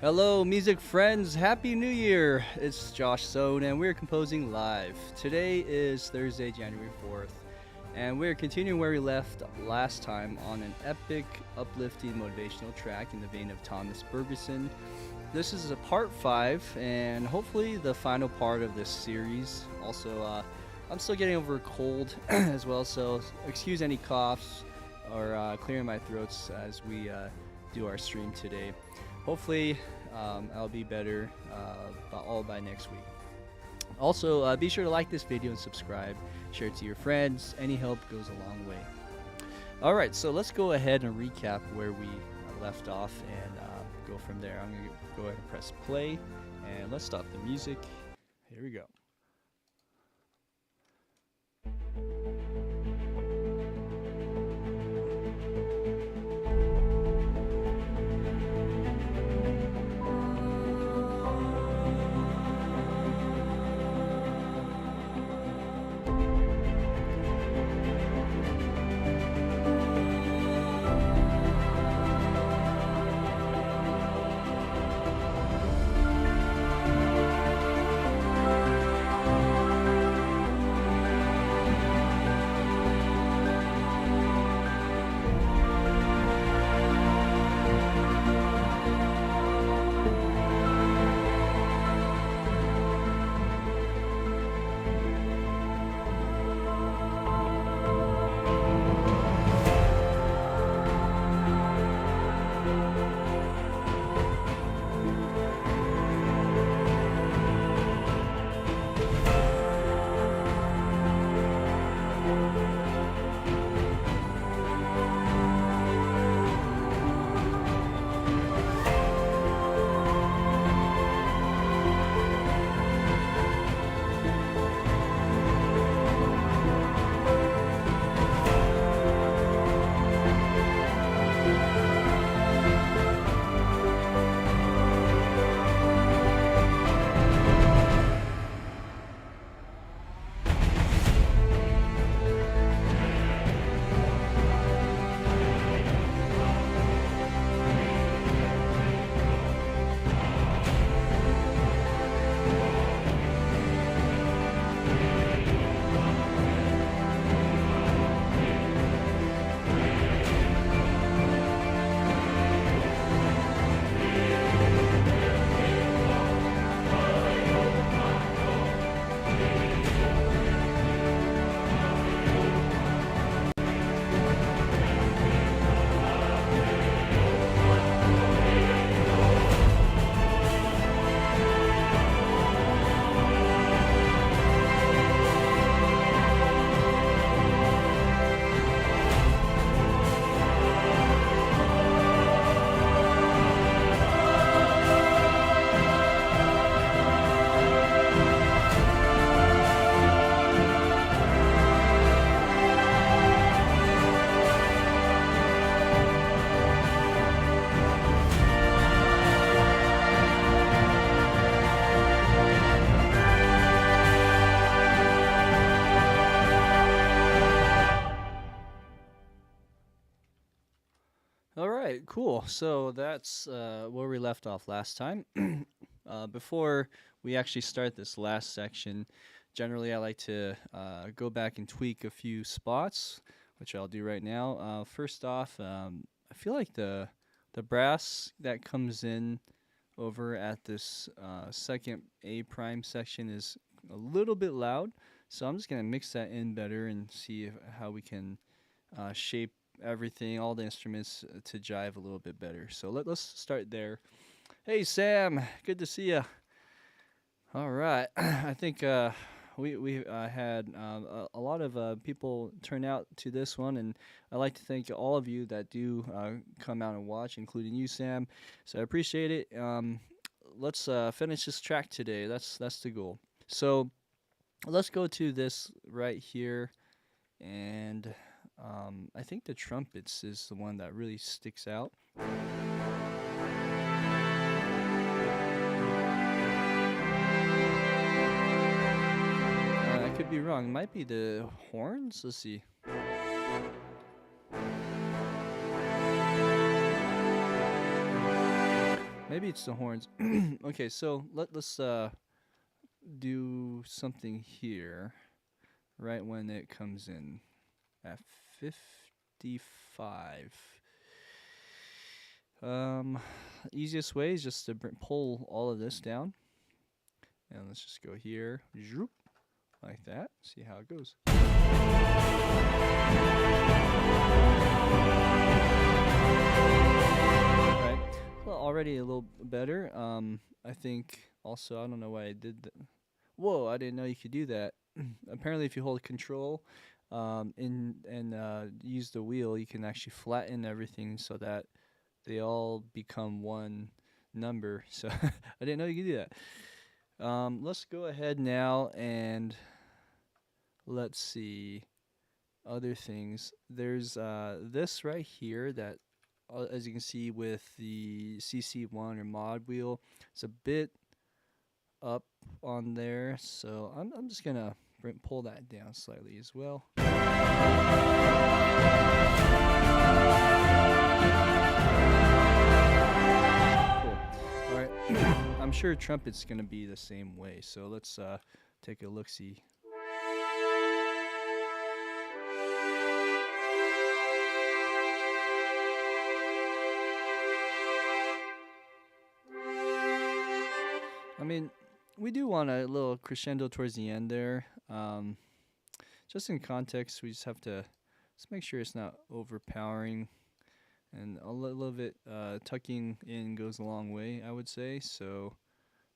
Hello, music friends. Happy New Year. It's Josh Sohn, and we're composing live. Today is Thursday, January 4th, and we're continuing where we left last time on an epic, uplifting, motivational track in the vein of Thomas Bergersen. This is a part 5, and hopefully the final part of this series. Also, I'm still getting over a cold as well, so excuse any coughs or clearing my throats as we do our stream today. Hopefully, I'll be better all by next week. Also, be sure to like this video and subscribe. Share it to your friends. Any help goes a long way. All right, so let's go ahead and recap where we left off and go from there. I'm going to go ahead and press play, and let's stop the music. Here we go. All right, cool. So that's where we left off last time. Before we actually start this last section, generally I like to go back and tweak a few spots, which I'll do right now. First off, I feel like the brass that comes in over at this second A prime section is a little bit loud, so I'm just gonna mix that in better and see how we can shape everything, all the instruments to jive a little bit better. So let's start there. Hey Sam, good to see you. All right, I think we had a lot of people turn out to this one, and I'd like to thank all of you that do come out and watch, including you, Sam. So I appreciate it. Let's finish this track today. That's the goal. So let's go to this right here, and I think the trumpets is the one that really sticks out. I could be wrong. It might be the horns. Let's see. Maybe it's the horns. Okay, so let's do something here right when it comes in at 55. Easiest way is just to pull all of this down, and let's just go here, zoop, like that. See how it goes. Right. Well, already a little better. I think also, I don't know why I did that. Whoa, I didn't know you could do that. Apparently, if you hold Control and use the wheel, you can actually flatten everything so that they all become one number. So I didn't know you could do that. Let's go ahead now and let's see other things. There's this right here that, as you can see with the CC1 or mod wheel, it's a bit up on there. So I'm just gonna pull that down slightly as well. I'm sure trumpet's gonna be the same way, so let's take a look-see. I mean, we do want a little crescendo towards the end there. Just in context, we just have to make sure it's not overpowering. And a little bit tucking in goes a long way, I would say. So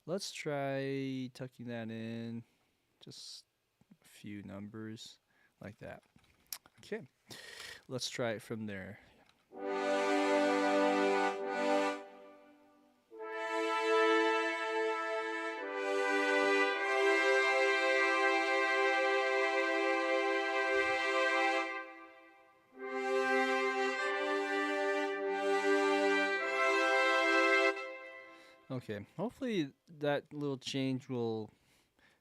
let's try tucking that in just a few numbers like that. Okay, let's try it from there. Okay, hopefully that little change will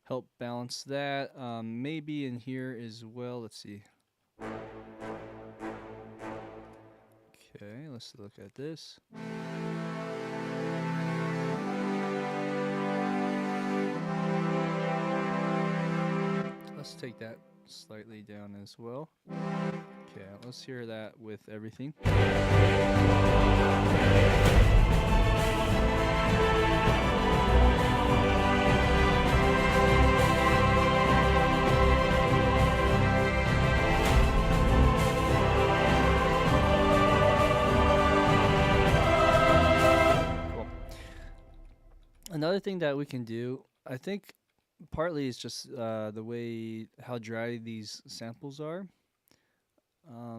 help balance that. Maybe in here as well. Let's see. Okay, let's look at this. Let's take that slightly down as well. Okay, let's hear that with everything. Another thing that we can do, I think partly is just the way how dry these samples are. I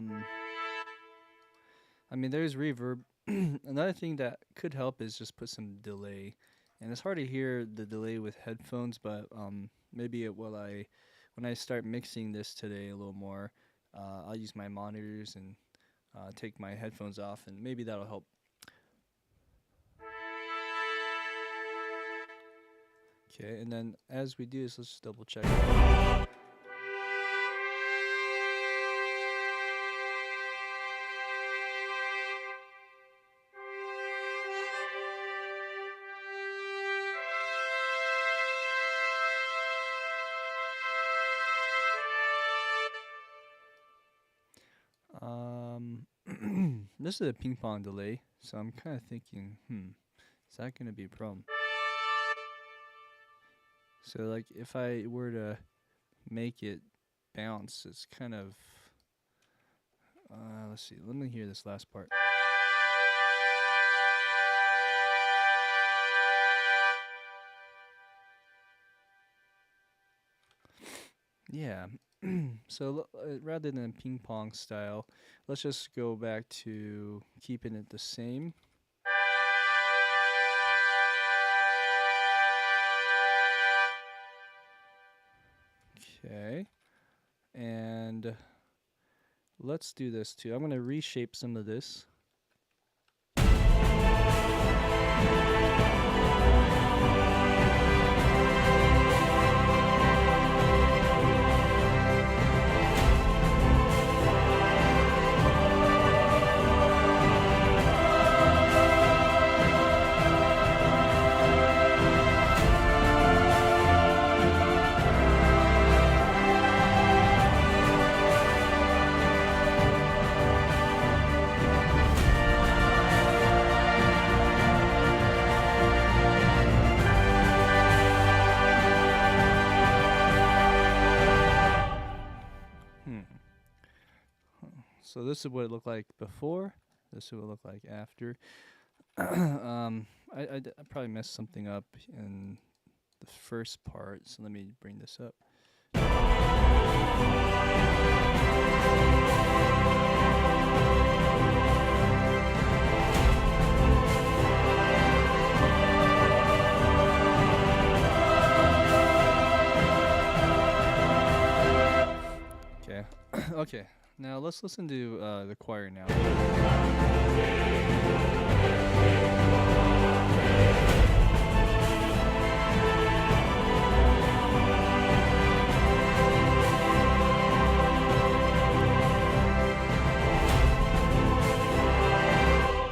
mean, there's reverb. Another thing that could help is just put some delay. And it's hard to hear the delay with headphones, but maybe when I start mixing this today a little more, I'll use my monitors and take my headphones off, and maybe that'll help. Okay, and then as we do this, let's just double check. This is a ping pong delay, so I'm kind of thinking, is that going to be a problem? So like if I were to make it bounce, it's kind of, let's see, let me hear this last part. Yeah, so rather than ping pong style, let's just go back to keeping it the same. Okay, and let's do this too. I'm going to reshape some of this. So this is what it looked like before. This is what it looked like after. I probably messed something up in the first part, so let me bring this up. Okay. Okay. Now let's listen to the choir now.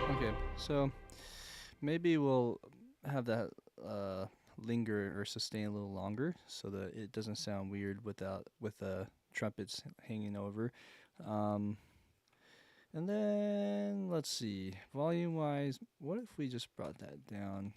Okay, so maybe we'll have that linger or sustain a little longer so that it doesn't sound weird with the trumpets hanging over. And then let's see, volume wise, what if we just brought that down?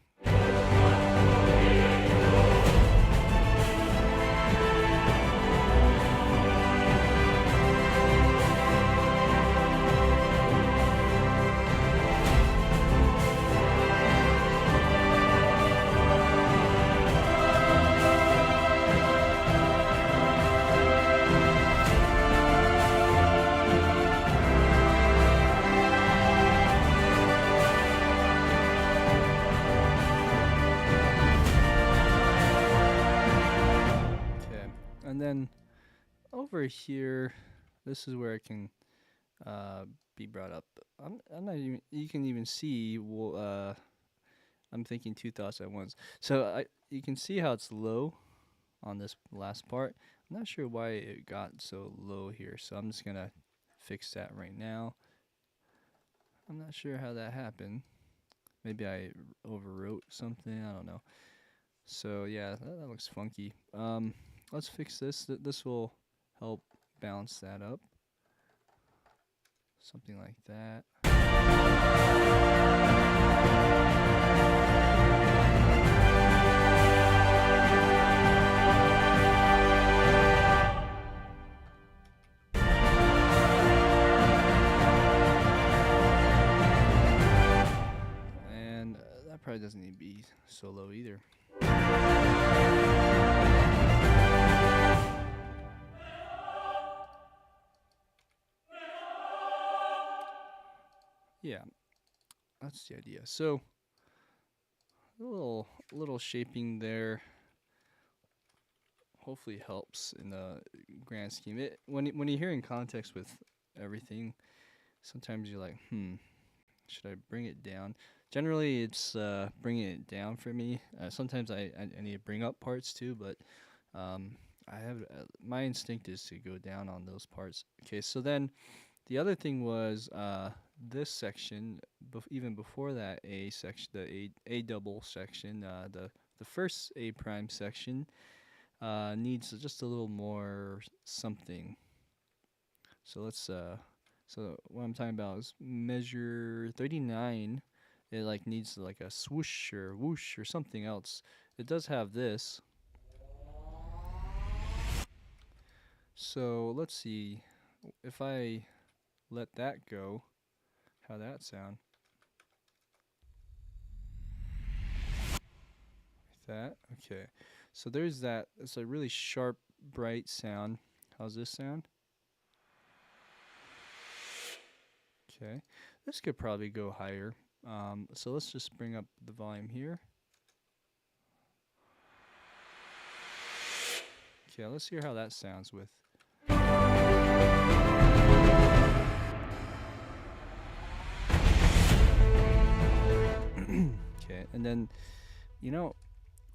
And then over here, this is where it can be brought up. I'm not even. You can even see. I'm thinking two thoughts at once. So you can see how it's low on this last part. I'm not sure why it got so low here. So I'm just gonna fix that right now. I'm not sure how that happened. Maybe I overwrote something. I don't know. So yeah, that looks funky. Let's fix this. This will help balance that up. Something like that. And that probably doesn't need to be so low either. Yeah, that's the idea. So a little shaping there hopefully helps in the grand scheme. When you're hearing context with everything, sometimes you're like, should I bring it down? Generally, it's bringing it down for me. Sometimes I need to bring up parts too, but I have my instinct is to go down on those parts. Okay, so then the other thing was this section, even before that A section, the A double section, the first A prime section needs just a little more something. So let's so what I'm talking about is measure 39. It like needs like a swoosh or whoosh or something else. It does have this. So let's see if I let that go, how that sound. Like that. Okay. So there's that. It's a really sharp, bright sound. How's this sound? Okay. This could probably go higher. So let's just bring up the volume here. Okay, let's hear how that sounds with. Okay, and then,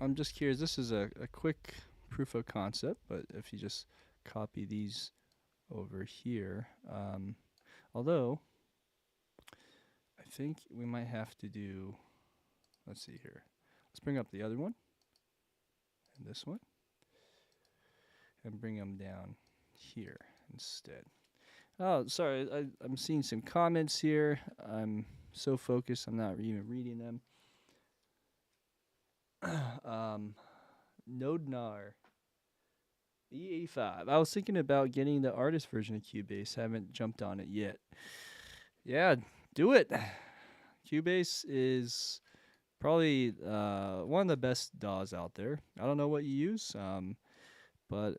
I'm just curious. This is a quick proof of concept, but if you just copy these over here, although I think we might have to do, let's see here. Let's bring up the other one and this one and bring them down here instead. Oh, sorry, I'm seeing some comments here. I'm so focused, I'm not even reading them. Nodnar. E85. I was thinking about getting the artist version of Cubase. Haven't jumped on it yet. Yeah, do it. Cubase is probably one of the best DAWs out there. I don't know what you use, but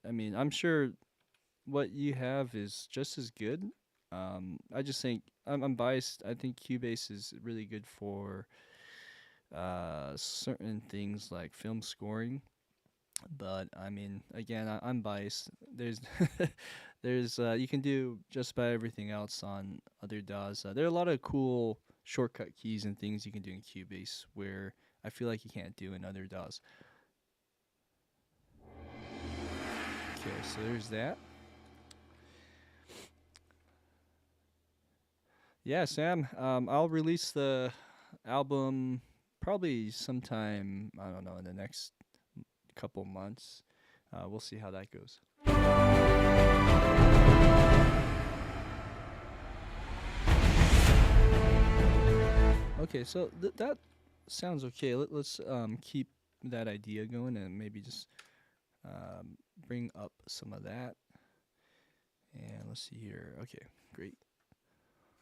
I mean, I'm sure what you have is just as good. I just think I'm biased. I think Cubase is really good for certain things like film scoring. But I mean, again, I'm biased. There's there's you can do just about everything else on other DAWs. There are a lot of cool shortcut keys and things you can do in Cubase where I feel like you can't do in other DAWs. Okay, so there's that. Yeah, Sam. I'll release the album probably sometime, I don't know, in the next couple months. We'll see how that goes. Okay, so that sounds okay. Let's keep that idea going and maybe just bring up some of that. And let's see here. Okay, great.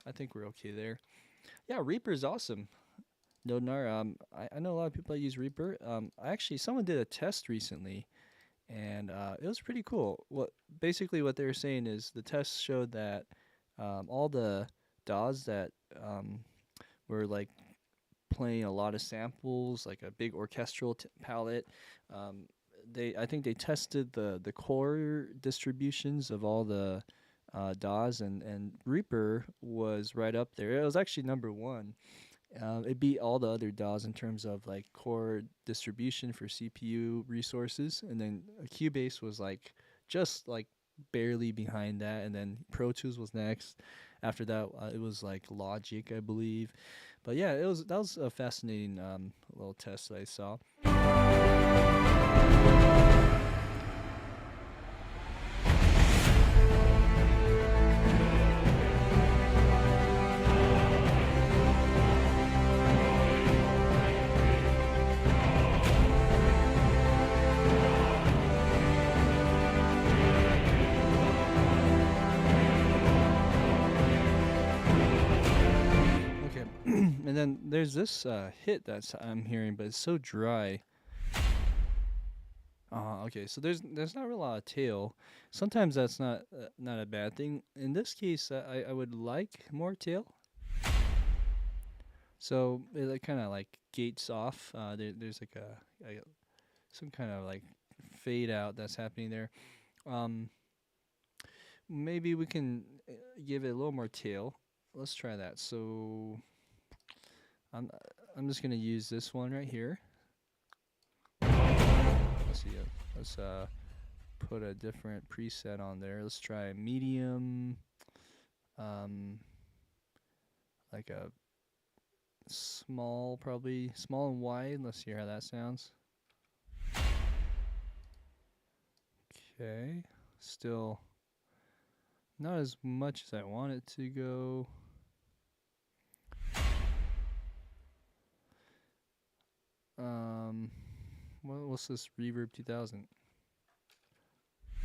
I think we're okay there. Yeah, Reaper's awesome. Nodnar, I know a lot of people that use Reaper. Actually, someone did a test recently, and it was pretty cool. What they were saying is the test showed that all the DAWs that were like playing a lot of samples, like a big orchestral palette. I think they tested the core distributions of all the DAWs, and Reaper was right up there. It was actually number one. It beat all the other DAWs in terms of like core distribution for CPU resources, and then Cubase was like just like barely behind that, and then Pro Tools was next. After that, it was like Logic, I believe. But yeah, that was a fascinating little test that I saw. Okay, and then there's this hit that's I'm hearing, but it's so dry. Okay, so there's not really a lot of tail. Sometimes that's not a bad thing. In this case, I would like more tail. So it kind of like gates off. There's like a some kind of like fade out that's happening there. Um, Maybe we can give it a little more tail. Let's try that. So I'm I'm just gonna use this one right here. Let's see. Let's put a different preset on there. Let's try medium. Um, like a small, probably small and wide. Let's hear how that sounds. Okay, still not as much as I want it to go. What's this Reverb 2000?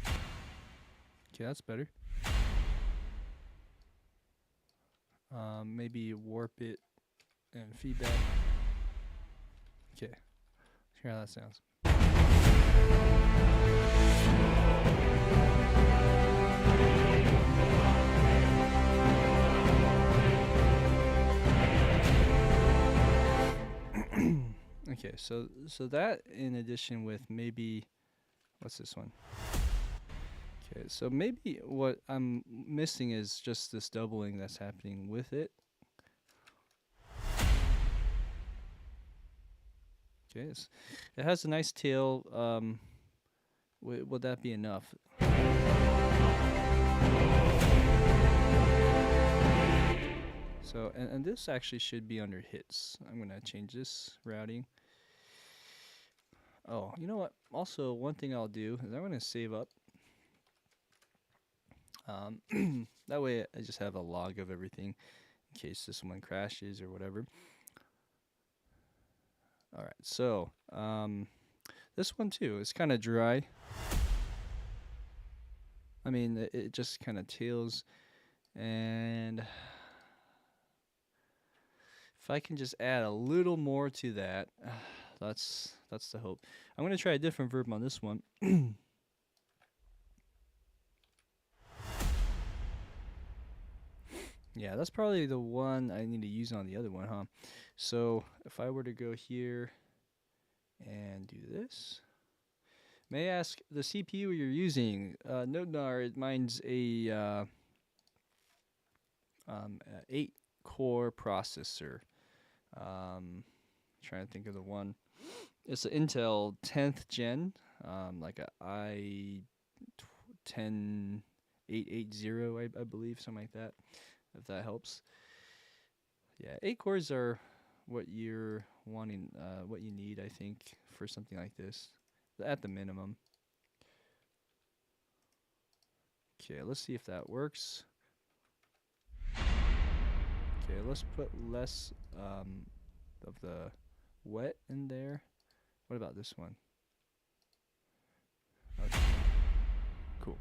Okay, that's better. Maybe warp it and feedback. Okay, hear how that sounds. Okay, so that in addition with maybe, what's this one? Okay, so maybe what I'm missing is just this doubling that's happening with it. Okay, it has a nice tail. Would that be enough? So, and this actually should be under hits. I'm gonna change this routing. Oh, you know what? Also, one thing I'll do is I'm gonna save up. That way I just have a log of everything in case this one crashes or whatever. All right, so this one too is kind of dry. I mean, it just kind of tails. And if I can just add a little more to that, that's the hope. I'm going to try a different verb on this one. Yeah, that's probably the one I need to use on the other one, huh? So if I were to go here and do this, may I ask the CPU you're using? Nodnar, mine's a 8-core processor. Trying to think of the one. It's an Intel 10th gen, like a i10880, I believe, something like that, if that helps. Yeah, 8 cores are what you're wanting, what you need, I think, for something like this, at the minimum. Okay, let's see if that works. Okay, let's put less of the wet in there. What about this one? Okay. Cool.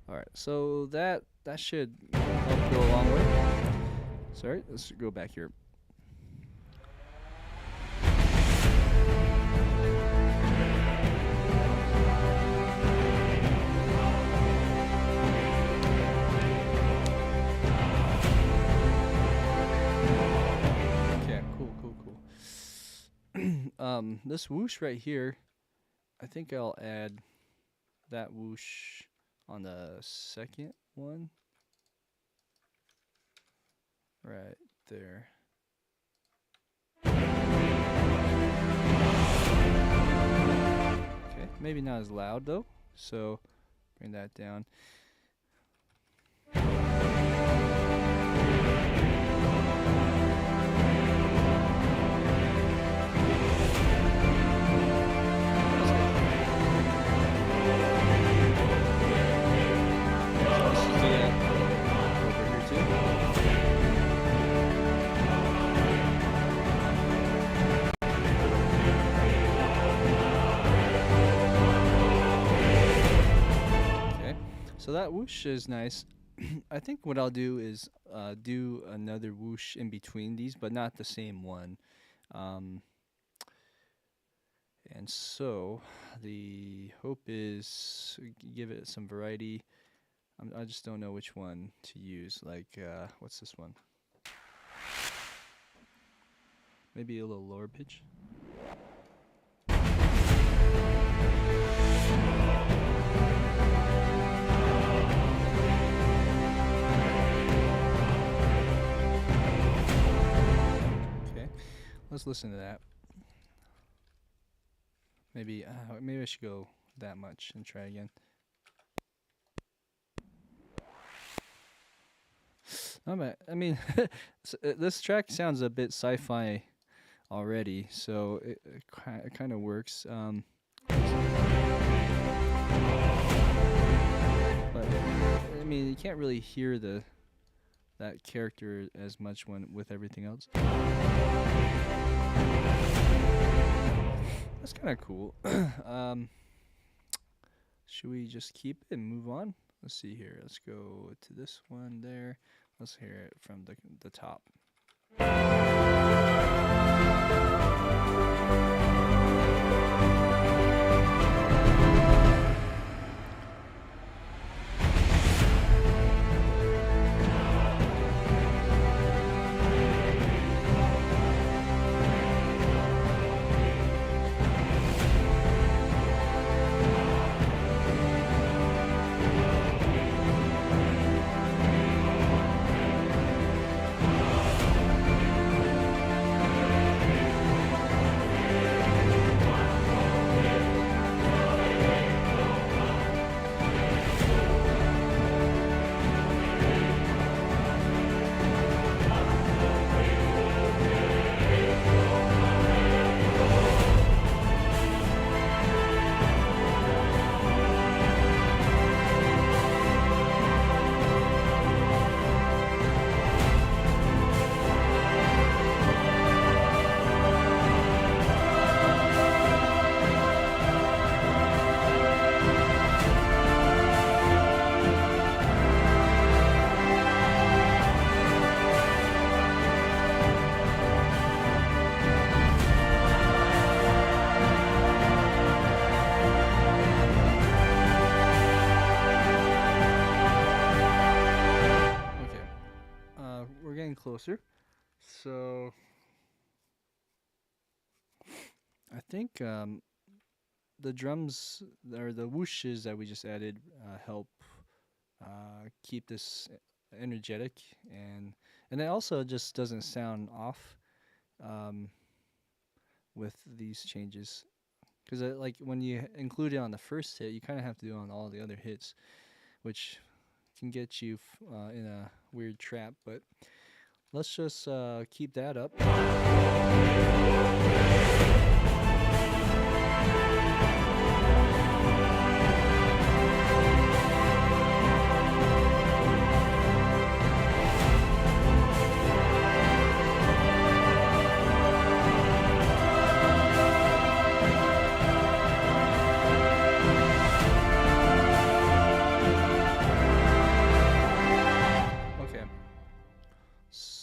Alright, so that should help go a long way. Sorry, let's go back here. This whoosh right here, I think I'll add that whoosh on the second one. Right there. Okay, maybe not as loud though, so bring that down. So that whoosh is nice. I think what I'll do is do another whoosh in between these, but not the same one. And so the hope is give it some variety. I just don't know which one to use. Like, what's this one? Maybe a little lower pitch. Let's listen to that. Maybe I should go that much and try again. I mean, this track sounds a bit sci-fi already, so it kind of works. But I mean, you can't really hear that character as much with everything else. That's kind of cool. Should we just keep it and move on? Let's see here. Let's go to this one there. Let's hear it from the top. closer. So I think the drums or the whooshes that we just added help keep this energetic, and it also just doesn't sound off with these changes. Because like when you include it on the first hit, you kind of have to do it on all the other hits, which can get you in a weird trap. But let's just keep that up.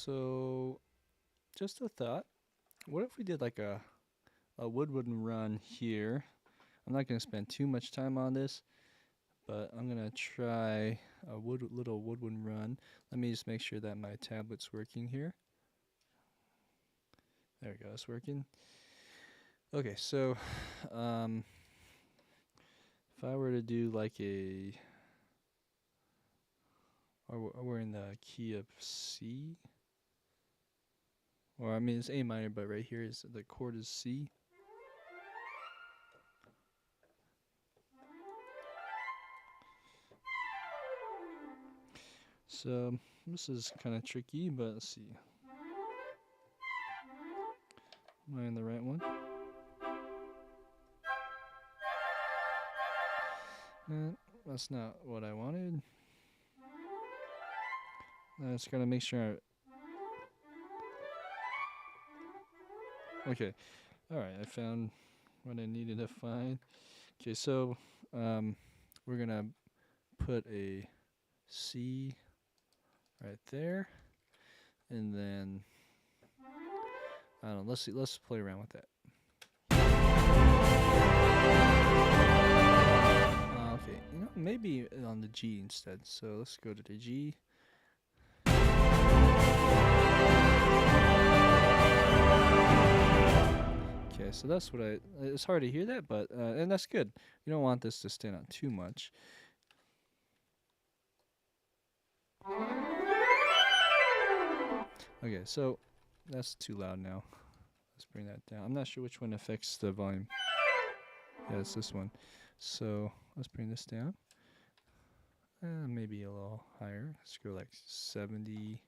So, just a thought. What if we did like a woodwind run here? I'm not going to spend too much time on this, but I'm going to try a little woodwind run. Let me just make sure that my tablet's working here. There we go, it's working. Okay, so if I were to do like we're in the key of C. Or I mean it's A minor, but right here is the chord is C. So this is kind of tricky, but let's see. Am I in the right one? That's not what I wanted. I just gotta make sure. Okay, alright, I found what I needed to find. Okay, so we're gonna put a C right there, and then I don't know, let's play around with that. Okay, you know, maybe on the G instead, so let's go to the G. Okay, so that's what it's hard to hear that, but, and that's good. You don't want this to stand out too much. Okay, so that's too loud now. Let's bring that down. I'm not sure which one affects the volume. Yeah, it's this one. So let's bring this down. Maybe a little higher. Let's go like 70.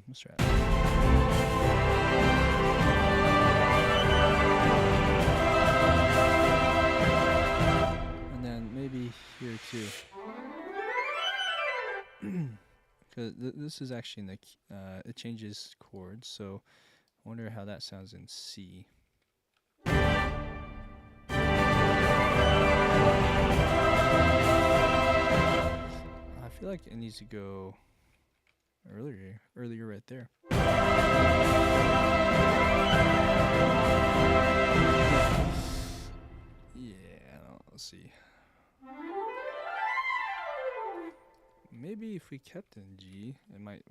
Let's try it. And then maybe here too. Because this is actually in the it changes chords, so I wonder how that sounds in C. I feel like it needs to go earlier right there. Yeah, let's see. Maybe if we kept in G, it might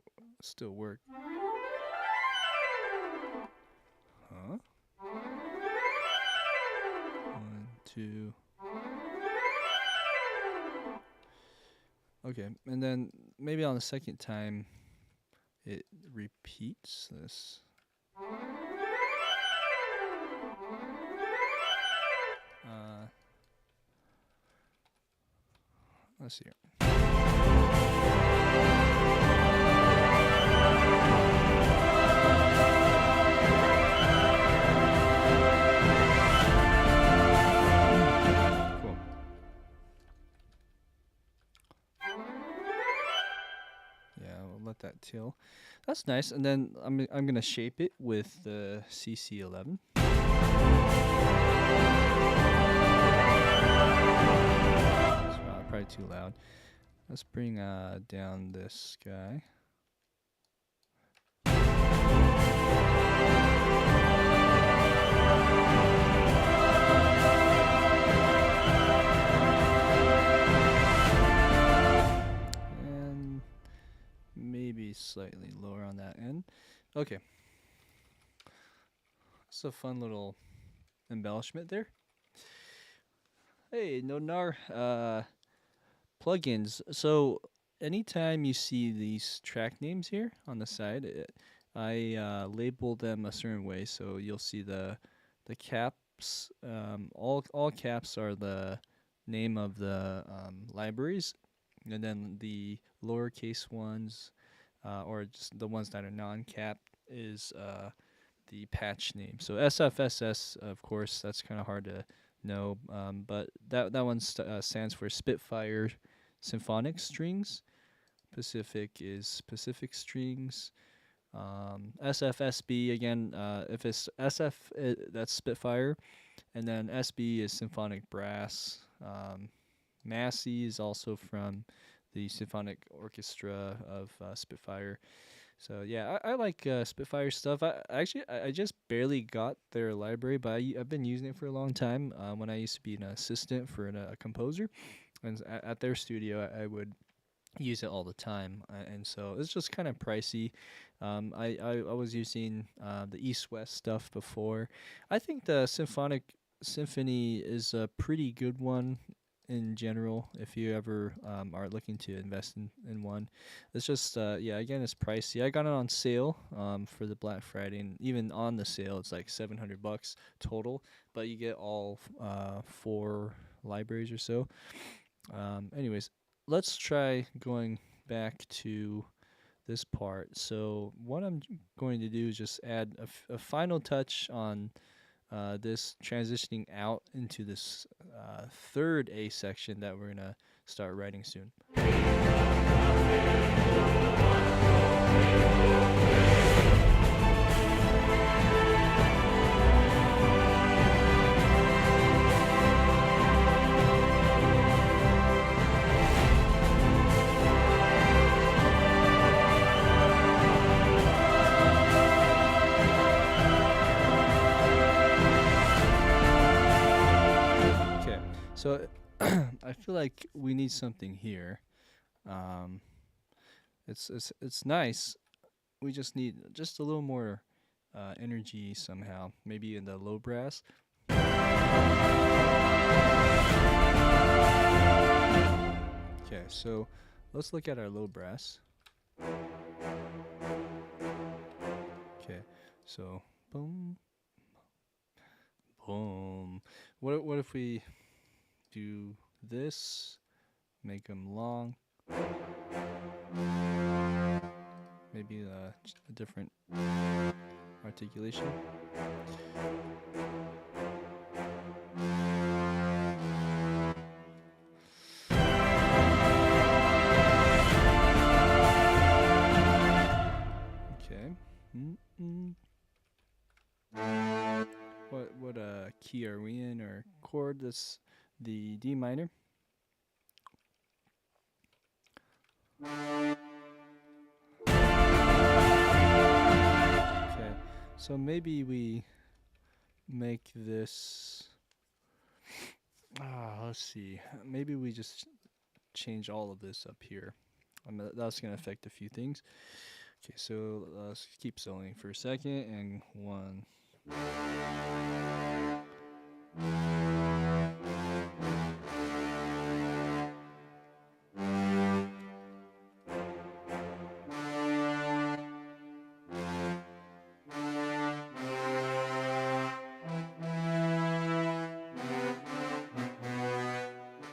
still work. Huh? 1, 2. Okay, and then maybe on the second time, it repeats this. Let's see here. Cool. Yeah, we'll let that till. That's nice. And then I'm gonna shape it with the CC11. Probably too loud. Let's bring down this guy. slightly lower on that end. Okay. It's a fun little embellishment there. Hey, Nonar, plugins. So anytime you see these track names here on the side, I label them a certain way. So you'll see the caps. All caps are the name of the libraries, and then the lowercase ones, or just the ones that are non-capped, is the patch name. So SFSS, of course, that's kind of hard to know, but that one stands for Spitfire Symphonic Strings. Pacific is Pacific Strings. SFSB again, if it's SF, that's Spitfire, and then SB is Symphonic Brass. Massey is also from the Symphonic Orchestra of Spitfire. So yeah, I like Spitfire stuff. I just barely got their library, but I've been using it for a long time. When I used to be an assistant for a composer, and at their studio, I would use it all the time, and so it's just kind of pricey. I was using the East West stuff before. I think the Symphony is a pretty good one in general if you ever are looking to invest in one. It's just yeah, again, it's pricey. I got it on sale for the Black Friday, and even on the sale it's like $700 total, but you get all 4 libraries or so. Anyways, let's try going back to this part. So what I'm going to do is just add a final touch on this transitioning out into this third A section that we're going to start writing soon. So I feel like we need something here. It's nice. We just need just a little more energy somehow. Maybe in the low brass. Okay, so let's look at our low brass. Okay, so boom, boom. What if we do this, make them long, maybe a different articulation. Okay. What key are we in, or chord? That's the D minor. Okay, so maybe we make this, let's see, maybe we just change all of this up here. That's going to affect a few things. Okay, so let's keep soloing for a second, and 1.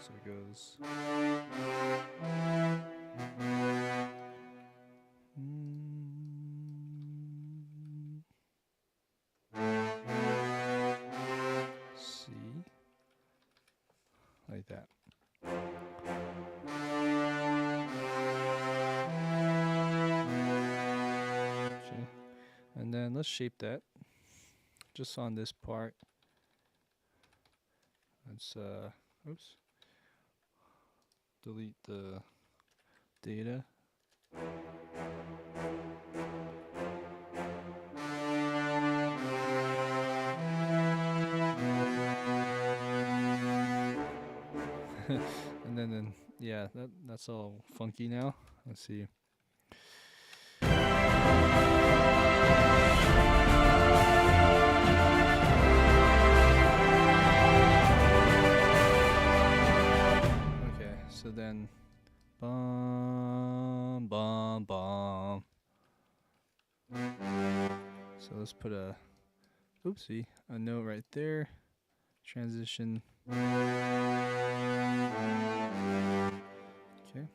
So it goes. C. Like that. Okay. And then let's shape that just on this part. Let's oops. Delete the data. And then yeah, that's all funky now. Let's see. Okay. Okay, so then bum bum bum. So let's put a oopsie, a note right there. Transition. Okay.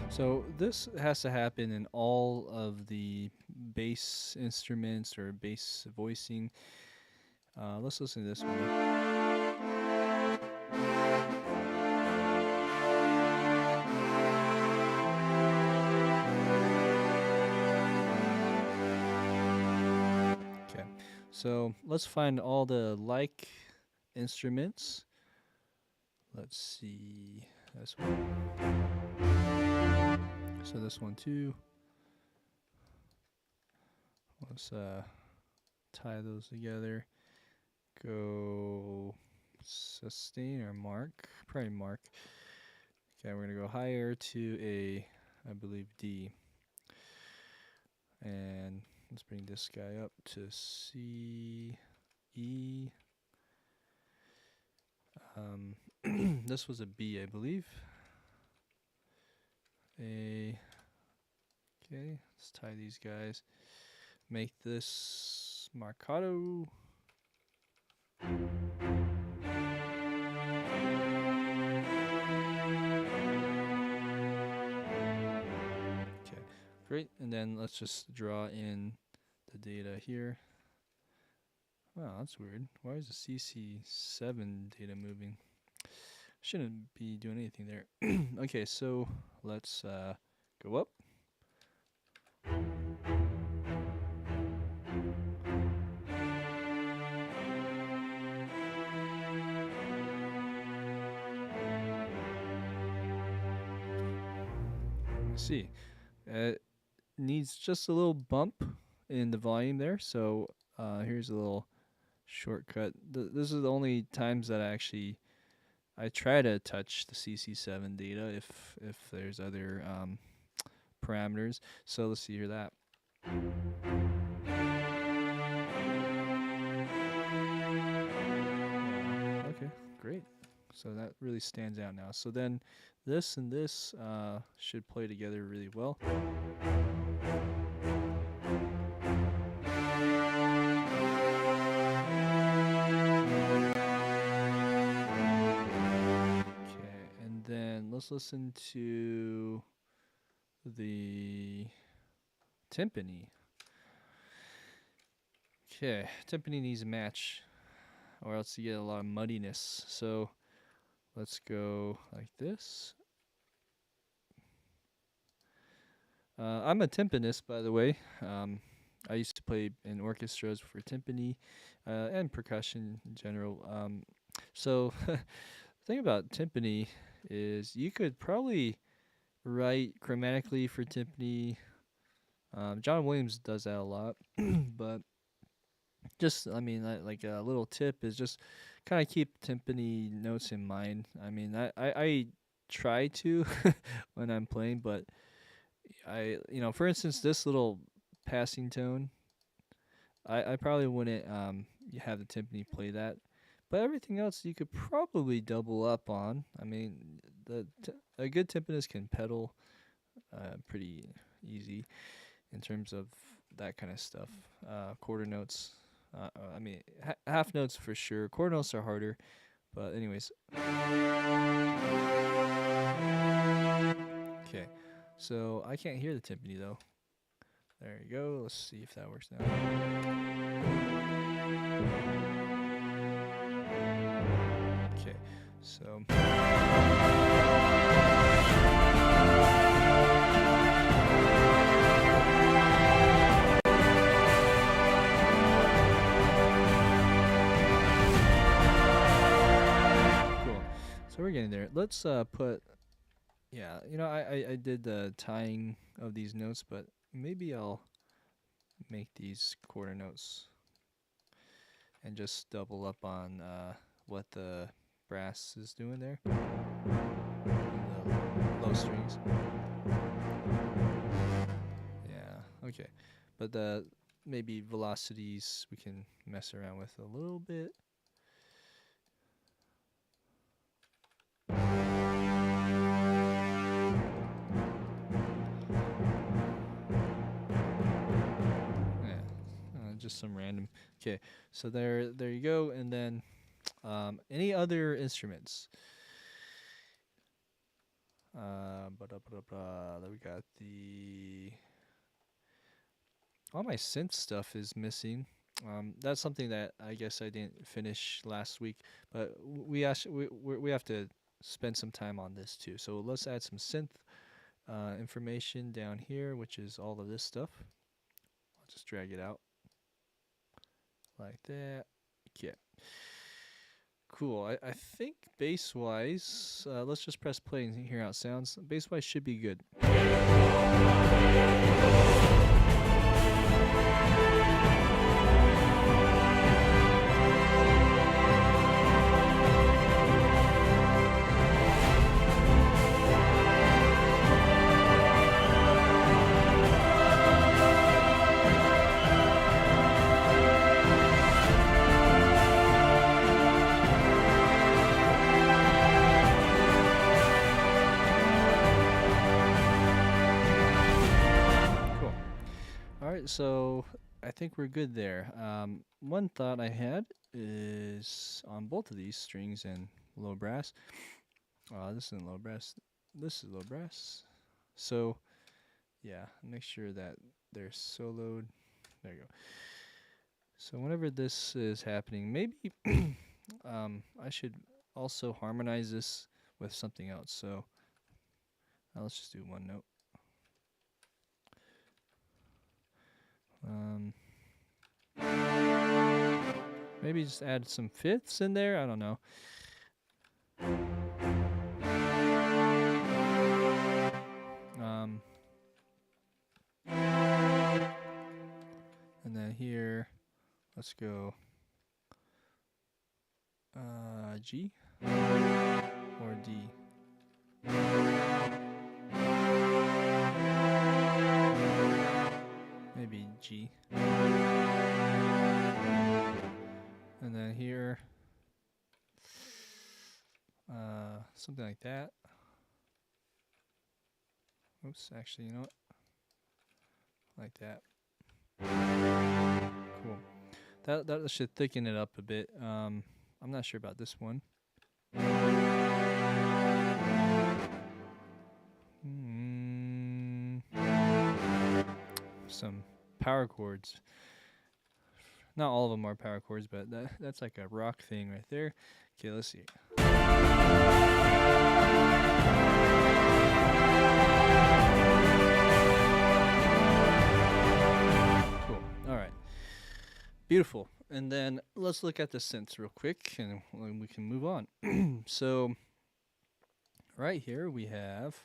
So this has to happen in all of the bass instruments or bass voicing. Let's listen to this one. Okay, so let's find all the like instruments. Let's see this one. So this one too. Let's tie those together. Go sustain or mark. Probably mark. Okay, we're gonna go higher to a, I believe, D. And let's bring this guy up to C, E. This was a B, I believe. A. Okay, let's tie these guys. Make this marcato. Okay, great. And then let's just draw in the data here. Wow, that's weird. Why is the CC7 data moving? Shouldn't be doing anything there. Okay, so let's go up. See, it needs just a little bump in the volume there. So here's a little shortcut. This is the only times that I try to touch the CC7 data if there's other parameters. So let's see here that. Okay, great. So that really stands out now. So then this and this should play together really well. Okay, and then let's listen to the timpani. Okay, timpani needs a match, or else you get a lot of muddiness. So let's go like this. I'm a timpanist, by the way. I used to play in orchestras for timpani and percussion in general. So the thing about timpani is you could probably write chromatically for timpani. John Williams does that a lot, but just, I mean, like a little tip is just kind of keep timpani notes in mind. I mean, I try to when I'm playing, but for instance, this little passing tone, I probably wouldn't have the timpani play that, but everything else you could probably double up on. I mean, a good timpanist can pedal pretty easy in terms of that kind of stuff. Quarter notes, I mean, half notes for sure. Quarter notes are harder, but anyways. Okay, so I can't hear the timpani though. There you go. Let's see if that works now. Okay, so. Cool. So we're getting there. Let's put. Yeah, I did the tying of these notes, but maybe I'll make these quarter notes. and just double up on what the brass is doing there. The low strings. Yeah, okay. But the maybe velocities we can mess around with a little bit. Just some random. Okay, so there you go. And then any other instruments? Then we got all my synth stuff is missing. That's something that I guess I didn't finish last week, but we have to spend some time on this too. So let's add some synth information down here, which is all of this stuff. I'll just drag it out like that. Okay. Cool. I think bass-wise, let's just press play and hear how it sounds. Bass-wise should be good. So I think we're good there. One thought I had is on both of these strings and low brass. This isn't low brass. This is low brass. So yeah, make sure that they're soloed. There you go. So whenever this is happening, maybe I should also harmonize this with something else. So let's just do one note. Maybe just add some fifths in there. I don't know. And then here, let's go G or D. Maybe G. And then here, something like that. Oops, actually, you know what? Like that. Cool. That should thicken it up a bit. I'm not sure about this one. Some power chords. Not all of them are power chords, but that's like a rock thing right there. Okay, let's see. Cool. All right. Beautiful. And then let's look at the synths real quick, and we can move on. So right here we have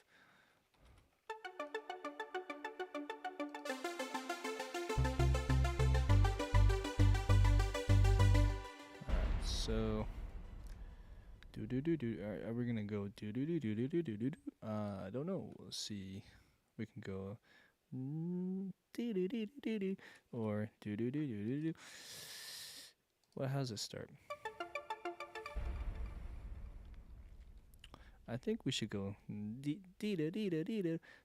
so do. Are we gonna go do? I don't know. Let's see. We can go or do. Well, how's it start? I think we should go dee.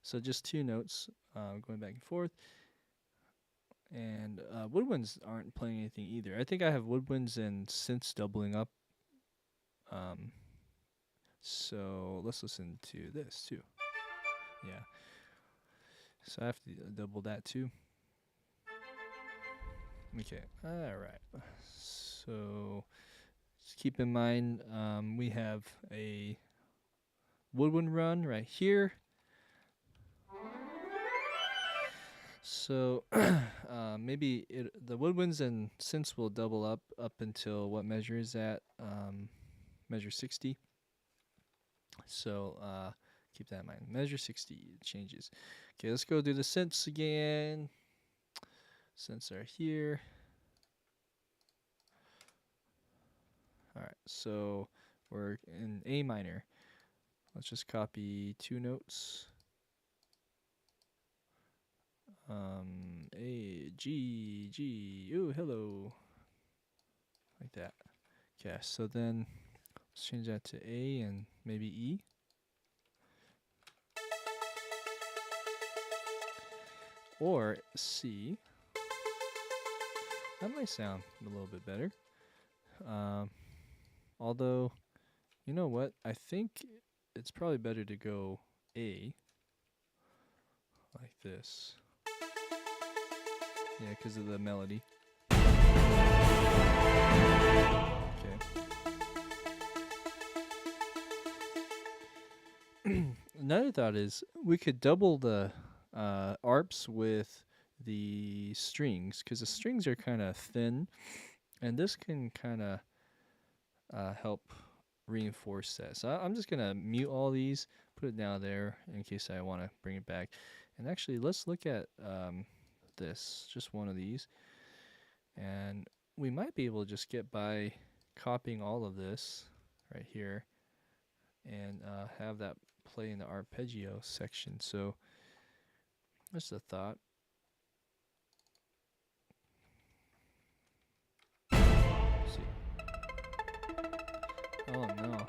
So just two notes, going back and forth. And woodwinds aren't playing anything either. I think I have woodwinds and synths doubling up. So let's listen to this too. Yeah. So I have to double that too. Okay. All right. So just keep in mind, we have a woodwind run right here. So maybe the woodwinds and synths will double up until what measure is that? Measure 60. So keep that in mind. Measure 60 changes. Okay, let's go do the synths again. Synths are here. All right, so we're in A minor. Let's just copy 2 notes. A, G, G, ooh, hello. Like that. Okay, so then let's change that to A and maybe E. Or C. That might sound a little bit better. Although, you know what? I think it's probably better to go A. Like this. Yeah, because of the melody. Okay. Another thought is we could double the arps with the strings, because the strings are kind of thin, and this can kind of help reinforce that. So I'm just gonna mute all these, put it down there in case I want to bring it back. And actually, let's look at this, just one of these, and we might be able to just get by copying all of this right here and have that play in the arpeggio section. So that's a thought. Let's see. Oh no.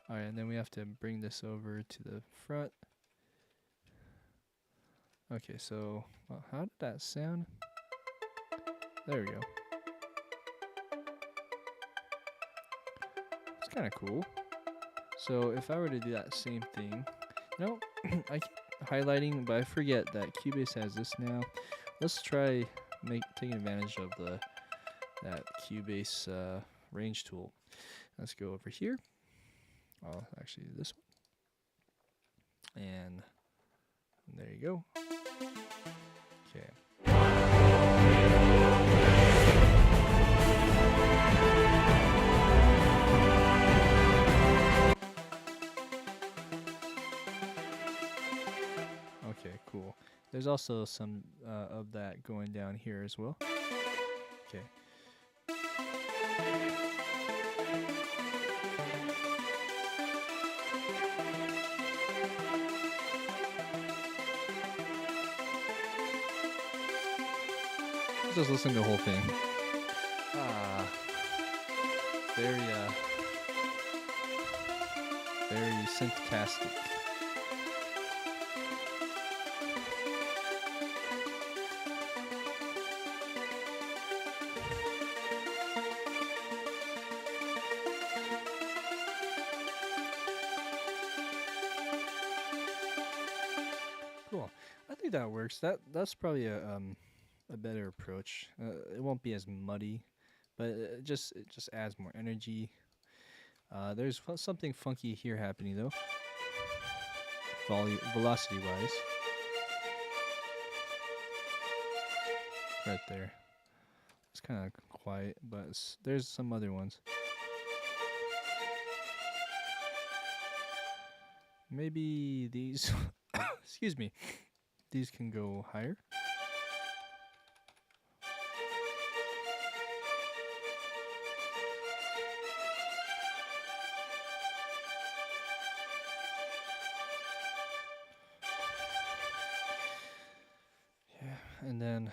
Alright, and then we have to bring this over to the front. Okay, so how did that sound? There we go. It's kind of cool. So if I were to do that same thing, I keep highlighting, but I forget that Cubase has this now. Let's try taking advantage of that Cubase range tool. Let's go over here. I'll actually do this one. And there you go. Okay. Okay, cool. There's also some of that going down here as well. Okay. Let's just listen to the whole thing. Very synthtastic. Cool. I think that works. That's probably a better approach. It won't be as muddy, but it just adds more energy. There's something funky here happening though, velocity wise. Right there. It's kind of quiet, but there's some other ones. Maybe these, excuse me, these can go higher. Yeah, and then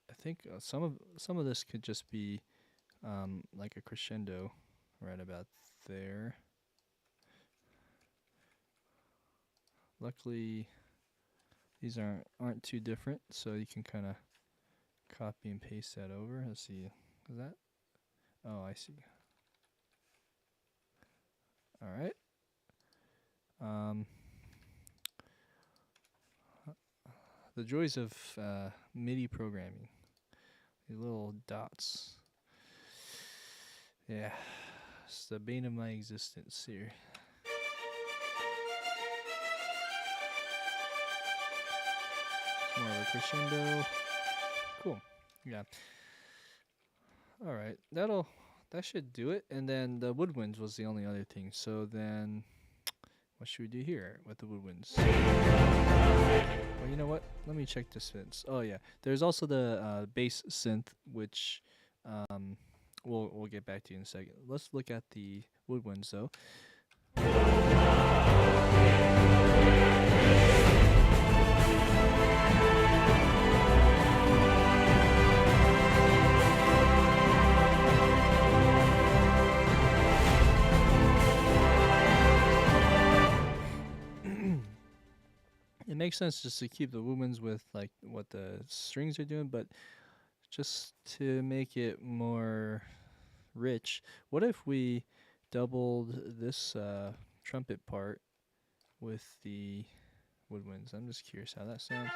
I think some of this could just be like a crescendo right about there. Luckily, these aren't too different, so you can kind of copy and paste that over. Let's see, is that? Oh, I see. All right. The joys of MIDI programming. These little dots. Yeah, it's the bane of my existence here. More of a crescendo. Cool. Yeah. All right. That should do it. And then the woodwinds was the only other thing. So then, what should we do here with the woodwinds? Well, you know what? Let me check the synths. Oh yeah. There's also the bass synth, which Um, we'll get back to you in a second. Let's look at the woodwinds though. It makes sense just to keep the woodwinds with like what the strings are doing, but just to make it more rich, what if we doubled this trumpet part with the woodwinds? I'm just curious how that sounds.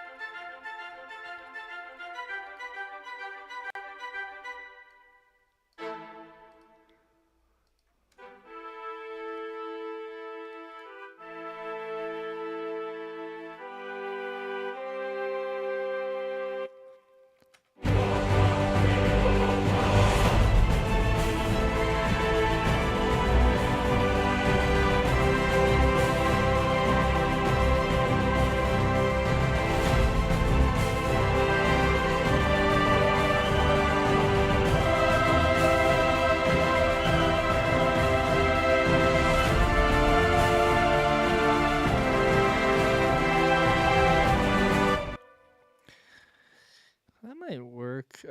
That might work,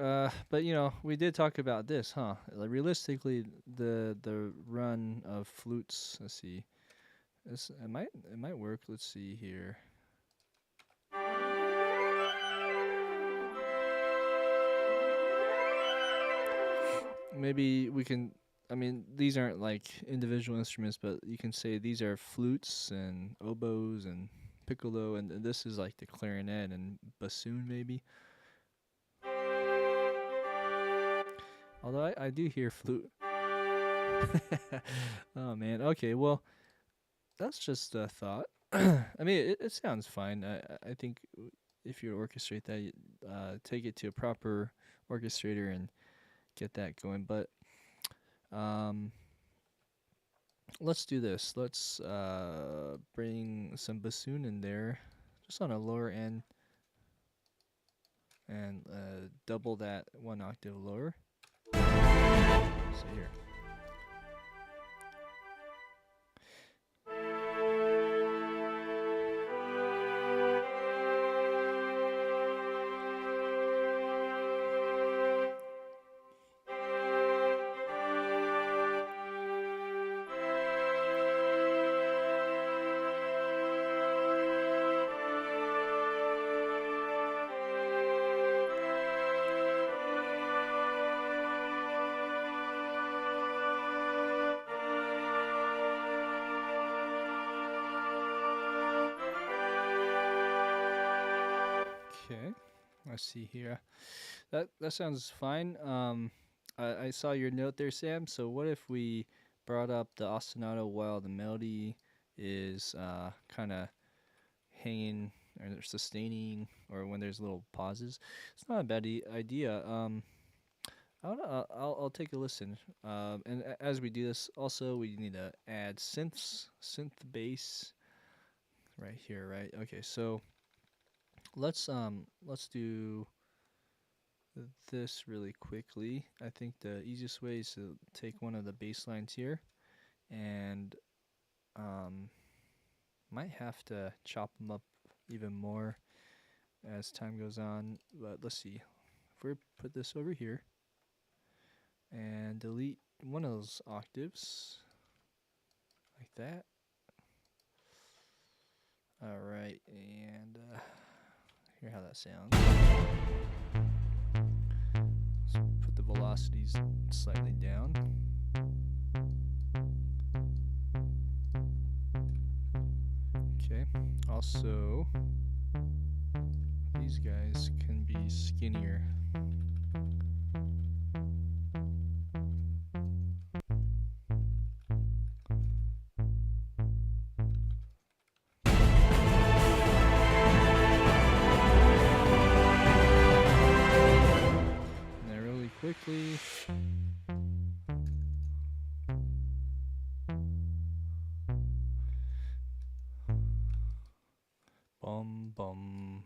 but we did talk about this, huh? Like, realistically, the run of flutes. Let's see, it might work. Let's see here. Maybe we can. I mean, these aren't like individual instruments, but you can say these are flutes and oboes and piccolo, and this is like the clarinet and bassoon, maybe. Although I do hear flute. Oh man. Okay. Well, that's just a thought. I mean, it sounds fine. I think if you orchestrate that, take it to a proper orchestrator and get that going. But um, let's do this. Let's bring some bassoon in there, just on a lower end, and double that one octave lower. So here. Okay, let's see here. That sounds fine. I saw your note there, Sam. So what if we brought up the ostinato while the melody is kind of hanging or sustaining, or when there's little pauses? It's not a bad idea. I'll take a listen. And as we do this, also we need to add synth bass right here, right? Okay, so let's do this really quickly. I think the easiest way is to take one of the bass lines here and might have to chop them up even more as time goes on, but let's see. If we put this over here and delete one of those octaves like that. All right, and hear how that sounds. Let's put the velocities slightly down. Okay, also these guys can be skinnier. Quickly. Bum bum.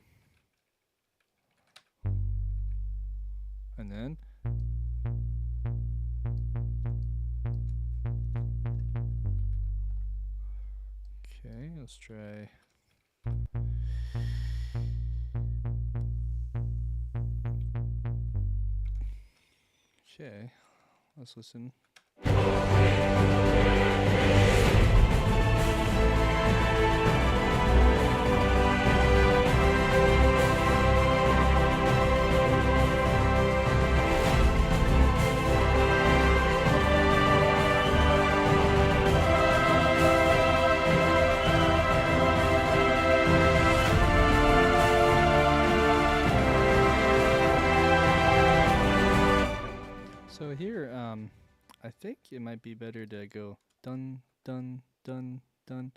Let's try. Okay, let's listen. So here, I think it might be better to go dun dun dun dun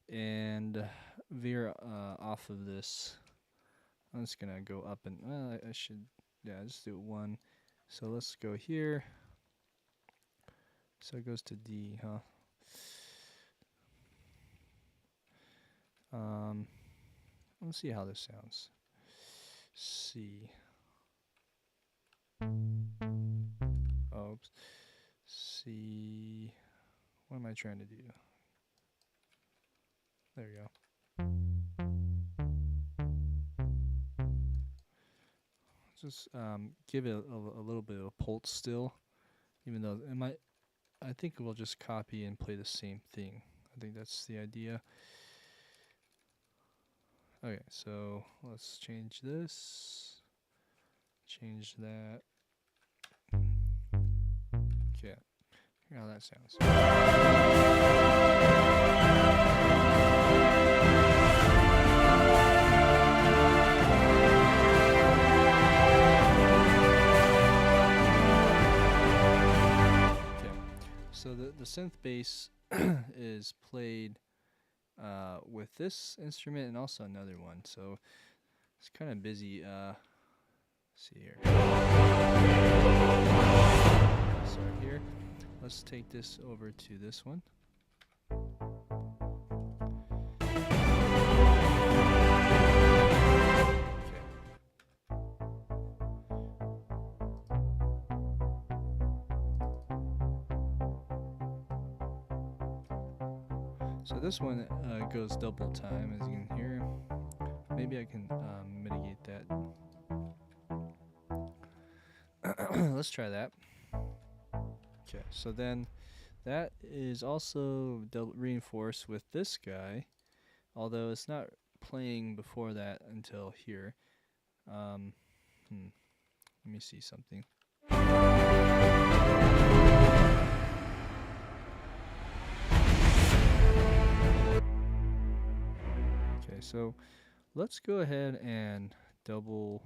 and veer off of this. I'm just gonna go up and I should, yeah, just do one. So let's go here. So it goes to D, huh? Let's see how this sounds. C. Oops. C. What am I trying to do? There we go. Just give it a little bit of a pulse still, even though it might. I think we'll just copy and play the same thing. I think that's the idea. Okay, so let's change this. Change that. Okay, hear how that sounds. Okay, so the synth bass is played with this instrument and also another one, so it's kind of busy. Let's see here. Start here. Let's take this over to this one. Okay. So this one goes double time, as you can hear. Maybe I can mitigate that. Let's try that. Okay, so then that is also reinforced with this guy, although it's not playing before that until here. Let me see something. Okay, so let's go ahead and double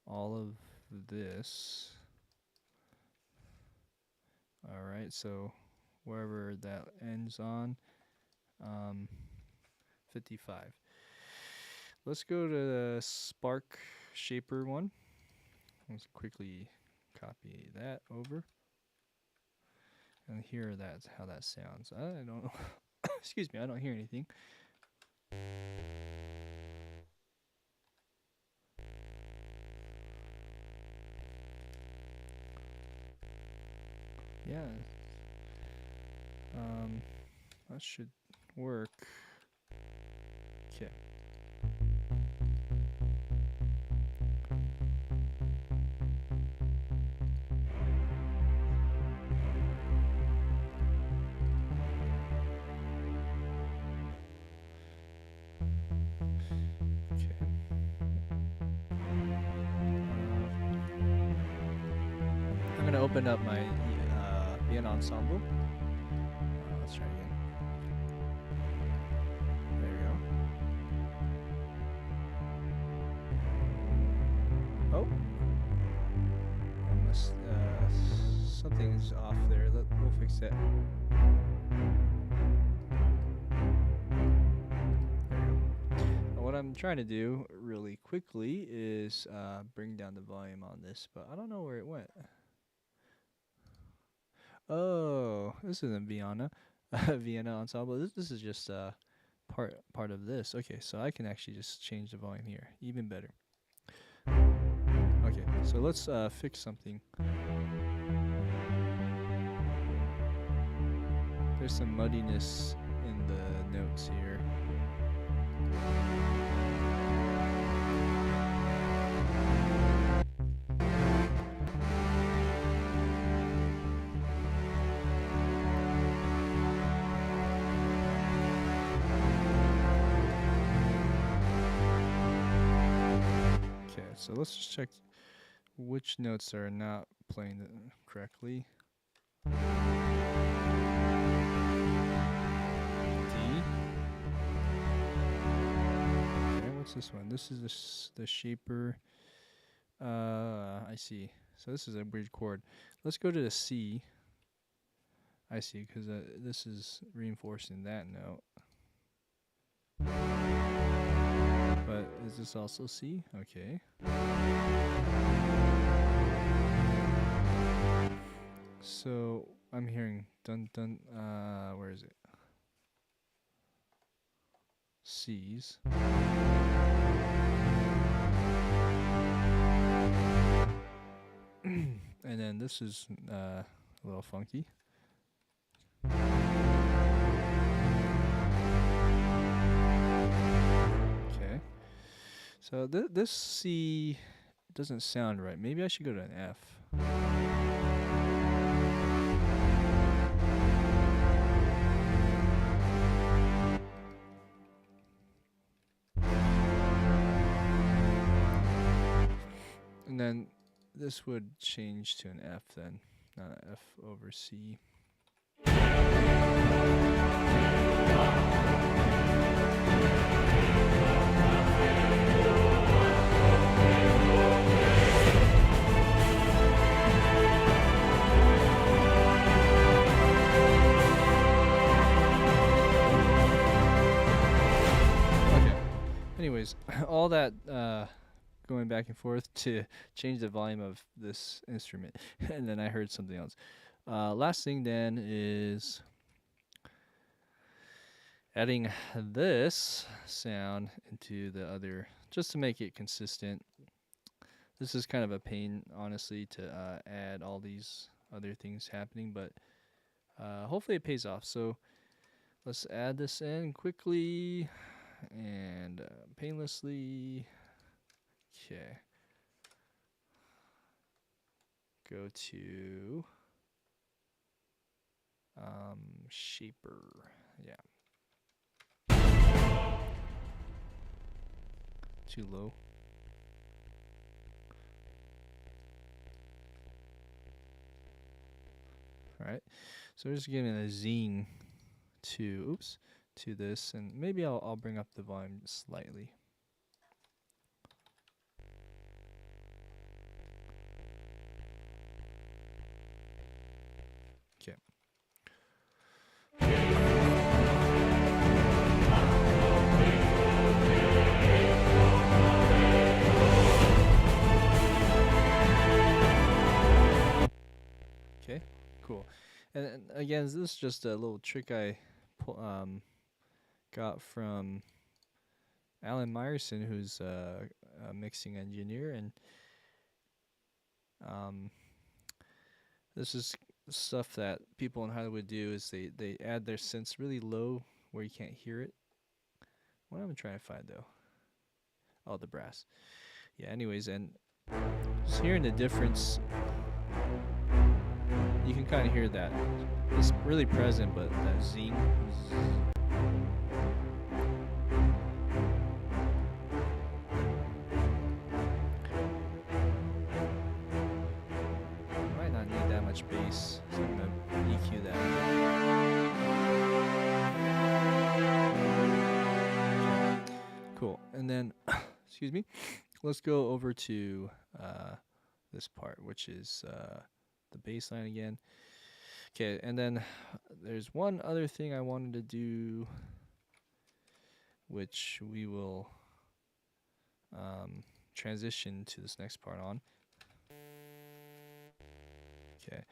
all of this. Alright, so wherever that ends on, 55. Let's go to the Spark Shaper one. Let's quickly copy that over. And hear that's how that sounds. I don't know. Excuse me, I don't hear anything. Yeah. That should work. Okay. I'm gonna open up my Vienna ensemble. Let's try again. There we go. Oh, I must. Something's off there. We'll fix that. What I'm trying to do really quickly is bring down the volume on this, but I don't know where it went. Oh, this isn't Vienna, Vienna ensemble. This is just part of this. Okay, so I can actually just change the volume here, even better. Okay, so let's fix something. There's some muddiness the notes here. Okay, so let's just check which notes are not playing correctly. D. Okay, what's this one? This is the shaper. I see. So this is a weird chord. Let's go to the C. I see, because this is reinforcing that note. But is this also C? Okay. So I'm hearing dun dun. Where is it? C's. And then this is a little funky. Okay. So this C doesn't sound right. Maybe I should go to an F. And then this would change to an F then, not an F over C. Anyways, all that going back and forth to change the volume of this instrument, and then I heard something else. Last thing then is adding this sound into the other, just to make it consistent. This is kind of a pain, honestly, to add all these other things happening, but hopefully it pays off. So let's add this in quickly and painlessly. Okay. Go to shaper. Yeah. Too low. All right. So we're just giving a zing to this, and maybe I'll bring up the volume slightly. Okay. Okay, cool. And again, this is just a little trick I got from Alan Meyerson, who's a mixing engineer, and this is stuff that people in Hollywood do. Is they add their synths really low where you can't hear it. What am I trying to find though? Oh, the brass. Yeah. Anyways, and just hearing the difference, you can kind of hear that. It's really present, but that zing. Might not need that much bass, so I'm gonna EQ that. Cool. And then, excuse me, let's go over to this part, which is the bass line again. Okay, and then there's one other thing I wanted to do, which we will transition to this next part on. Okay.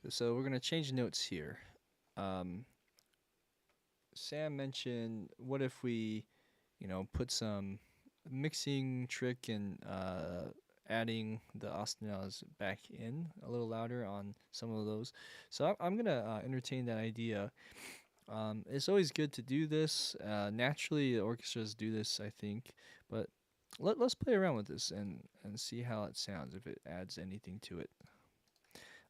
So we're going to change notes here. Sam mentioned, what if we, put some mixing trick and adding the Austinalis back in a little louder on some of those. So I'm gonna entertain that idea. It's always good to do this. Naturally, the orchestras do this, I think, but let's play around with this and see how it sounds, if it adds anything to it.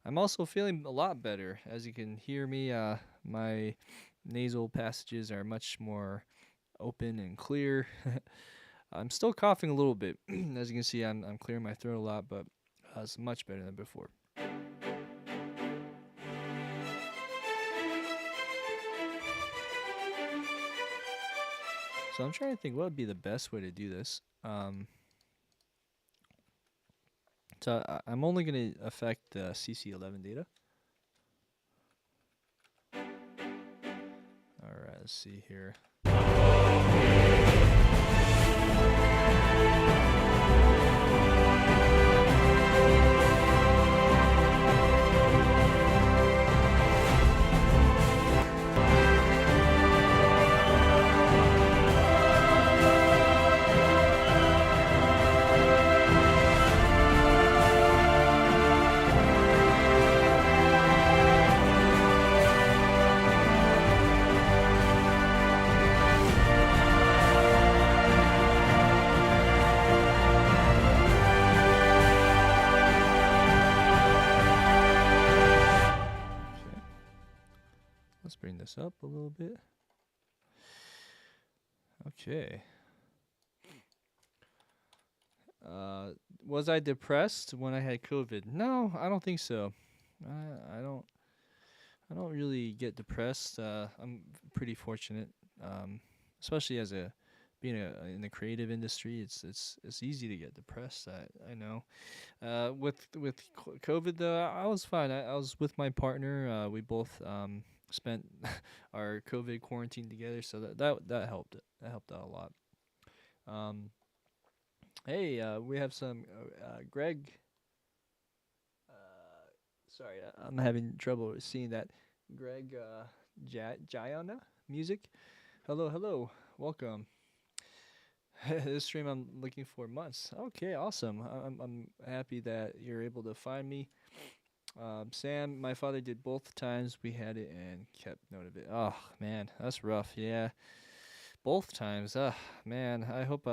I'm also feeling a lot better. As you can hear me, my nasal passages are much more open and clear. I'm still coughing a little bit. As you can see, I'm clearing my throat a lot, but it's much better than before. So I'm trying to think what would be the best way to do this. So I'm only going to affect the CC11 data. Alright, let's see here. Bring this up a little bit. Okay. Was I depressed when I had COVID? No, I don't think so. I don't really get depressed. I'm pretty fortunate, especially as being in the creative industry. It's easy to get depressed. I know. With COVID though, I was fine. I was with my partner. We both spent our COVID quarantine together, so that helped. That helped out a lot. Hey, we have some Greg. Sorry, I'm having trouble seeing that. Greg Jayana music. Hello, welcome. This stream I'm looking for months. Okay, awesome. I'm happy that you're able to find me. Sam, my father did both times. We had it and kept note of it. Oh man, that's rough. Yeah, both times. Man, I hope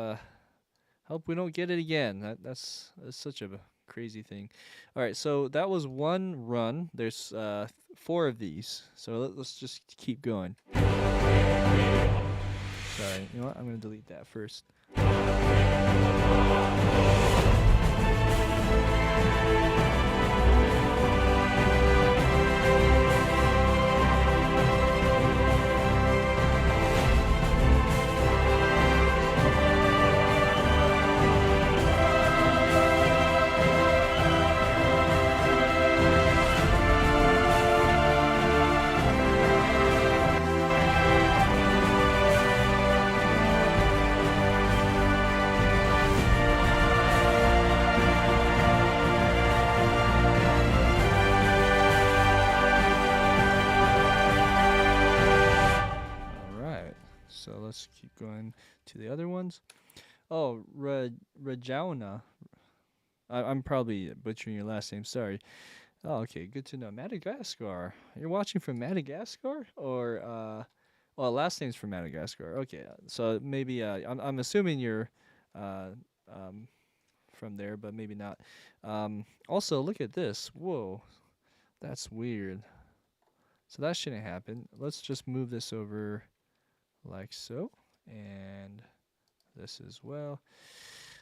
we don't get it again. That's such a crazy thing. All right, so that was one run. There's 4 of these, so let's just keep going. Sorry, you know what? I'm gonna delete that first. Let's keep going to the other ones. Oh, Rajauna. I'm probably butchering your last name. Sorry. Oh, okay. Good to know. Madagascar. You're watching from Madagascar, or well, last name's from Madagascar. Okay, so maybe I'm assuming you're from there, but maybe not. Also, look at this. Whoa, that's weird. So that shouldn't happen. Let's just move this over like so, and this as well.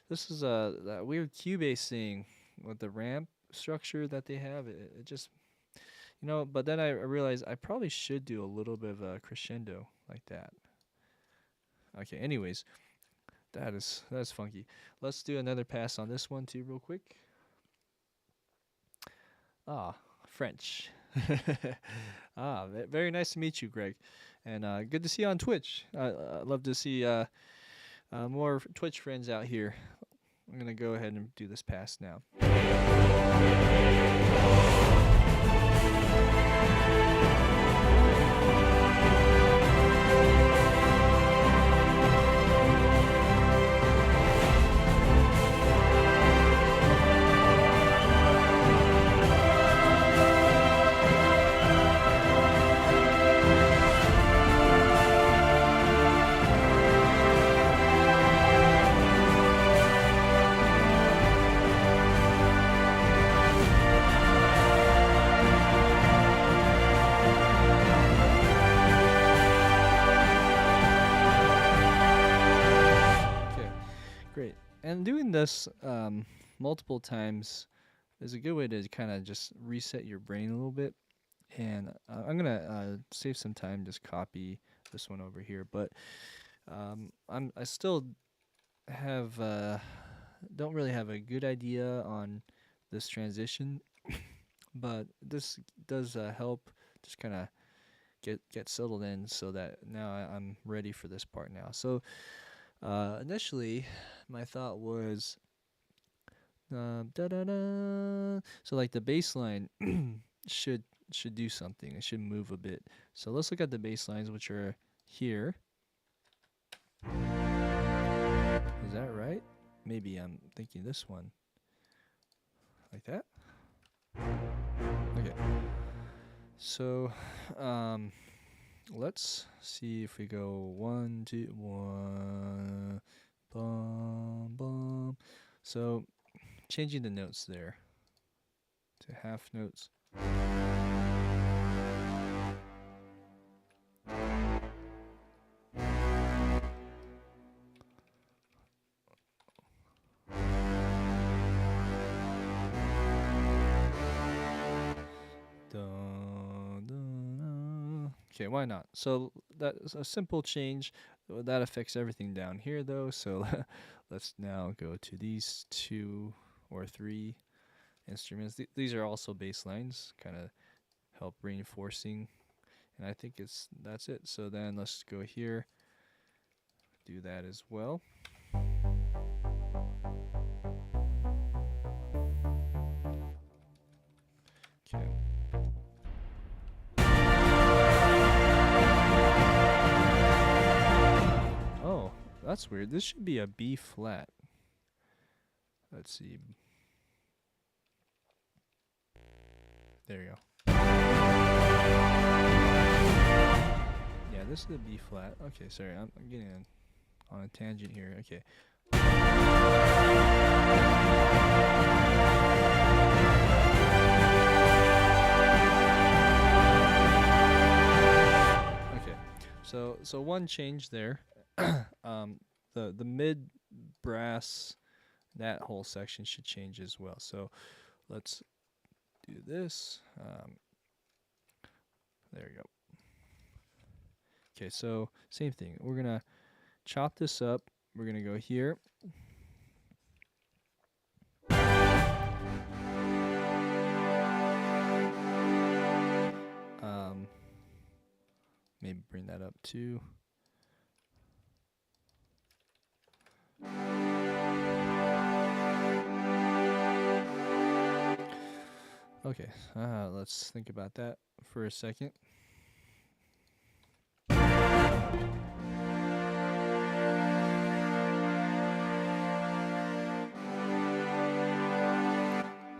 This is that weird Cubase thing with the ramp structure that they have. It just, but then I realized I probably should do a little bit of a crescendo like that. Okay, anyways, that's funky. Let's do another pass on this one too real quick. French. Very nice to meet you, Greg. And good to see you on Twitch. I'd love to see more Twitch friends out here. I'm going to go ahead and do this pass now. doing this multiple times is a good way to kind of just reset your brain a little bit. And I'm gonna save some time, just copy this one over here. But I still have don't really have a good idea on this transition, but this does help just kind of get settled in, so that now I'm ready for this part now. So initially, my thought was da da da. So like the bass line should do something. It should move a bit. So let's look at the bass lines, which are here. Is that right? Maybe I'm thinking this one. Like that? Okay. So, let's see if we go 1, 2, 1, bum, bum. So, changing the notes there to half notes. Okay, why not? So that's a simple change. That affects everything down here, though. So let's now go to these 2 or 3 instruments. These are also bass lines, kind of help reinforcing. And I think that's it. So then let's go here, do that as well. Okay. Oh, that's weird. This should be a B flat. Let's see. There you go. Yeah, this is a B flat. Okay, sorry, I'm getting on a tangent here. Okay. Okay, so one change there. The mid brass, that whole section should change as well. So let's do this. There we go. Okay, so same thing. We're gonna chop this up. We're gonna go here. Maybe bring that up too. Okay, let's think about that for a second.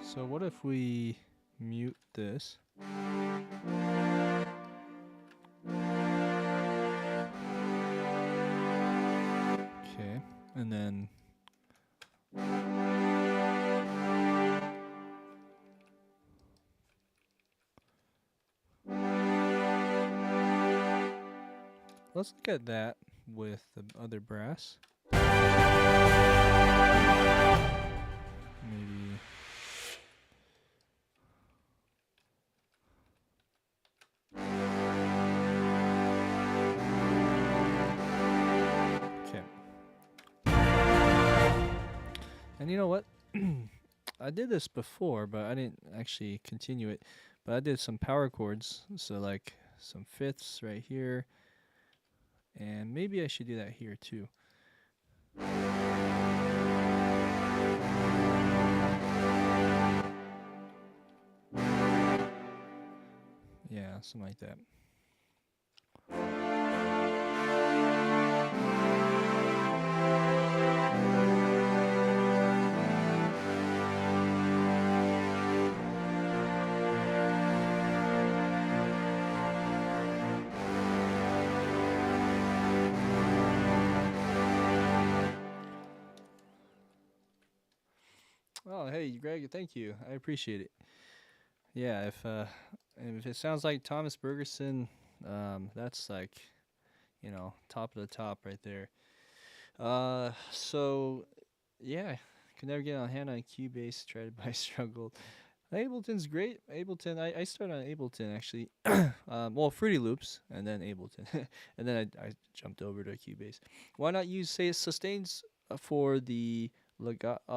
So what if we mute this? Okay, and then let's look at that with the other brass. Maybe. Okay. And you know what? I did this before, but I didn't actually continue it. But I did some power chords, so like some fifths right here. And maybe I should do that here too. Yeah, something like that. Oh, hey, Greg, thank you. I appreciate it. Yeah, if it sounds like Thomas Bergersen, that's like, top of the top right there. So yeah, Could never get on hand on Cubase. Tried by struggled. Ableton's great. Ableton. I started on Ableton actually. Well, Fruity Loops and then Ableton, and then I jumped over to Cubase. Why not use say sustains for the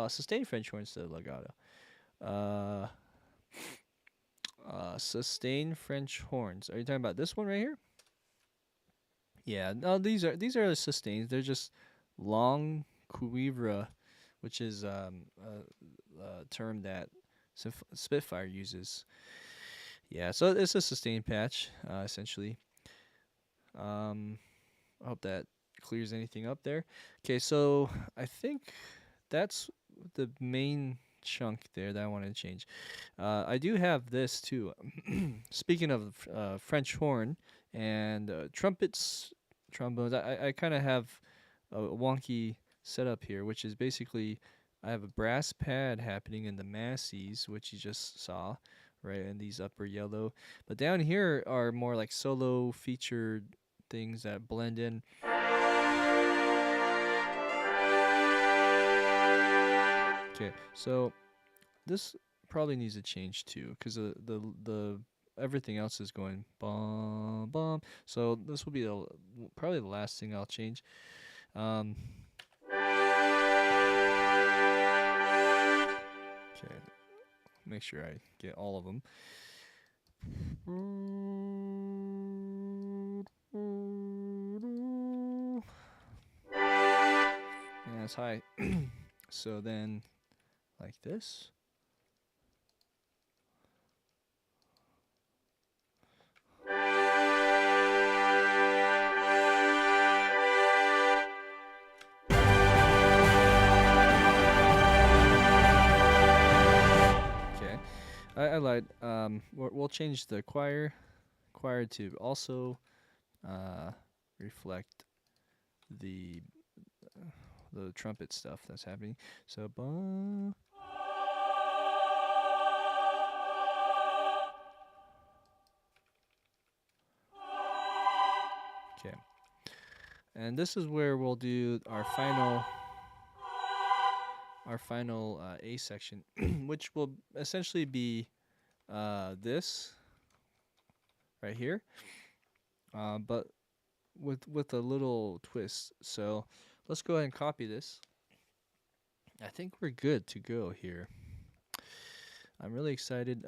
sustained French horn instead of legato? Sustained French horns. Are you talking about this one right here? Yeah. No, these are the sustains. They're just long cuivre, which is a term that Spitfire uses. Yeah, so it's a sustain patch, essentially. I hope that clears anything up there. Okay, so I think that's the main chunk there that I want to change. I do have this too. Speaking of French horn and trumpets, trombones, I kind of have a wonky setup here, which is basically I have a brass pad happening in the massies, which you just saw, right, in these upper yellow. But down here are more like solo featured things that blend in. Okay, so this probably needs to change too, because the everything else is going bum bum. So this will be probably the last thing I'll change. Okay, make sure I get all of them. And that's high. So then, like this. Okay, I lied. We'll change the choir to also reflect the trumpet stuff that's happening. So, okay, and this is where we'll do our final A section, which will essentially be this right here, but with a little twist. So let's go ahead and copy this. I think we're good to go here. I'm really excited.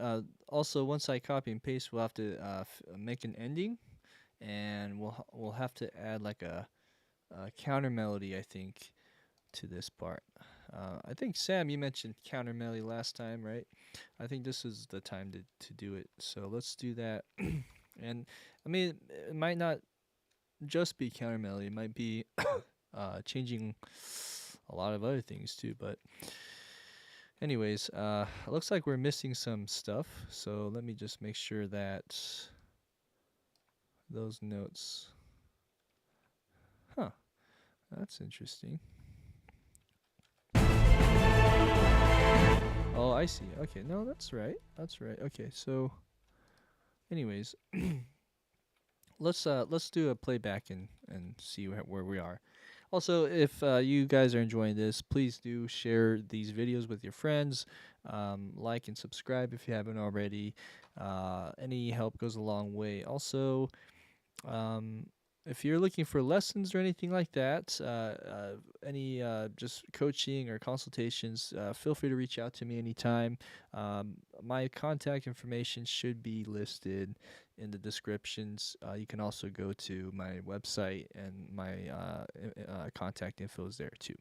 Also, once I copy and paste, we'll have to make an ending, and we'll have to add like a counter melody, I think, to this part. I think Sam, you mentioned counter melody last time, right? I think this is the time to do it. So let's do that. And I mean, it might not just be counter melody. It might be changing a lot of other things too. But anyways, it looks like we're missing some stuff. So let me just make sure that those notes. Huh. That's interesting. Oh, I see. Okay, no, that's right. That's right. Okay, so anyways, let's do a playback and see where we are. Also, if you guys are enjoying this, please do share these videos with your friends. Like and subscribe if you haven't already. Any help goes a long way. Also, if you're looking for lessons or anything like that, any just coaching or consultations, feel free to reach out to me anytime. My contact information should be listed in the descriptions. You can also go to my website, and my contact info is there too.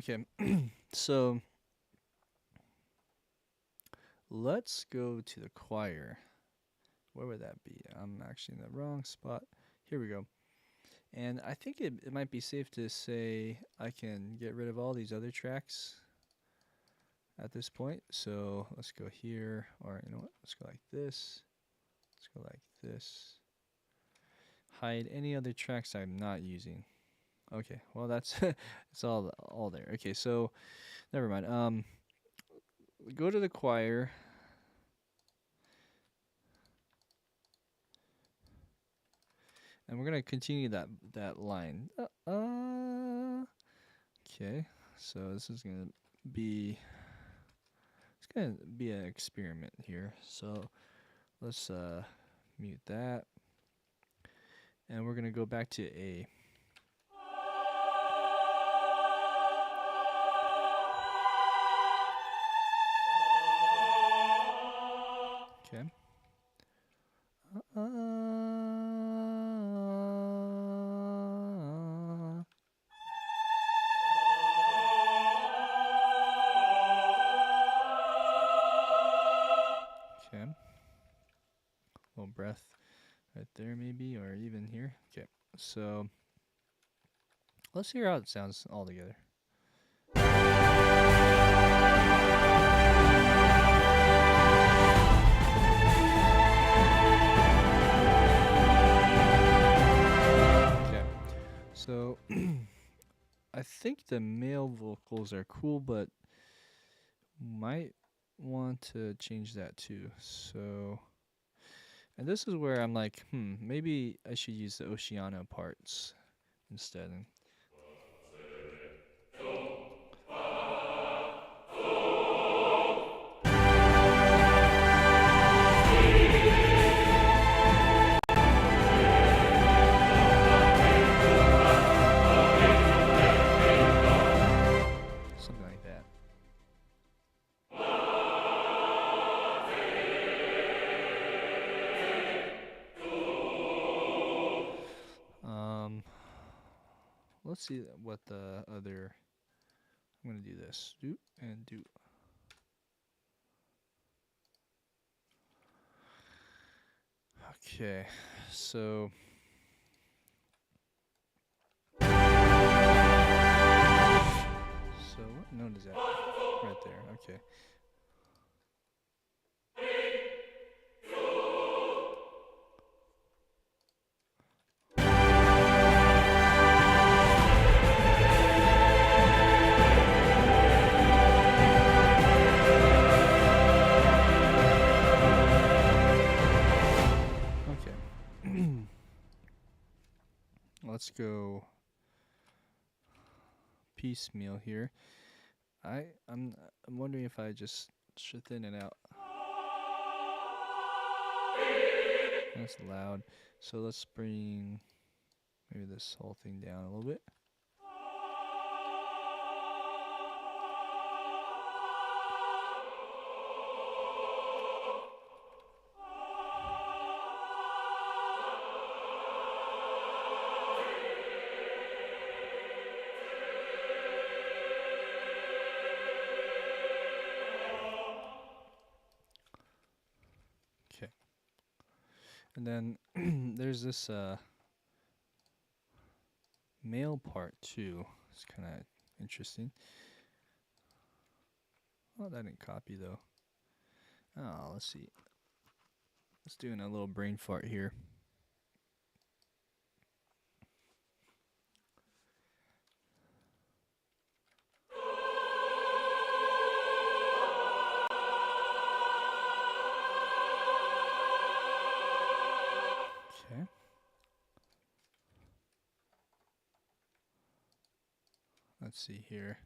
Okay, so let's go to the choir. Where would that be? I'm actually in the wrong spot. Here we go. And I think it might be safe to say I can get rid of all these other tracks. at this point. So let's go here, or you know what? Let's go like this. Let's go like this. Hide any other tracks I'm not using. Okay, well that's it's all there. Okay, so never mind. Go to the choir. And we're gonna continue that line. Okay, so this is gonna be an experiment here. So let's mute that, and we're gonna go back to A. Okay. Okay. Little breath right there, maybe, or even here. Okay. So let's hear how it sounds all together. So I think the male vocals are cool, but might want to change that too. So, and this is where I'm like, maybe I should use the Oceano parts instead. Something like that. Let's see what the other. I'm gonna do this. Do and do. Okay, so. So what note is that? Right there. Okay. Let's go piecemeal here. I'm wondering if I just should thin it out. That's loud. So let's bring maybe this whole thing down a little bit. And then there's this male part too. It's kind of interesting. Oh, that didn't copy though. Oh, let's see. Let's do a little brain fart here. Okay. Let's see here.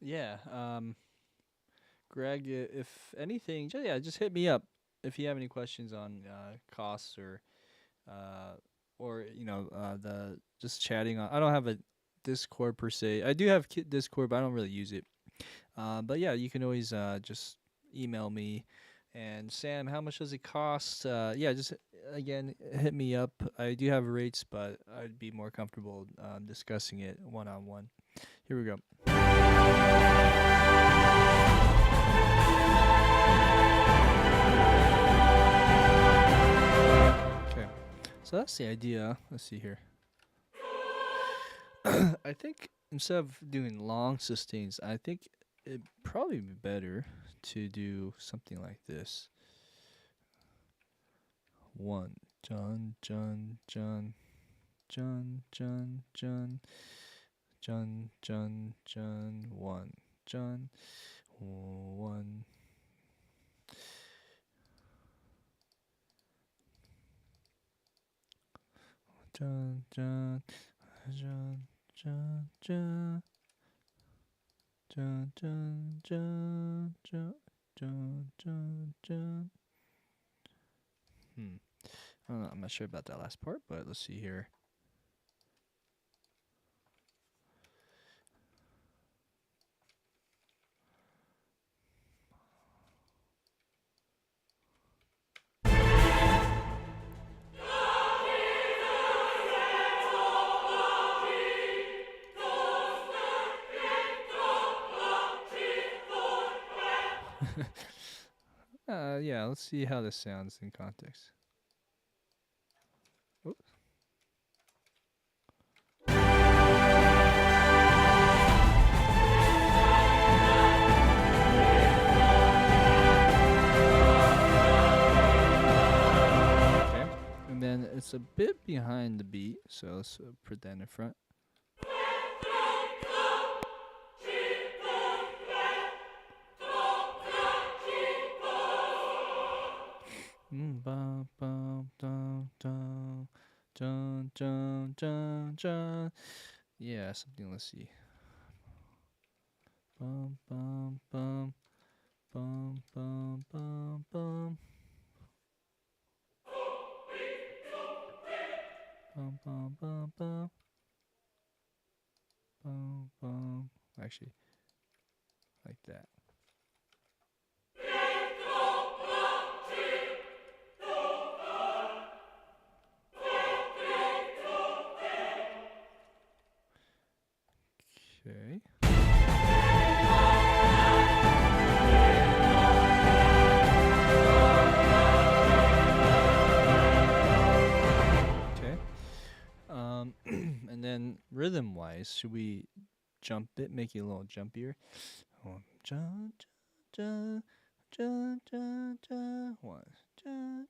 Yeah, Greg, if anything, just hit me up if you have any questions on costs or the just chatting on. I don't have a Discord per se. I do have Discord, but I don't really use it. But yeah, you can always just email me. And Sam, how much does it cost? Just again hit me up. I do have rates, but I'd be more comfortable discussing it one-on-one. Here we go. Okay, so that's the idea. Let's see here. I think instead of doing long sustains, I think it'd probably be better to do something like this. One, John, John, John, John, John, John, John, John, John, one, John, one. John, John, John, John, John, John, John, John, John, John, John, John. I'm not sure about that last part, but let's see here. Yeah, let's see how this sounds in context. Oops. Okay, and then it's a bit behind the beat, so let's put that in front. Bum, bum, dum, dum, dun, dun, dun, dun. Yeah, something. Let's see. Bum, bum, bum, bum, bum, bum, bum. Bum, bum, bum, bum. Bum, bum. Actually, like that. Okay. Okay. And then rhythm-wise, should we jump it, make it a little jumpier? Jump, jump, jump, jump, jump. One, jump,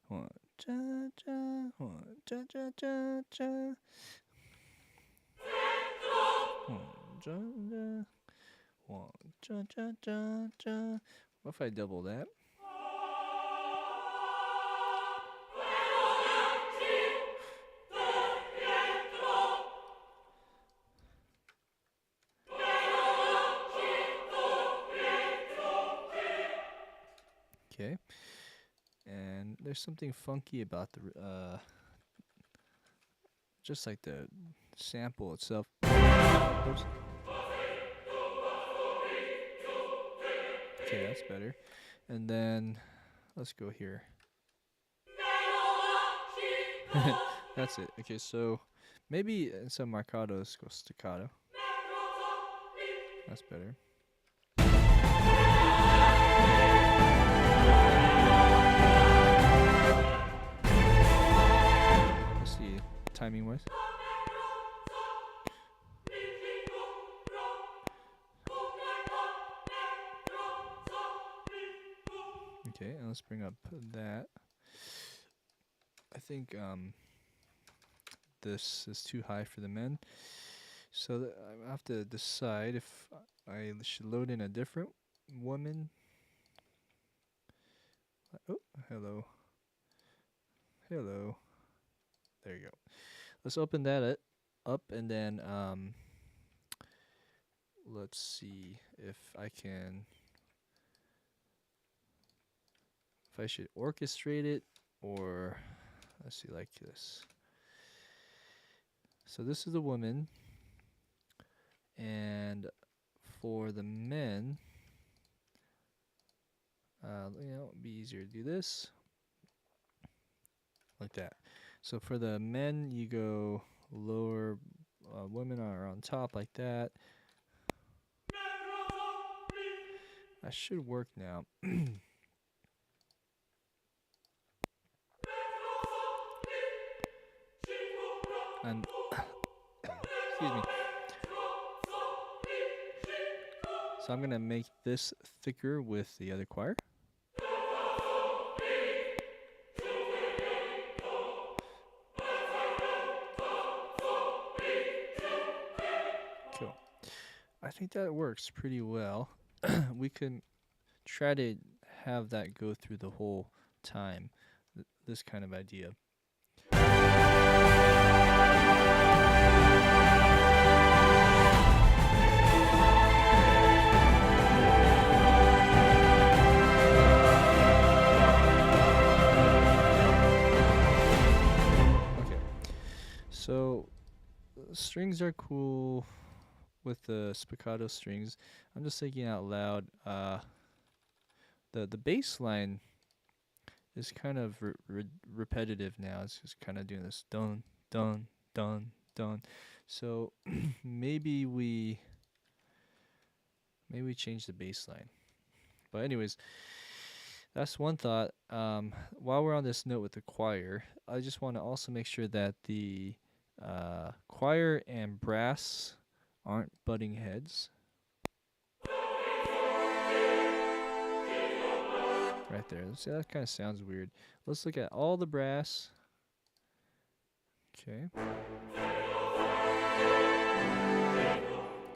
one, jump, jump, one, jump, jump, jump, jump. One, jump, jump, jump, jump. What if I double that? Okay. And there's something funky about the just like the sample itself. Oops. Okay, that's better. And then let's go here. That's it. Okay, so maybe some marcatos go staccato. That's better. Let's see, timing wise. Okay, and let's bring up that. I think this is too high for the men, so I have to decide if I should load in a different woman. Oh, hello. Hello. There you go. Let's open that up and then let's see if I should orchestrate it, or let's see, like this. So this is the woman, and for the men, it'd be easier to do this like that. So for the men, you go lower, women are on top like that. That should work now. And Excuse me. So I'm gonna make this thicker with the other choir. Cool. I think that works pretty well. We can try to have that go through the whole time, this kind of idea. Okay, so strings are cool with the spiccato strings. I'm just thinking out loud. The bass line is kind of repetitive now. It's just kind of doing this dun dun dun dun. So maybe we change the bass line. But anyways, that's one thought. While we're on this note with the choir, I just want to also make sure that the choir and brass aren't butting heads. Right there. See, that kind of sounds weird. Let's look at all the brass. Okay.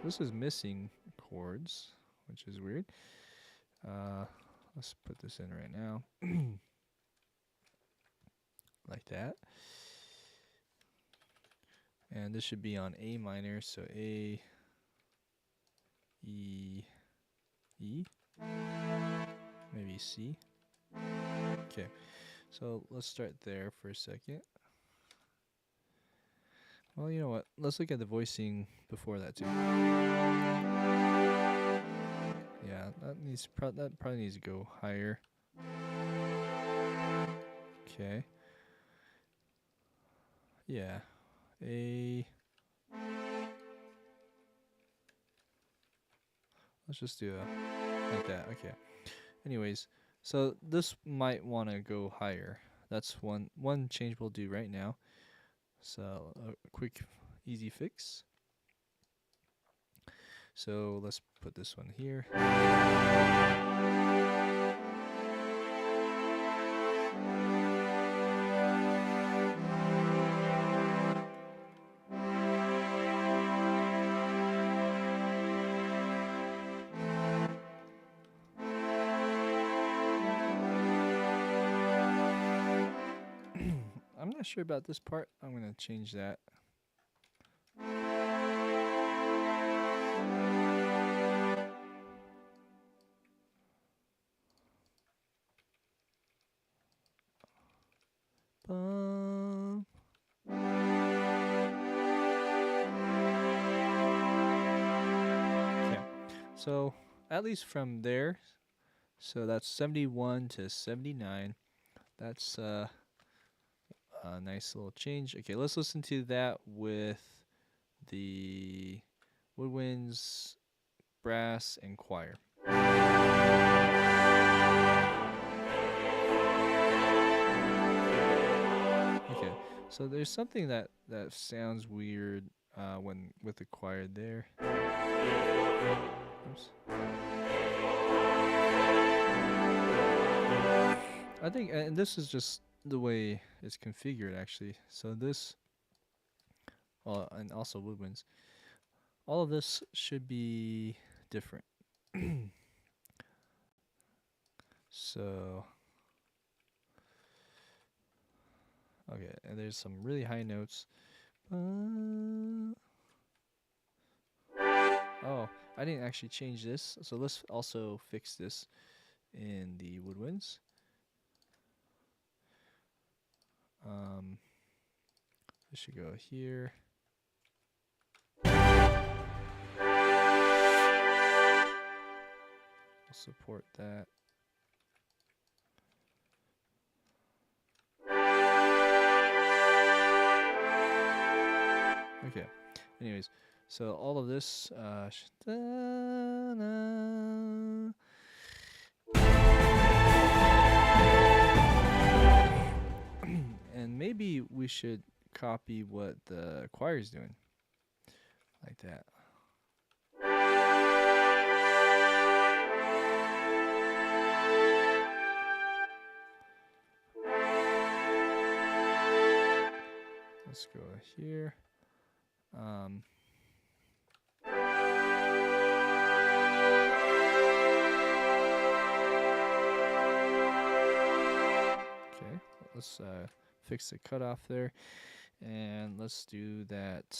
This is missing chords, which is weird. Let's put this in right now. Like that. And this should be on A minor, so A, E, E, maybe C. Okay, so let's start there for a second. Well, you know what? Let's look at the voicing before that too. Yeah, that probably needs to go higher. Okay. Yeah. A. Let's just do a like that. Okay. Anyways, so this might want to go higher. That's one change we'll do right now. So a quick, easy fix. So let's put this one here. I'm not sure about this part. I'm going to change that. Okay. So at least from there, so that's 71 to 79. That's a nice little change. Okay, let's listen to that with the woodwinds, brass, and choir. Okay, so there's something that sounds weird when with the choir there. Oops. I think, and this is just the way it's configured actually. So this, well, and also woodwinds, all of this should be different. So, okay, and there's some really high notes. Oh, I didn't actually change this, so let's also fix this in the woodwinds. This should go here. We'll support that. Okay. Anyways, so all of this and maybe we should copy what the choir is doing. like that. Let's go here. Okay, let's fix the cutoff there, and let's do that.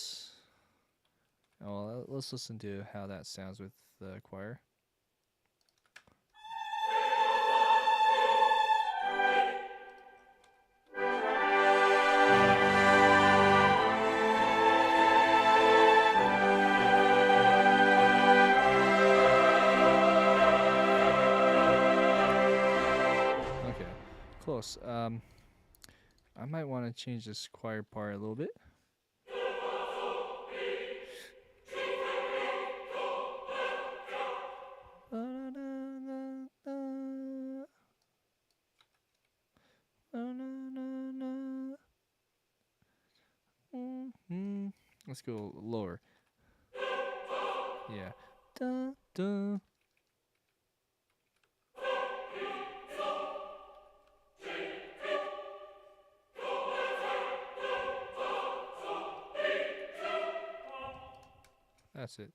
Oh, well, let's listen to how that sounds with the choir. Okay, close. I might want to change this choir part a little bit. Let's go lower. Yeah. Da, da. That's it.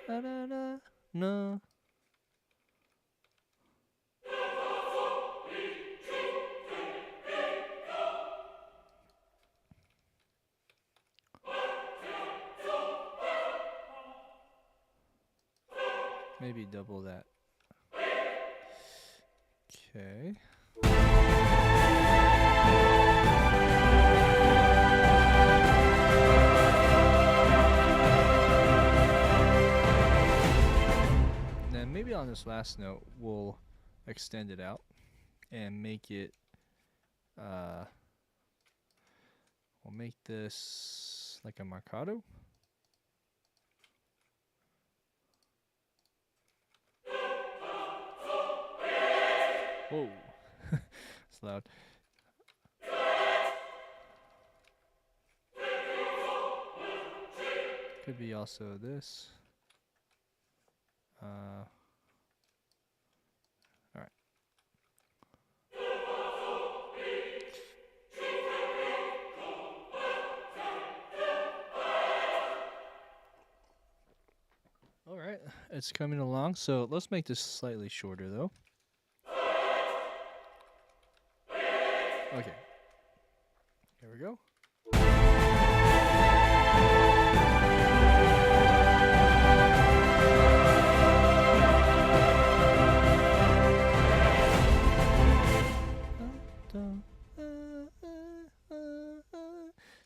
Da, da, da, no. Maybe double that. Okay. Then maybe on this last note, we'll extend it out and make it, we'll make this like a marcato. Whoa, it's loud. Could be also this. All right. All right, it's coming along. So let's make this slightly shorter, though. Okay. Here we go.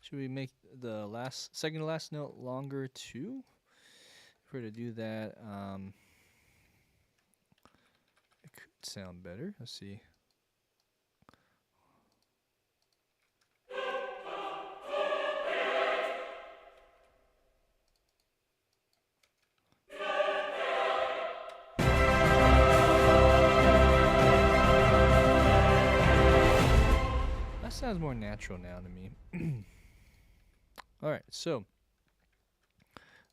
Should we make the second to last note longer too? If we're to do that, it could sound better. Let's see. That sounds more natural now to me. All right, so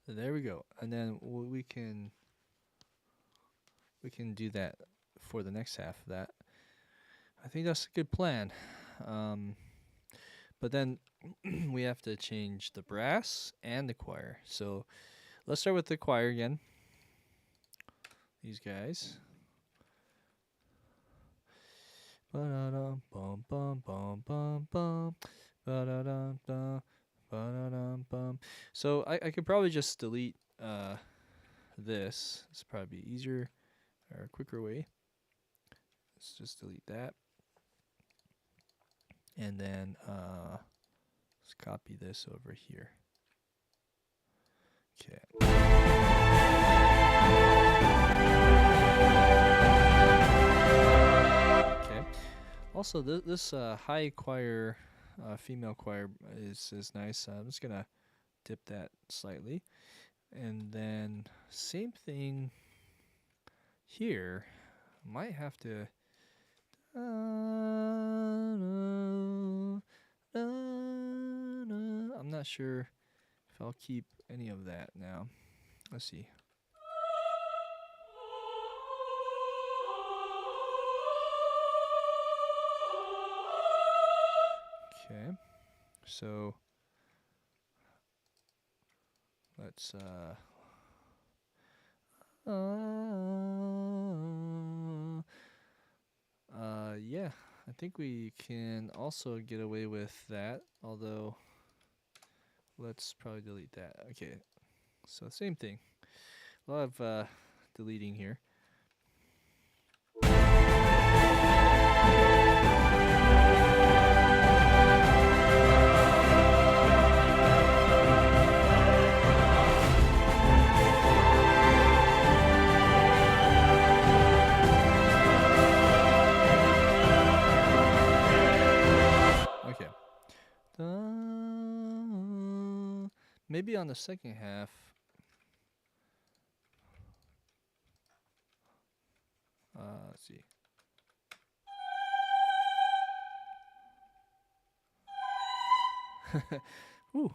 there we go, and then we can do that for the next half of that. I think that's a good plan. But then we have to change the brass and the choir. So let's start with the choir again. These guys. Ba-da-dum, bum, bum, bum, bum, bum. Ba-da-dum, dum. Ba-da-dum-bum. So I could probably just delete this. It's probably easier or a quicker way. Let's just delete that. And then let's copy this over here. Okay. Okay. Also, this high choir, female choir is nice. I'm just gonna dip that slightly, and then same thing here. Might have to. not sure if I'll keep any of that now. Let's see. Okay, so let's yeah, I think we can also get away with that, although let's probably delete that. Okay, so same thing. A lot of deleting here. Okay. Maybe on the second half. Let's see. Ooh.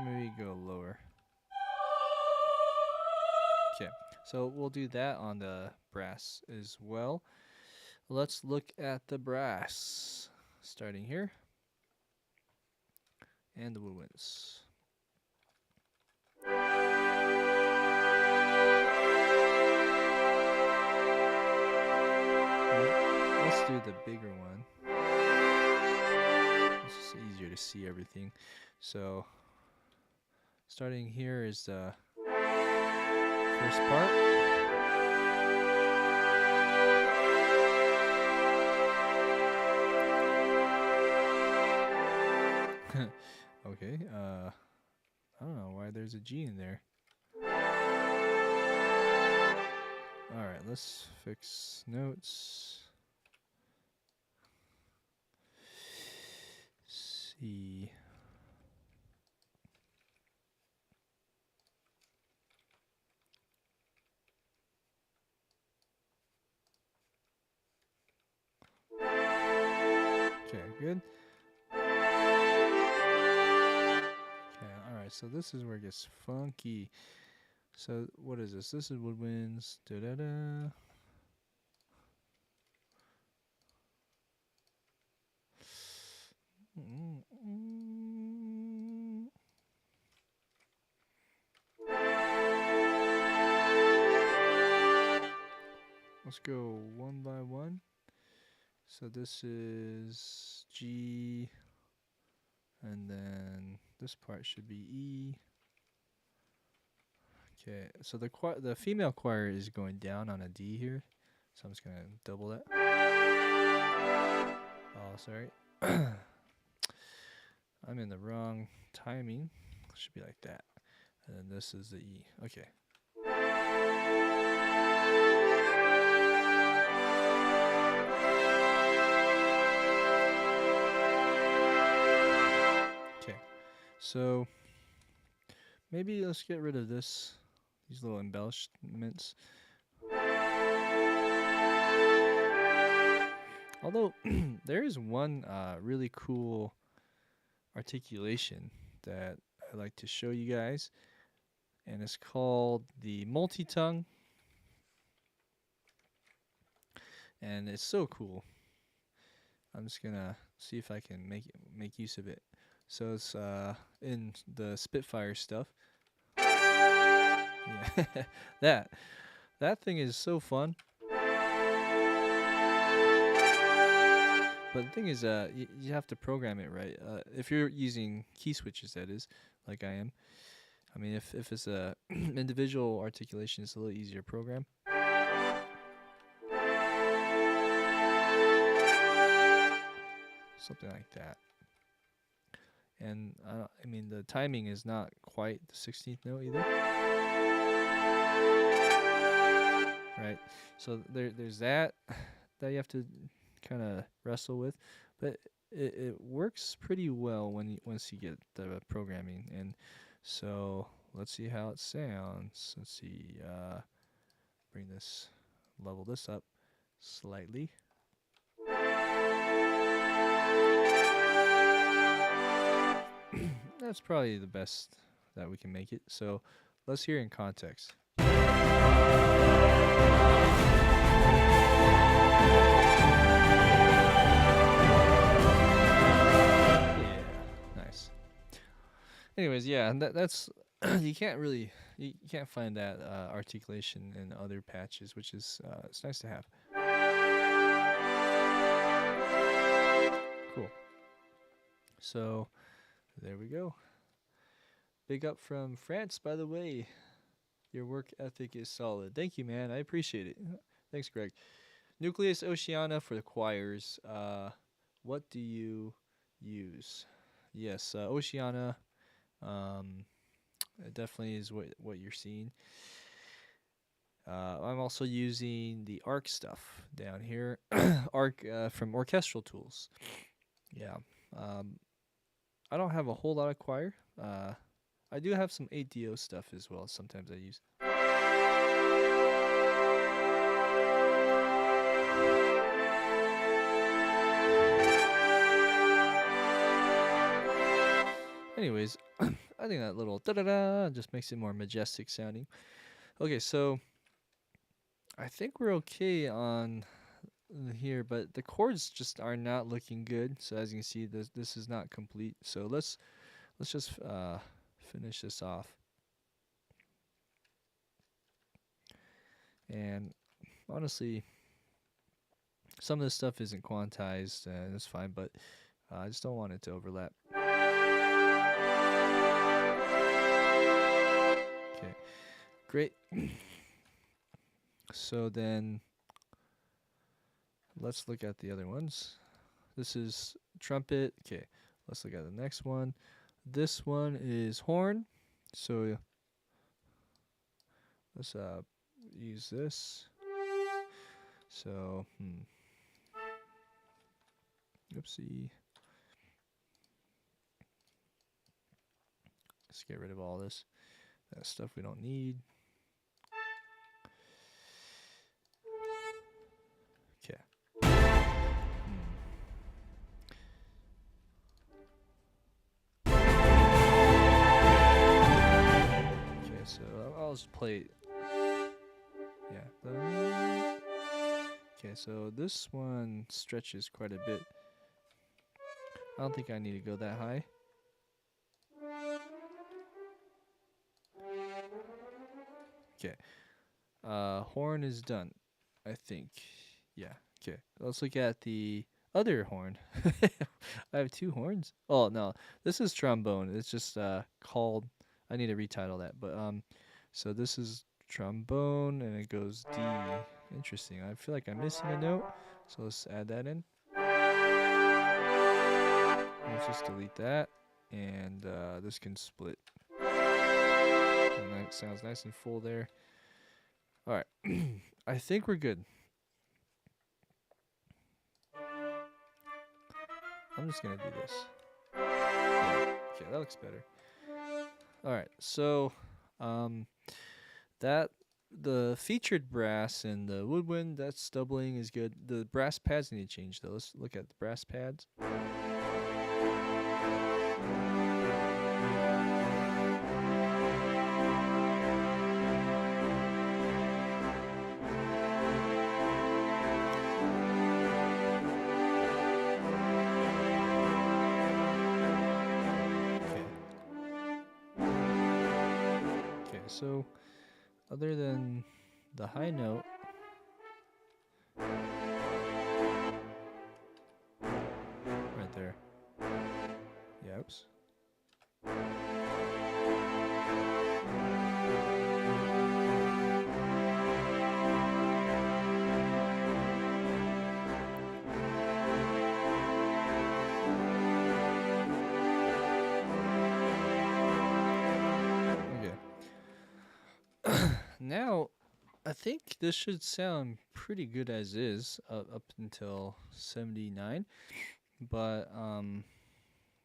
Maybe go lower. Okay, so we'll do that on the brass as well. Let's look at the brass. Starting here. And the woodwinds. Let's do the bigger one. It's just easier to see everything. So, starting here is the first part. Okay, I don't know why there's a G in there. Alright, let's fix notes. C. Okay, good. Okay, alright, so this is where it gets funky. So, what is this? This is woodwinds. Da-da-da. Let's go one by one. So this is G, and then this part should be E. Okay, so the female choir is going down on a D here, so I'm just gonna double that. Oh, sorry. I'm in the wrong timing. Should be like that. And then this is the E. Okay. Okay. So maybe let's get rid of these little embellishments. Although there is one really cool articulation that I like to show you guys, and it's called the multi-tongue, and it's so cool. I'm just gonna see if I can make use of it. So it's in the Spitfire stuff. Yeah, that thing is so fun. But the thing is, you have to program it right. If you're using key switches, that is, like I am. I mean, if it's a individual articulation, it's a little easier to program. Something like that. And I mean, the timing is not quite the 16th note either. Right. So there's that you have to kind of wrestle with, but it works pretty well once you get the programming. And so let's see how it sounds. Let's see. Level this up slightly. That's probably the best that we can make it. So let's hear in context. Yeah, nice. Anyways, yeah, and that's you can't find that articulation in other patches, which is it's nice to have. Cool. So there we go. Big up from France, by the way. Your work ethic is solid. Thank you, man. I appreciate it. Thanks, Greg. Nucleus Oceana for the choirs. What do you use? Yes, Oceana. It definitely is what you're seeing. I'm also using the ARC stuff down here. ARC from Orchestral Tools. Yeah. I don't have a whole lot of choir. I do have some ADO stuff as well. Sometimes I use. Anyways, I think that little da-da-da just makes it more majestic sounding. Okay, so I think we're okay on here, but the chords just are not looking good. So as you can see, this is not complete. So let's just finish this off. And honestly, some of this stuff isn't quantized, and it's fine, but I just don't want it to overlap. Okay, great. So then let's look at the other ones. This is trumpet. Okay, let's look at the next one. This one is horn. So let's use this. So, oopsie. Let's get rid of all this. That stuff we don't need. Okay. Okay, so I'll just play it. Yeah. Okay, so this one stretches quite a bit. I don't think I need to go that high. Okay. Horn is done, I think. Yeah. Okay. Let's look at the other horn. I have two horns. Oh no, this is trombone. It's just called. I need to retitle that. But so this is trombone, and it goes D. Interesting. I feel like I'm missing a note, so let's add that in. Let's just delete that, and this can split. And that sounds nice and full there. All right, I think we're good. I'm just gonna do this. Yeah. Okay, that looks better. All right, so that the featured brass and the woodwind, that's doubling is good. The brass pads need to change though. Let's look at the brass pads. So, other than the high note, right there. Yeah, oops. Now, I think this should sound pretty good as is up until 79, but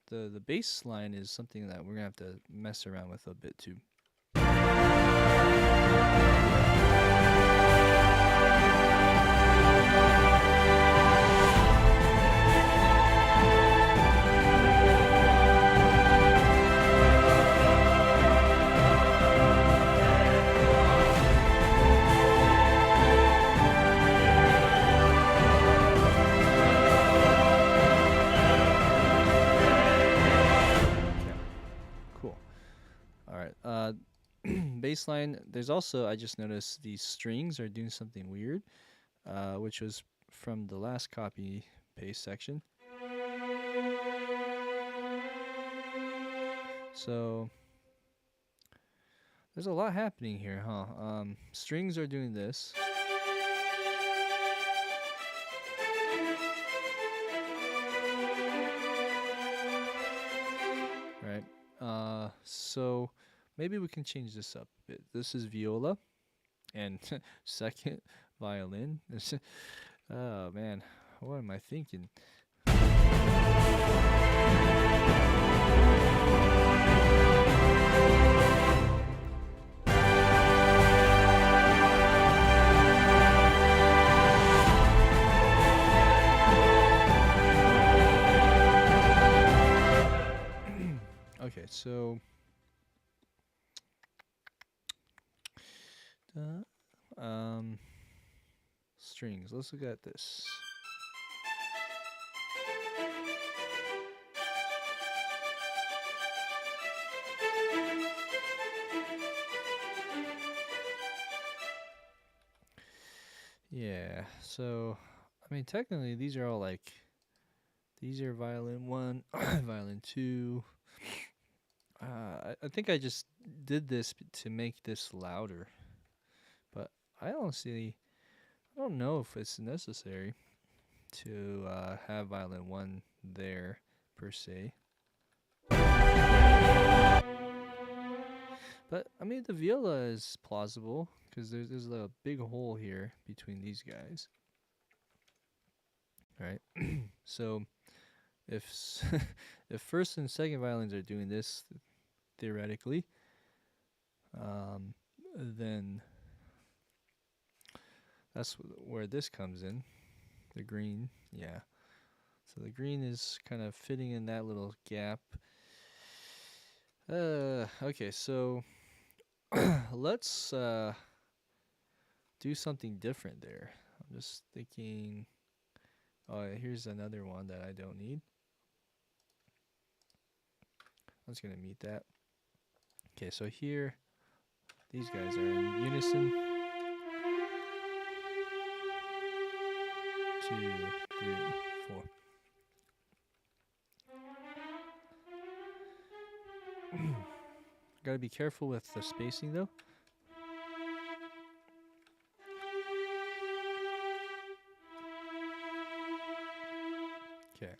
the bass line is something that we're gonna have to mess around with a bit too. bass line. There's also, I just noticed these strings are doing something weird, which was from the last copy paste section. So there's a lot happening here, huh? Strings are doing this. Right. So maybe we can change this up a bit. This is viola and second violin. Oh man, what am I thinking? Okay, so strings. Let's look at this. Yeah, so I mean technically these are all like, these are violin 1, violin 2. I think I just did this to make this louder, but I don't know if it's necessary to have violin 1 there per se. But I mean the viola is plausible because there's a big hole here between these guys. Right? So if if first and second violins are doing this theoretically, then that's where this comes in. The green, yeah. So the green is kind of fitting in that little gap. Okay, so let's do something different there. I'm just thinking. Oh, here's another one that I don't need. I'm just gonna mute that. Okay, so here, these guys are in unison. 2, 3, 4. Gotta be careful with the spacing though. Okay.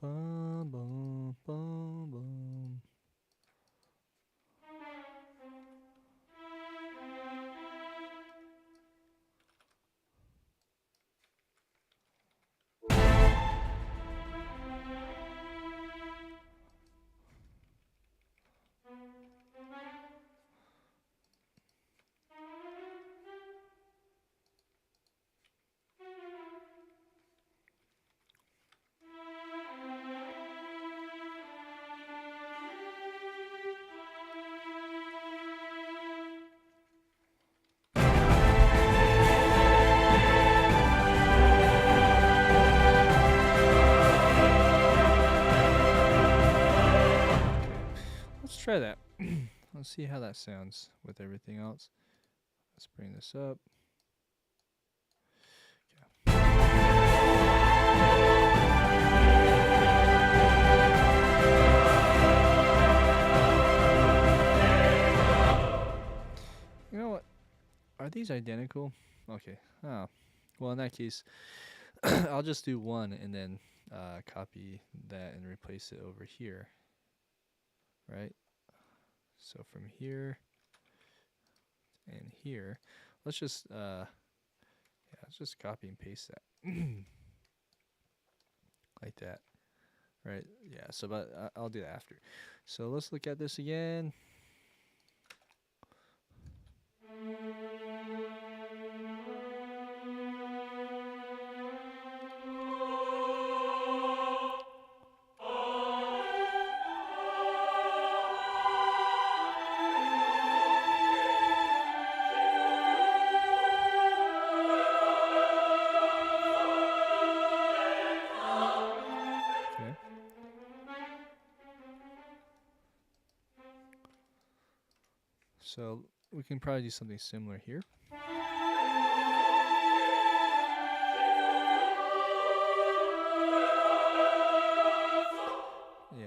Bum, bum, bum, bum. Let's try that. Let's see how that sounds with everything else. Let's bring this up. You know what? Are these identical? Okay. Oh. Well, in that case, I'll just do one and then copy that and replace it over here. Right? So from here and here, let's just let's just copy and paste that. Like that. Right? Yeah, so but I'll do that after. So let's look at this again. So we can probably do something similar here. Yeah.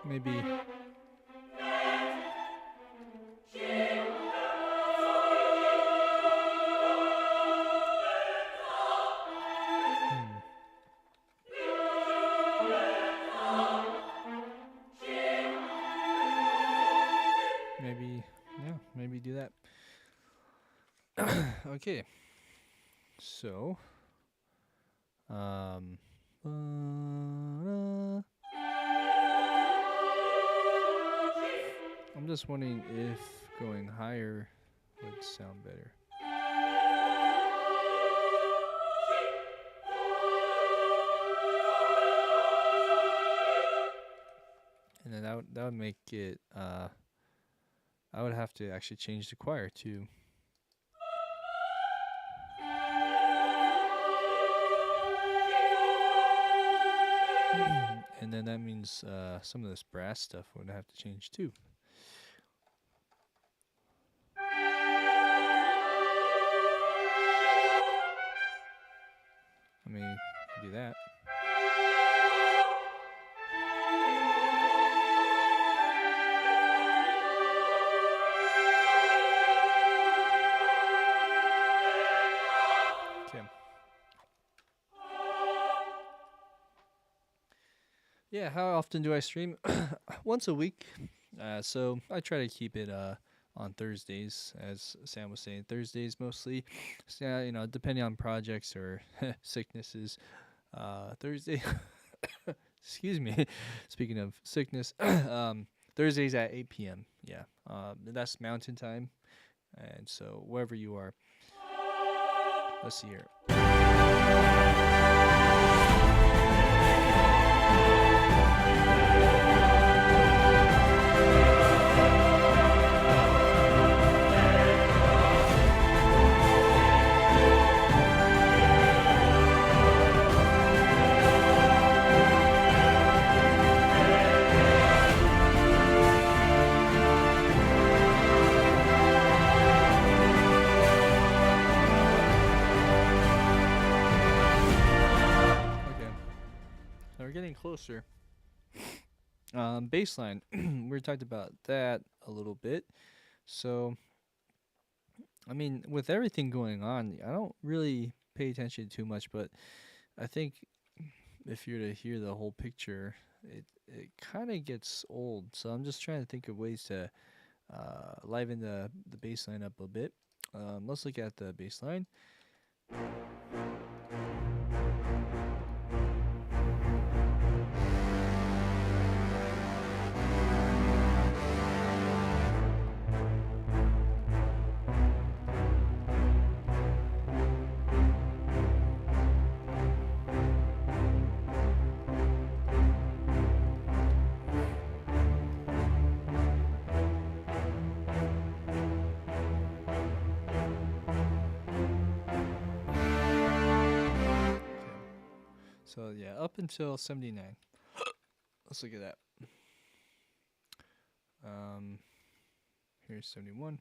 Maybe. Maybe do that. Okay. So, I'm just wondering if going higher would sound better. And then that would make it, I would have to actually change the choir too. And then that means some of this brass stuff would have to change too. Let me do that. Okay. Yeah, how often do I stream? Once a week. So I try to keep it on Thursdays, as Sam was saying. Thursdays mostly. So, you know, depending on projects or sicknesses. Thursday. Excuse me. Speaking of sickness, Thursdays at 8 p.m. Yeah, that's Mountain Time, and so wherever you are. Let's see here. Closer. Baseline. We talked about that a little bit. So, I mean, with everything going on, I don't really pay attention too much, but I think if you're to hear the whole picture, it kind of gets old. So I'm just trying to think of ways to liven the baseline up a bit. Let's look at the baseline. So yeah, up until 79. Let's look at that. Here's 71.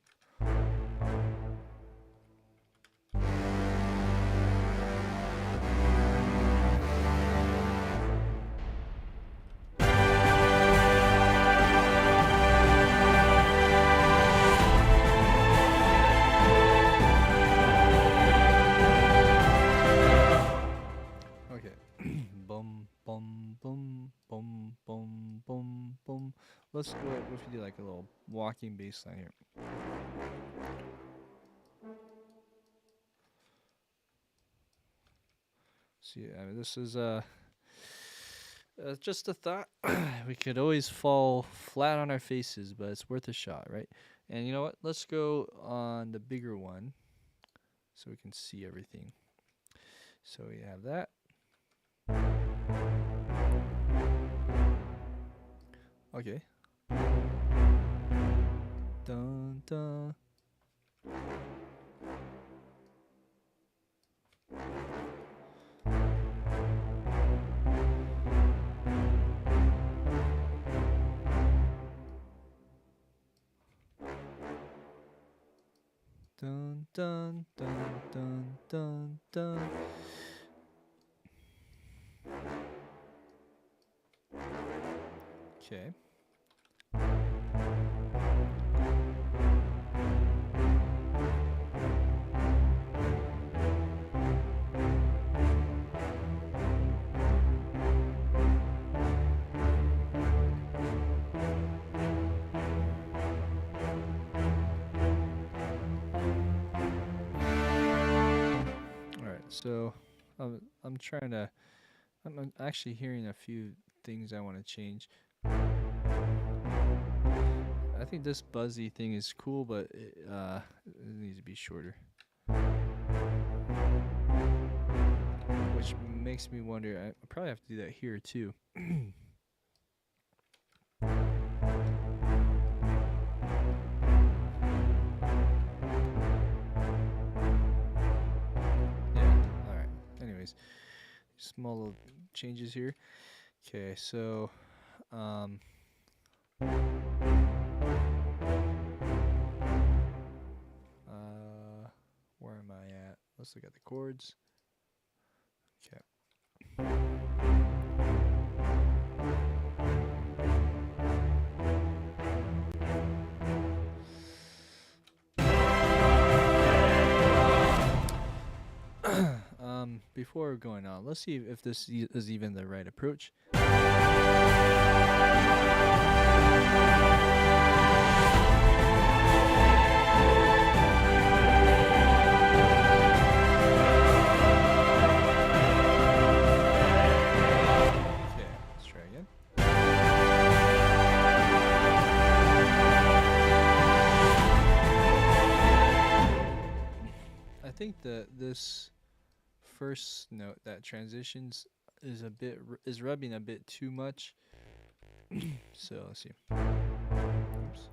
Let's go if we do like a little walking bass line here. See, I mean, this is just a thought. We could always fall flat on our faces, but it's worth a shot, right? And you know what? Let's go on the bigger one so we can see everything. So we have that. Okay. Dun dun. Dun dun dun dun dun dun. Okay. So I'm trying to I'm actually hearing a few things I want to change. I think this buzzy thing is cool, but it needs to be shorter. Which makes me wonder, I probably have to do that here too. Small little changes here. Okay, so where am I at? Let's look at the chords. Okay. Before going on, let's see if this is even the right approach. Okay, let's try again. I think that this first note that transitions is rubbing a bit too much. So let's see. Oops.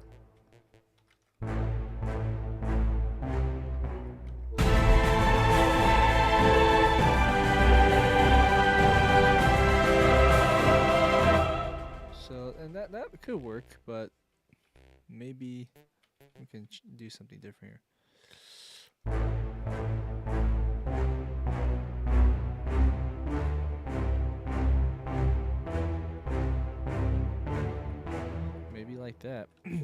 So and that could work, but maybe we can do something different here. Like that. Okay,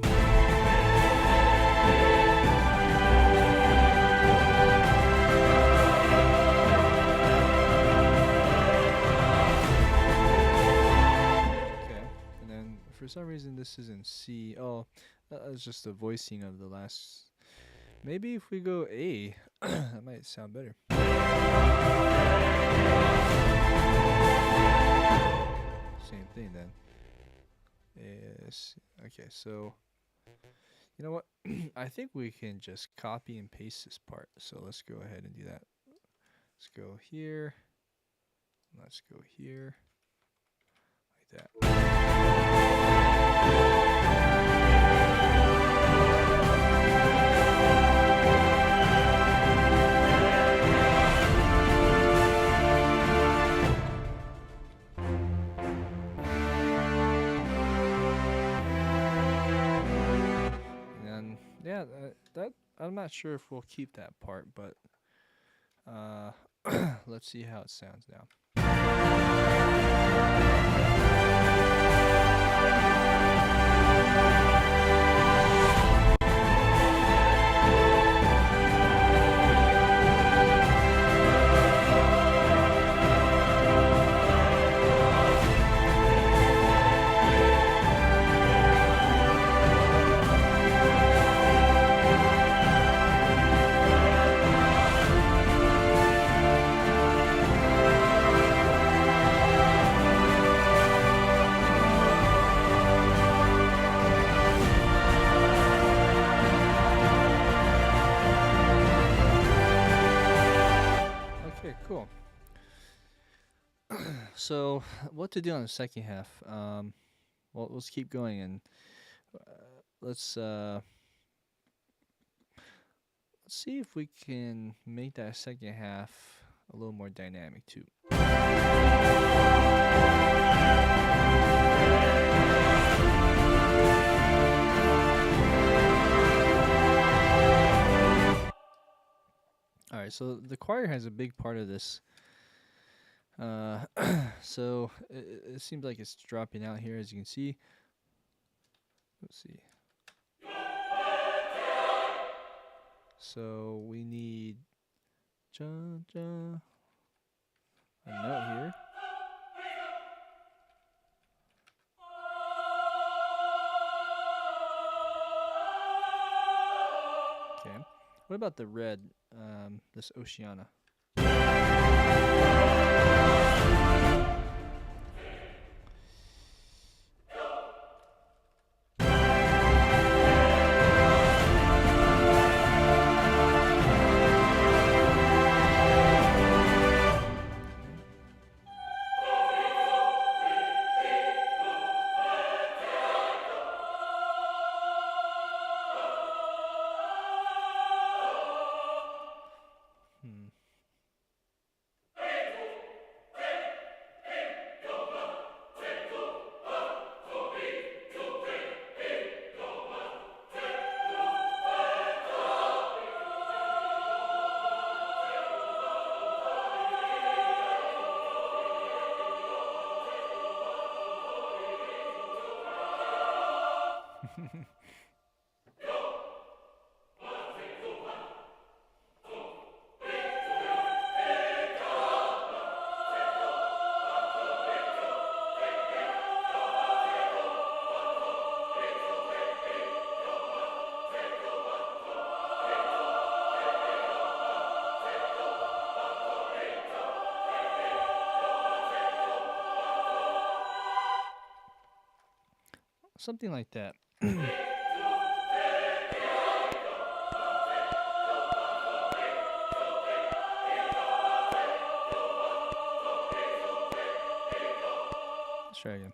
and then for some reason this is in C. Oh, that was just the voicing of the last. Maybe if we go A, that might sound better. Same thing then. Yes. Okay, so you know what? I think we can just copy and paste this part. So let's go ahead and do that. Let's go here. Let's go here. Like that. Yeah, that I'm not sure if we'll keep that part, but let's see how it sounds now. So, what to do on the second half? Well, let's keep going and let's see if we can make that second half a little more dynamic too. right, so the choir has a big part of this. So it seems like it's dropping out here, as you can see. Let's see. So we need a note here. Okay. What about the red? This Oceana. Something like that. Let's try again.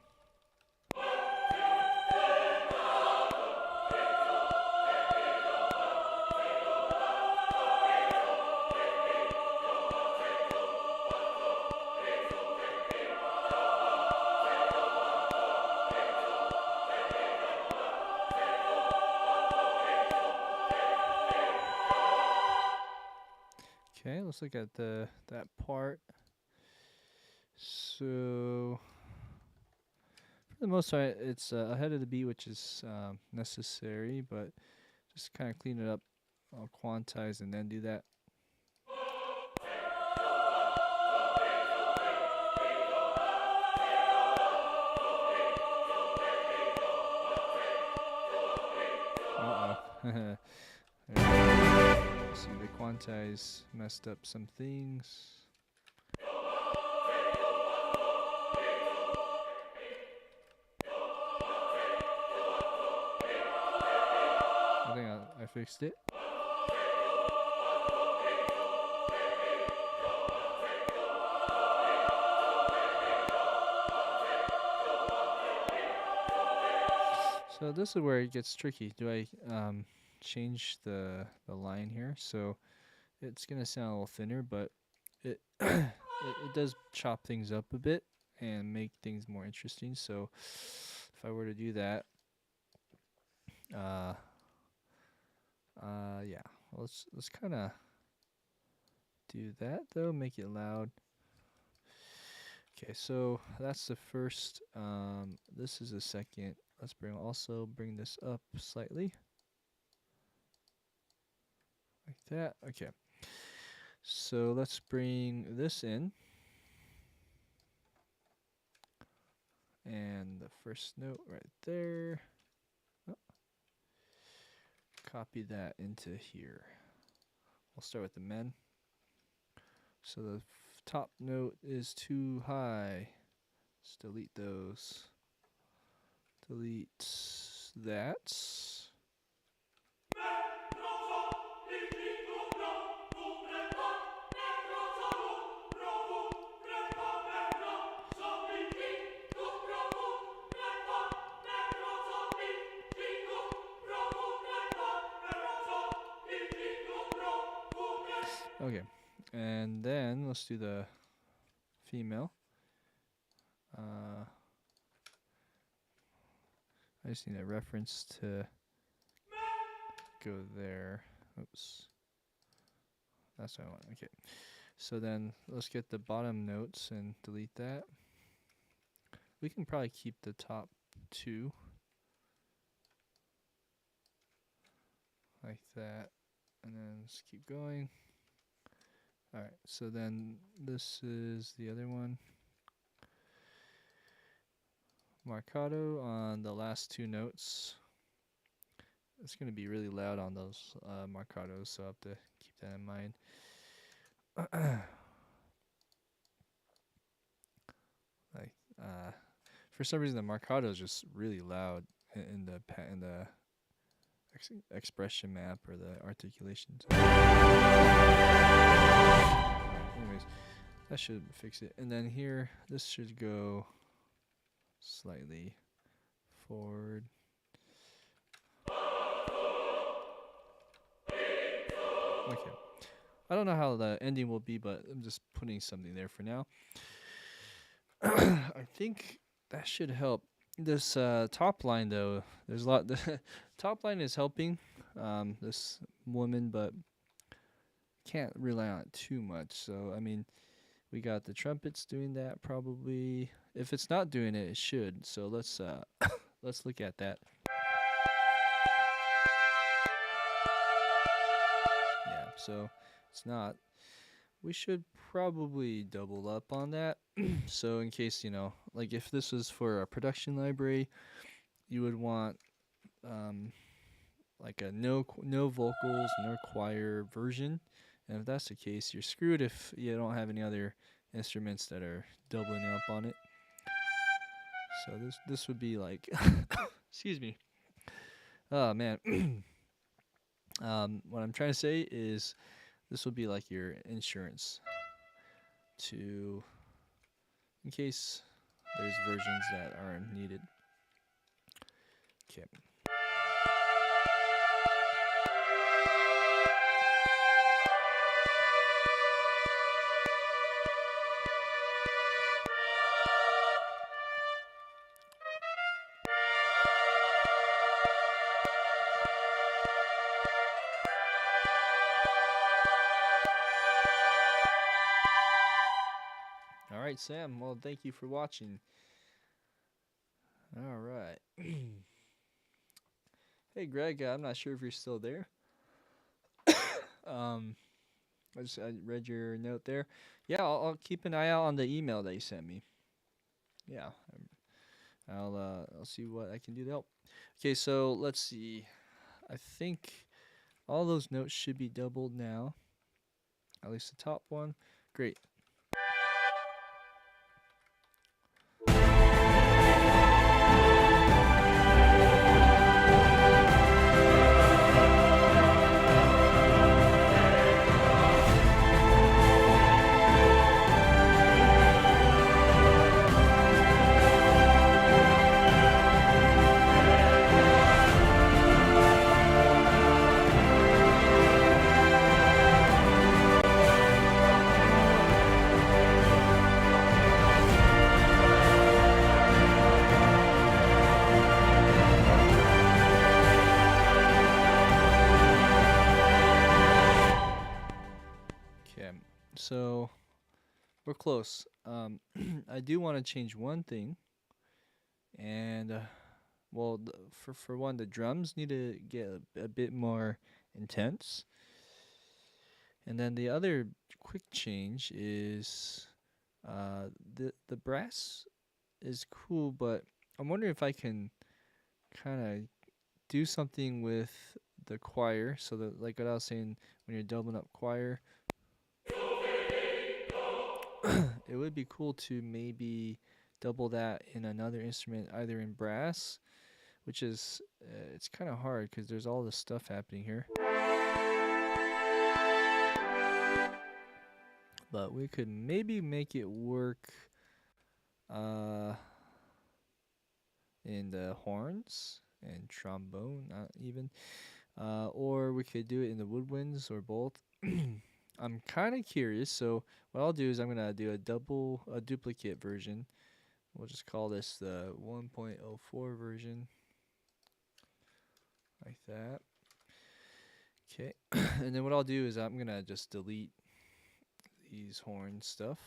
Okay, let's look at that part. So for the most part, it's ahead of the beat, which is necessary, but just kind of clean it up. I'll quantize and then do that. Uh-oh. See, the quantize messed up some things. I think I fixed it. So this is where it gets tricky. Do I change the line here? So it's gonna sound a little thinner, but it it does chop things up a bit and make things more interesting. So if I were to do that, yeah, let's kind of do that though. Make it loud. Okay, so that's the first. This is the second. Let's bring this up slightly, like that. Okay. So let's bring this in. And the first note right there. Oh. Copy that into here. We'll start with the men. So the top note is too high. Let's delete those. Delete that. Okay, and then let's do the female. I just need a reference to go there. Oops. That's what I want. Okay. So then let's get the bottom notes and delete that. We can probably keep the top 2 like that, and then let's keep going. All right, so then this is the other one. Marcato on the last 2 notes. It's going to be really loud on those marcatos, so I have to keep that in mind. Like, for some reason, the marcato is just really loud in the expression map or the articulations. Anyways, that should fix it. And then here, this should go slightly forward. Okay. I don't know how the ending will be, but I'm just putting something there for now. I think that should help. This top line, though, there's a lot. The top line is helping this woman, but can't rely on it too much. So, I mean, we got the trumpets doing that probably. If it's not doing it, it should. So let's let's look at that. Yeah, so it's not. We should probably double up on that. So in case, you know, like if this was for a production library, you would want like a no vocals, no choir version. And if that's the case, you're screwed if you don't have any other instruments that are doubling up on it. So this would be like excuse me. Oh man. What I'm trying to say is this would be like your insurance to in case there's versions that aren't needed. Okay. All right, Sam. Well, thank you for watching. All right. Hey, Greg. I'm not sure if you're still there. I read your note there. Yeah, I'll keep an eye out on the email that you sent me. Yeah, I'll see what I can do to help. Okay, so let's see. I think all those notes should be doubled now. At least the top one. Great. So we're close. I do want to change one thing, and well, for one, the drums need to get a bit more intense, and then the other quick change is the brass is cool, but I'm wondering if I can kind of do something with the choir, so that like what I was saying, when you're doubling up choir. It would be cool to maybe double that in another instrument, either in brass, which is it's kind of hard because there's all this stuff happening here. But we could maybe make it work in the horns and trombone, not even. Or we could do it in the woodwinds or both. I'm kind of curious, so what I'll do is I'm gonna do a duplicate version. We'll just call this the 1.04 version, like that. Okay, and then what I'll do is I'm gonna just delete these horn stuff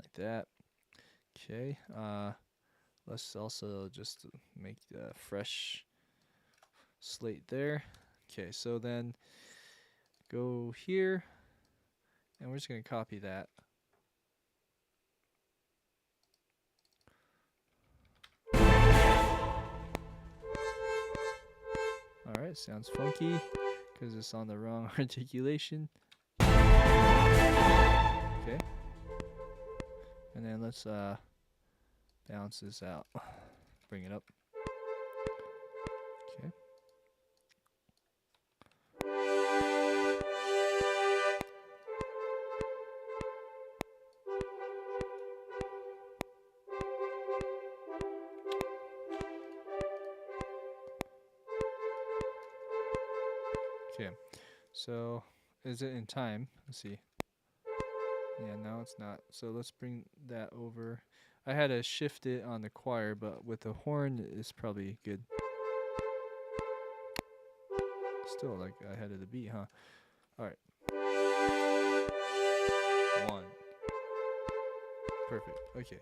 like that. Okay, let's also just make a fresh slate there. Okay, so then go here, and we're just gonna copy that. Alright, sounds funky because it's on the wrong articulation. Okay. And then let's balance this out. Bring it up. Okay. Okay. So is it in time? Let's see. Yeah, now it's not. So let's bring that over. I had to shift it on the choir, but with the horn, it's probably good. Still like ahead of the beat, huh? All right. 1. Perfect. Okay.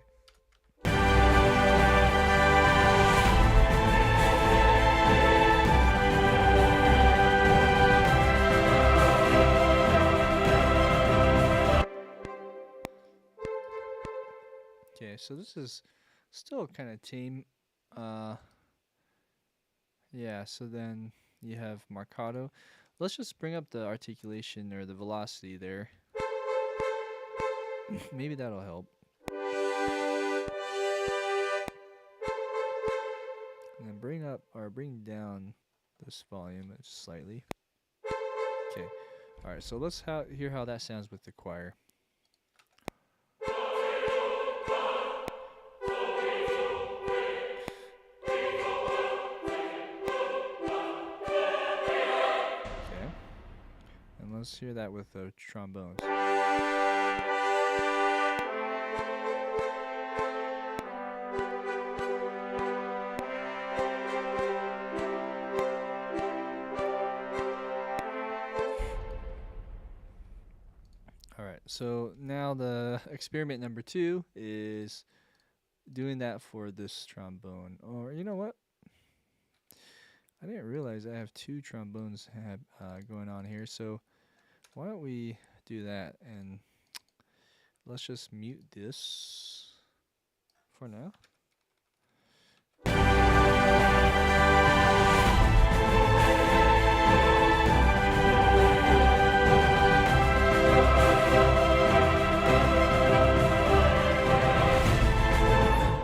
Okay, so this is still kind of tame. Yeah, so then you have marcato. Let's just bring up the articulation or the velocity there. Maybe that'll help. And then bring up or bring down this volume slightly. Okay. All right, so let's hear how that sounds with the choir. Let's hear that with the trombones. Alright, so now the experiment number 2 is doing that for this trombone. Or you know what? I didn't realize I have 2 trombones going on here, so why don't we do that, and let's just mute this for now.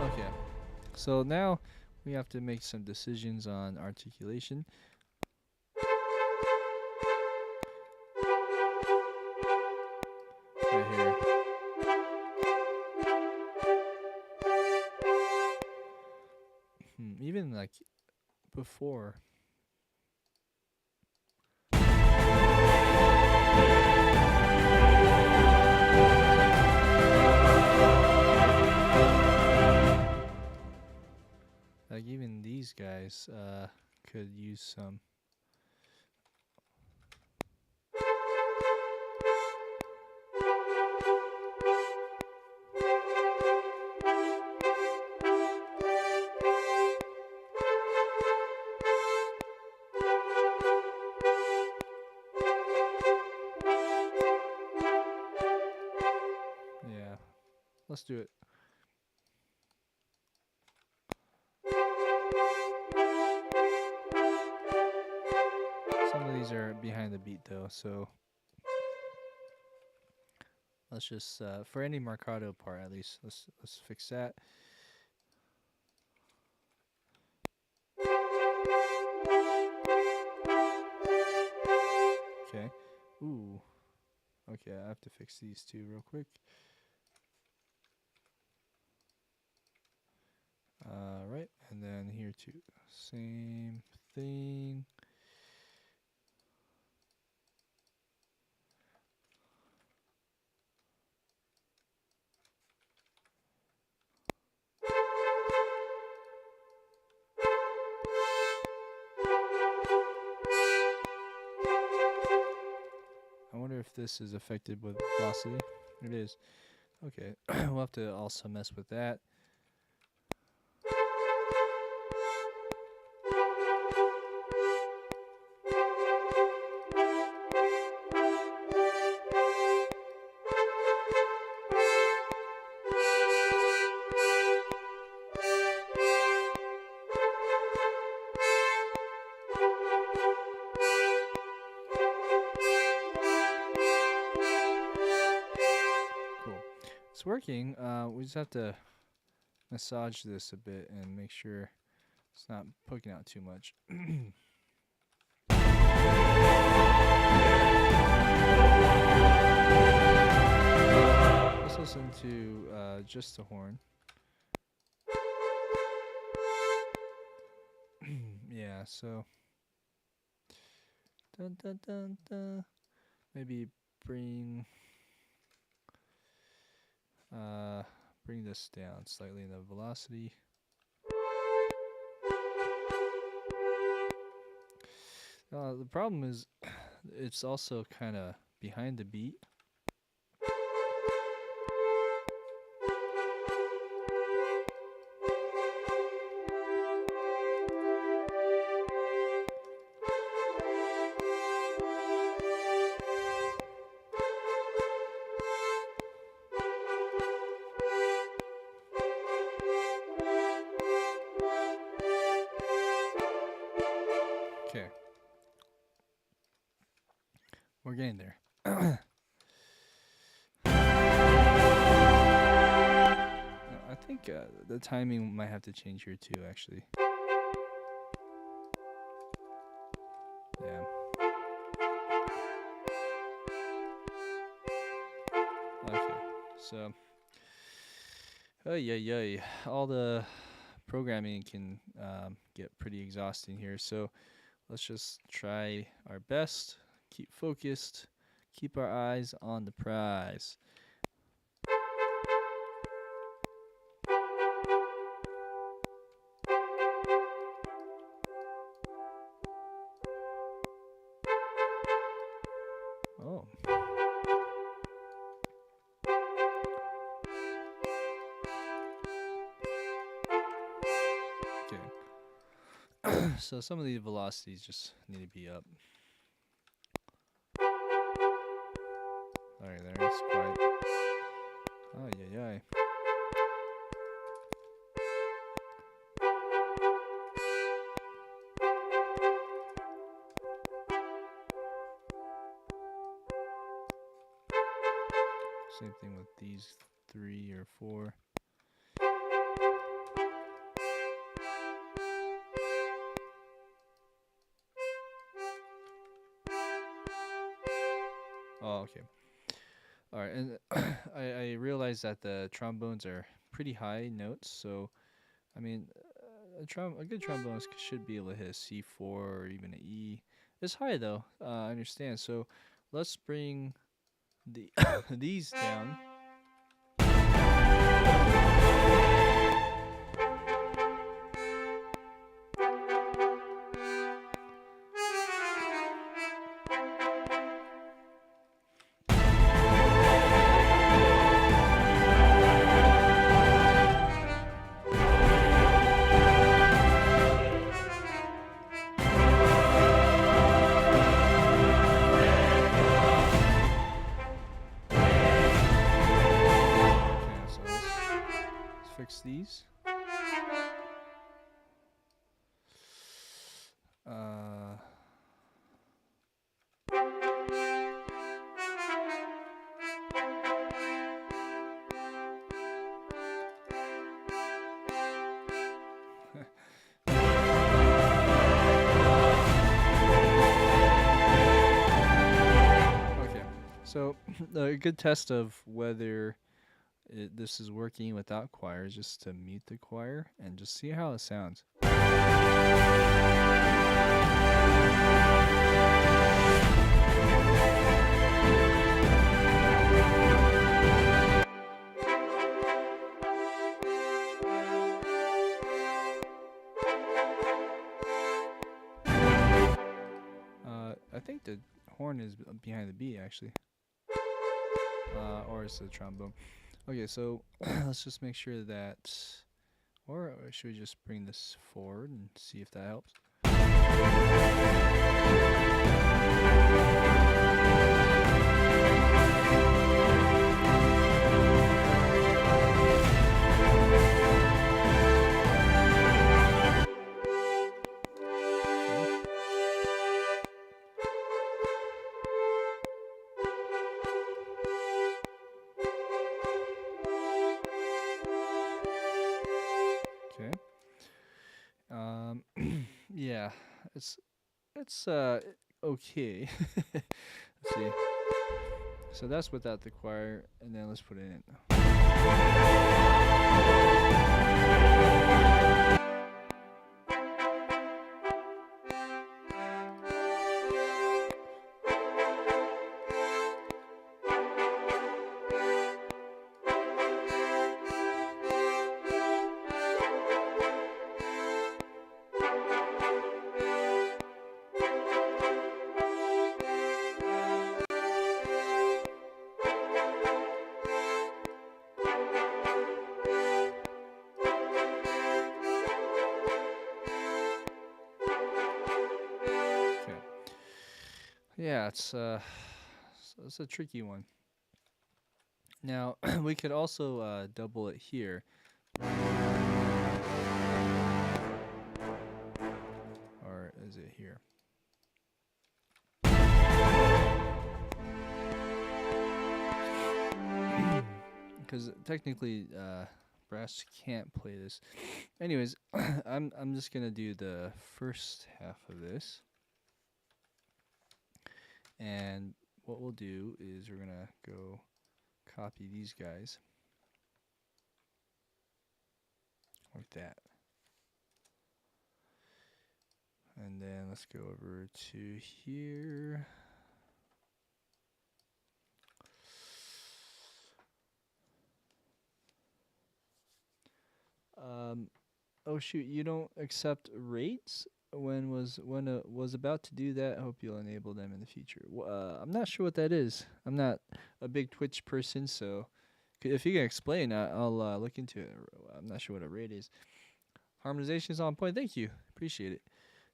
Okay, so now we have to make some decisions on articulation. Right here. Even like before. Like even these guys could use some. Yeah, let's do it. Some of these are behind the beat though, so let's just for any marcato part at least, let's fix that. Okay. Ooh. Okay, I have to fix these 2 real quick. Right, and then here too. Same thing. wonder if this is affected with velocity. It is. Okay, we'll have to also mess with that. It's working. We just have to massage this a bit and make sure it's not poking out too much. Let's listen to just the horn. Yeah, so dun, dun, dun, dun. Maybe bring this down slightly in the velocity. The problem is it's also kind of behind the beat. Okay. We're getting there. I think the timing might have to change here too, actually. Yeah. Okay. So, all the programming can get pretty exhausting here. So let's just try our best. Keep focused. Keep our eyes on the prize. Oh. Okay. So some of these velocities just need to be up. Alright, there it's quiet. Oh, yeah. Same thing with these 3 or 4. Oh, okay. All right, and I realized that the trombones are pretty high notes, so I mean, a good trombone should be able to hit a C4 or even an E. It's high though, I understand. So let's bring the these down. These. Okay, so a good test of whether this is working without choir is just to mute the choir and just see how it sounds. I think the horn is behind the beat, actually. or it's the trombone. Okay, so let's just make sure that, or should we just bring this forward and see if that helps? Okay. Yeah, it's okay. Let's see. So that's without the choir, and then let's put it in. Yeah, it's a tricky one. Now we could also double it here, or is it here? Because technically, brass can't play this. Anyways, I'm just gonna do the first half of this. And what we'll do is we're going to go copy these guys like that. And then let's go over to here. Oh shoot, you don't accept rates? When was about to do that. I hope you'll enable them in the future. I'm not sure what that is. I'm not a big Twitch person, so if you can explain, I'll look into it. I'm not sure what a rate is. Harmonization is on point. Thank you. Appreciate it.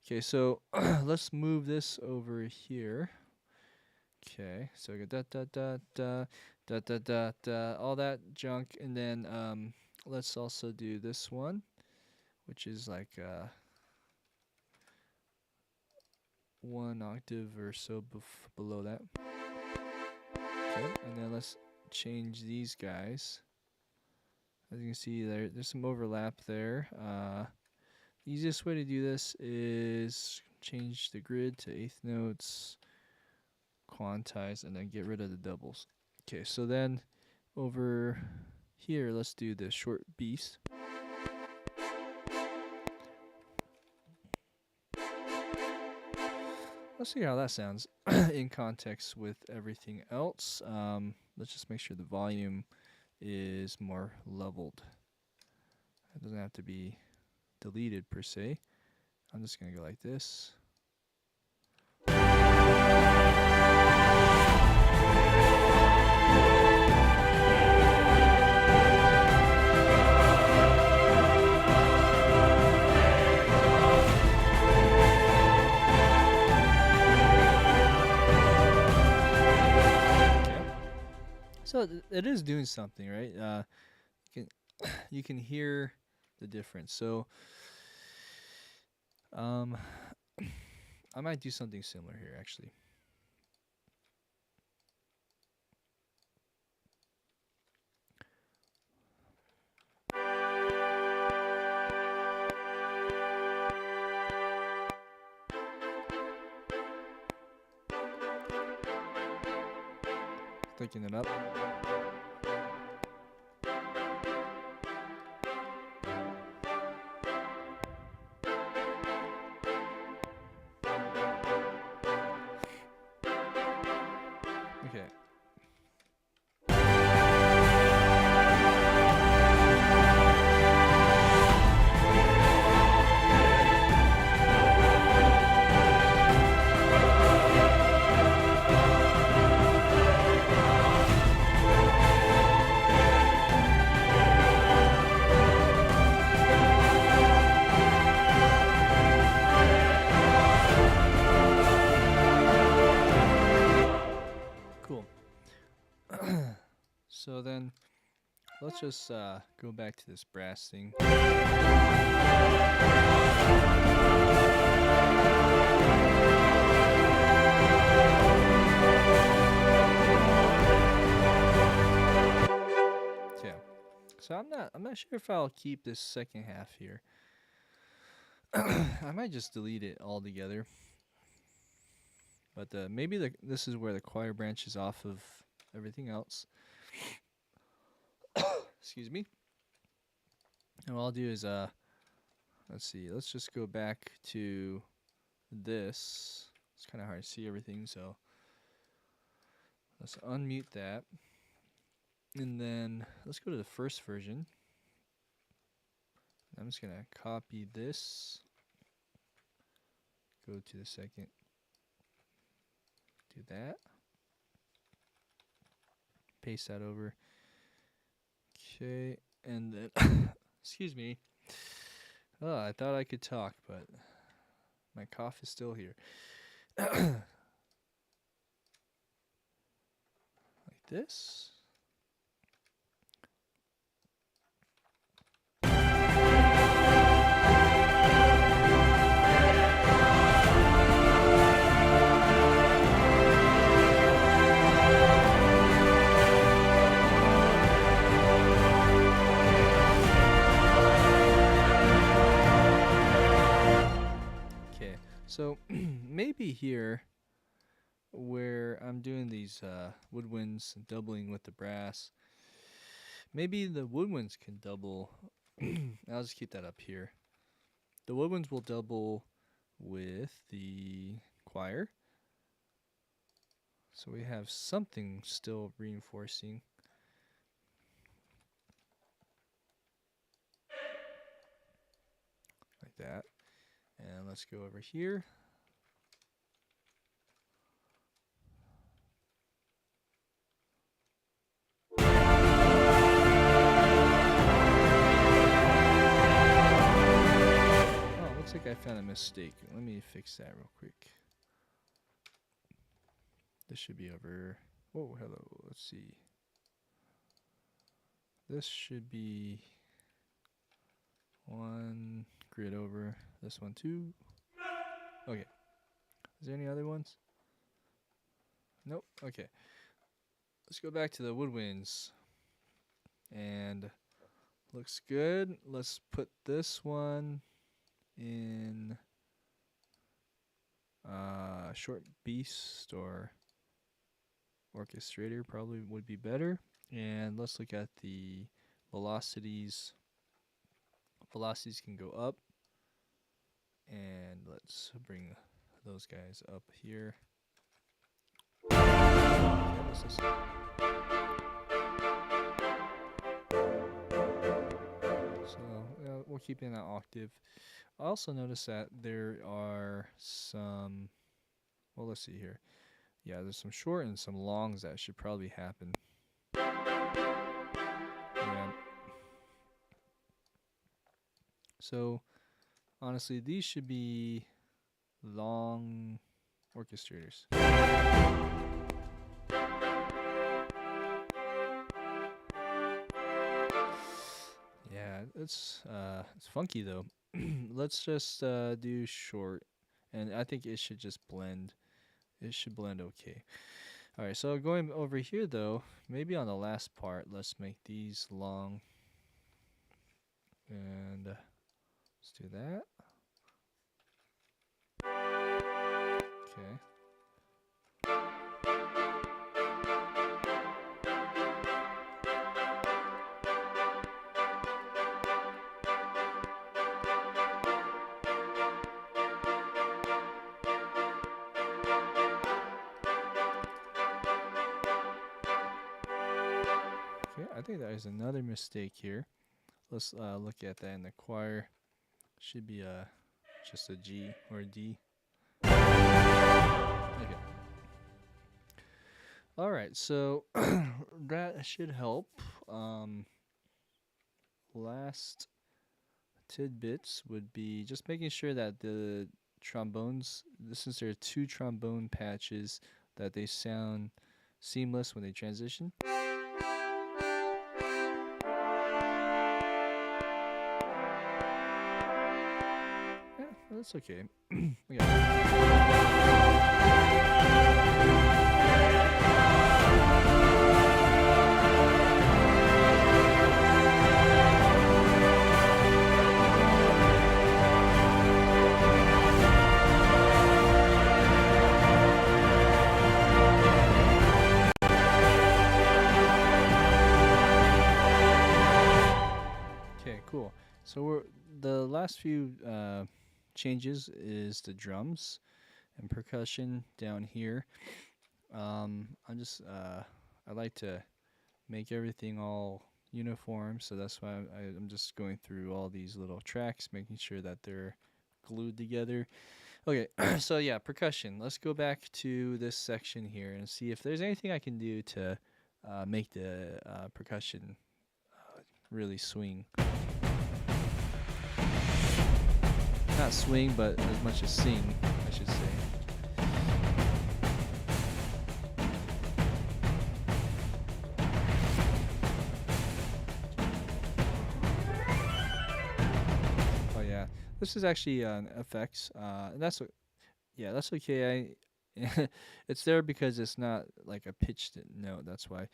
Okay, so let's move this over here. Okay, so we got all that junk, and then let's also do this one, which is like 1 octave or so below that. Okay, and then let's change these guys. As you can see, there's some overlap there. The easiest way to do this is change the grid to eighth notes, quantize, and then get rid of the doubles. Okay, so then over here, let's do the short beast. Let's see how that sounds in context with everything else. Let's just make sure the volume is more leveled. It doesn't have to be deleted per se. I'm just going to go like this. So it is doing something, right? You can hear the difference. So I might do something similar here, actually. Picking it up. Okay. let's just go back to this brass thing. Okay, so I'm not sure if I'll keep this second half here. I might just delete it altogether. But maybe this is where the choir branches off of everything else. Excuse me. And what I'll do is let's see. Let's just go back to this. It's kind of hard to see everything, so let's unmute that. And then let's go to the first version. I'm just gonna copy this. Go to the second. Do that. Paste that over. Okay, and then excuse me. Oh, I thought I could talk, but my cough is still here. Like this. So maybe here where I'm doing these woodwinds doubling with the brass, maybe the woodwinds can double. I'll just keep that up here. The woodwinds will double with the choir. So we have something still reinforcing. Like that. And let's go over here. Oh, looks like I found a mistake. Let me fix that real quick. This should be over. Oh, hello. Let's see. This should be one grid over. This one too. Okay. Is there any other ones? Nope. Okay. Let's go back to the woodwinds. And looks good. Let's put this one in short beast or orchestrator probably would be better. And let's look at the velocities. Velocities can go up. And let's bring those guys up here. So we'll keep in that octave. I also noticed that there are some, well, let's see here. Yeah, there's some short and some longs that should probably happen. Yeah. So honestly, these should be long orchestrators. Yeah, it's funky though. Let's just do short, and I think it should just blend. It should blend okay. All right, so going over here though, maybe on the last part, let's make these long, and let's do that. Okay. Okay, I think there's another mistake here. Let's look at that in the choir. Should be just a G or a D. Okay. All right, so that should help. Last tidbits would be just making sure that the trombones, since there are two trombone patches, that they sound seamless when they transition. that's okay. We got okay, cool. So the last few changes is the drums and percussion down here. I like to make everything all uniform, so that's why I'm just going through all these little tracks, making sure that they're glued together. Okay, so yeah, percussion. Let's go back to this section here and see if there's anything I can do to make the percussion really swing. Not swing, but as much as sing, I should say. Oh yeah, this is actually on effects. That's that's okay. It's there because it's not like a pitched note. That's why.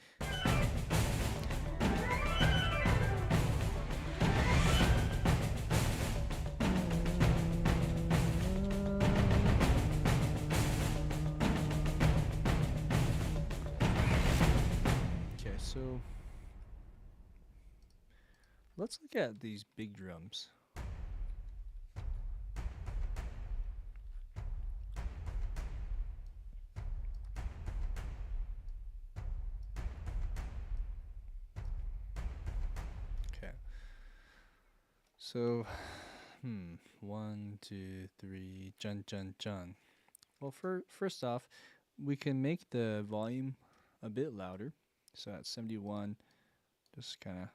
So let's look at these big drums. Okay. So, 1, 2, 3, jun jun jun. Well, first off, we can make the volume a bit louder. So at 71, just kind of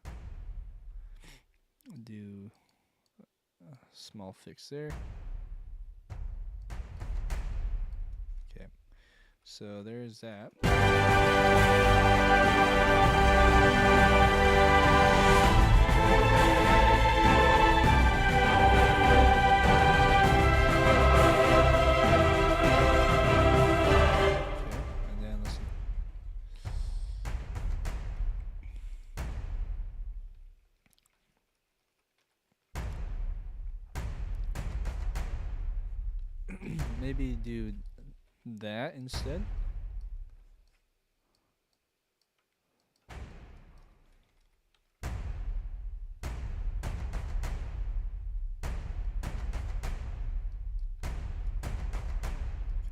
do a small fix there. Okay, so there's that. Maybe do that instead.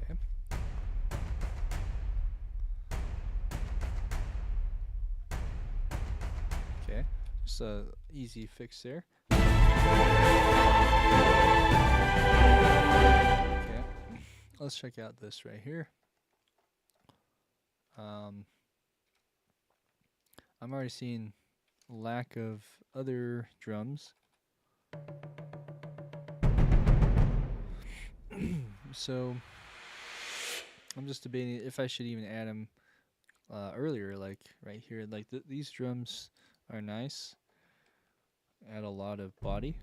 Okay. Okay, just a easy fix there. Let's check out this right here. I'm already seeing lack of other drums. So I'm just debating if I should even add them earlier, like right here. Like these drums are nice. Add a lot of body.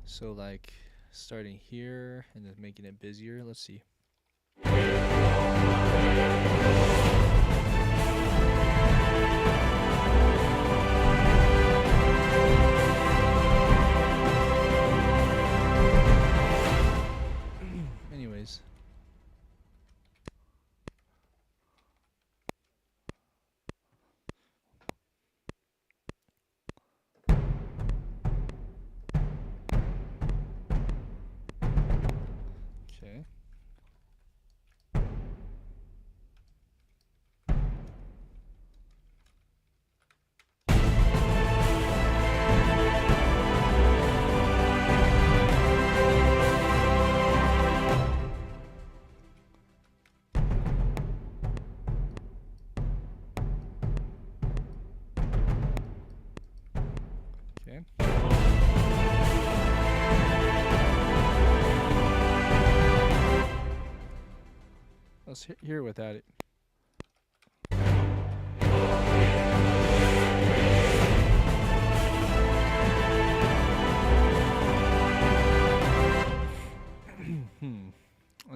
So like starting here and then making it busier. Let's see. Anyways. Okay. Okay. Let's hear it without it.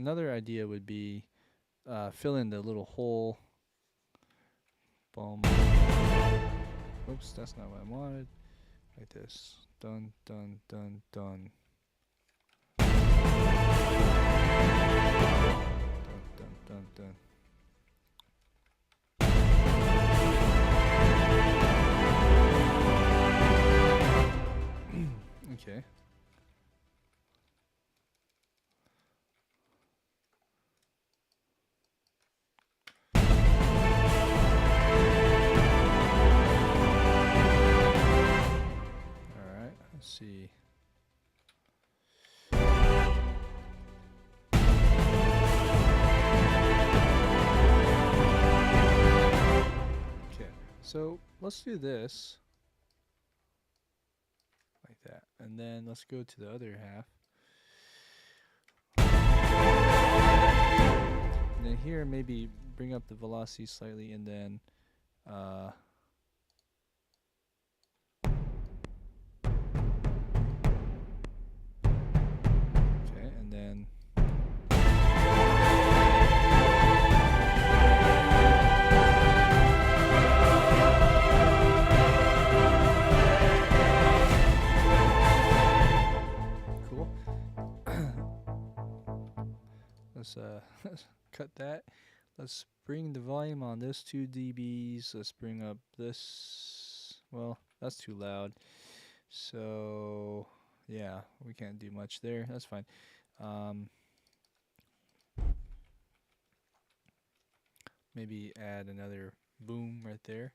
another idea would be fill in the little hole. Boom. Oops, that's not what I wanted. Like this. Dun, dun, dun, dun. Dun, dun, dun, dun. Okay. Alright, let's see. Okay, so let's do this. Like that. And then let's go to the other half. And then here, maybe bring up the velocity slightly, and then okay, and then cool. Let's cut that. Let's bring the volume on this 2 dBs. Let's bring up this. Well, that's too loud. So yeah, we can't do much there. That's fine. Maybe add another boom right there.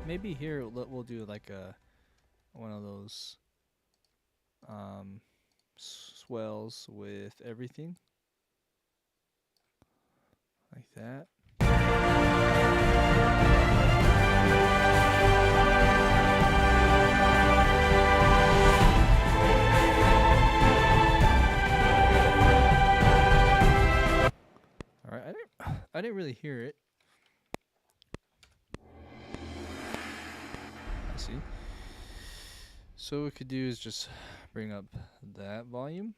Maybe here we'll do like one of those swells with everything. Like that. Alright, I didn't really hear it. I see. So what we could do is just bring up that volume.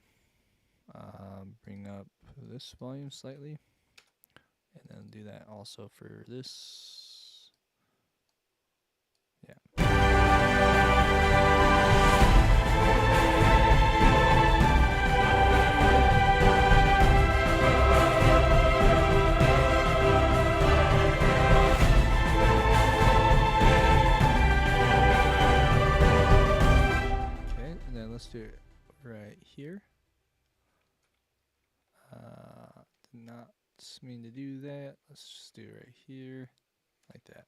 Bring up this volume slightly. And then do that also for this. Yeah. Okay, and then let's do it right here. Did not mean to do that. Let's just do it right here, like that.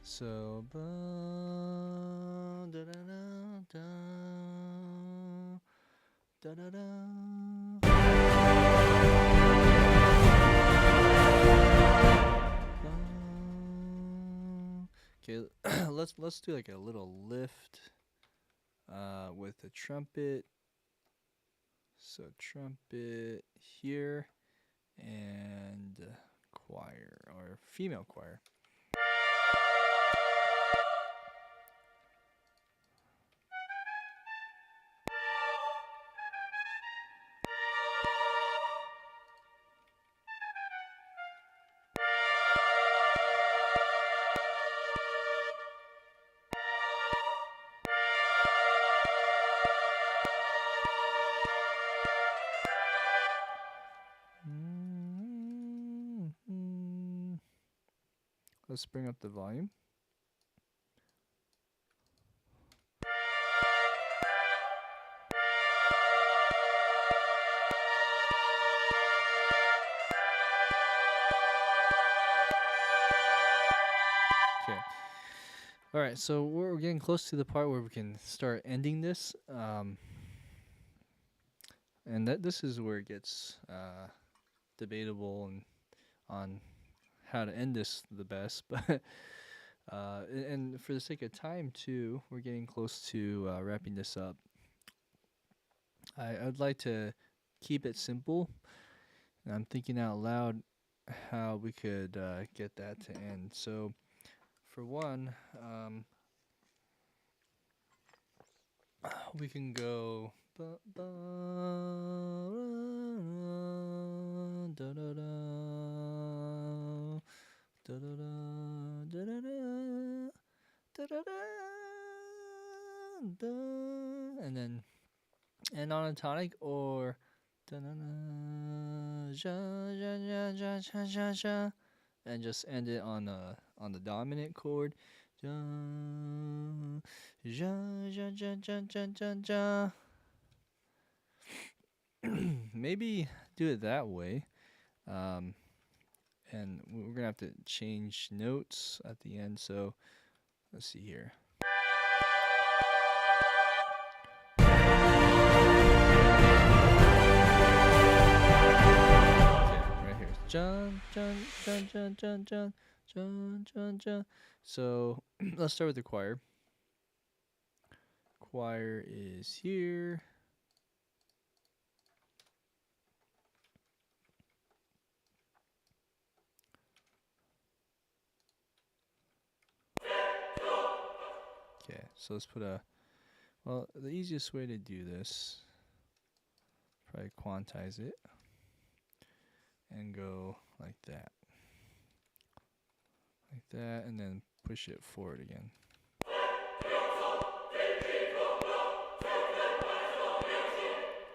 So, da da da da da da. Okay, let's do like a little lift with the trumpet. So trumpet here and choir or female choir. Let's bring up the volume. Okay. All right, so we're getting close to the part where we can start ending this. And this is where it gets debatable and on how to end this the best. But and for the sake of time too, we're getting close to wrapping this up. I'd like to keep it simple. And I'm thinking out loud how we could get that to end. So, for one, we can go. And then end on a tonic, or and just end it on the dominant chord. Maybe do it that way. And we're gonna have to change notes at the end. So let's see here. Jun, jun, jun, jun, jun, jun, jun, jun, jun. So let's start with the choir. Choir is here. Okay, so let's put the easiest way to do this, probably quantize it and go like that, and then push it forward again.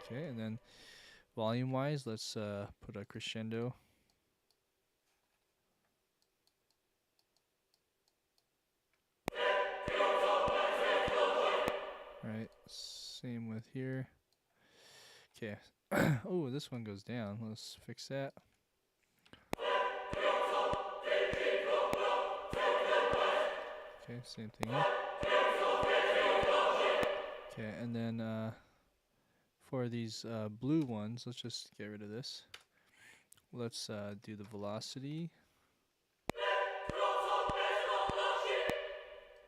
Okay, and then volume wise, let's put a crescendo. Alright, same with here. Okay. Oh, this one goes down. Let's fix that. Okay, same thing here. Okay, and then for these blue ones, let's just get rid of this. Let's do the velocity.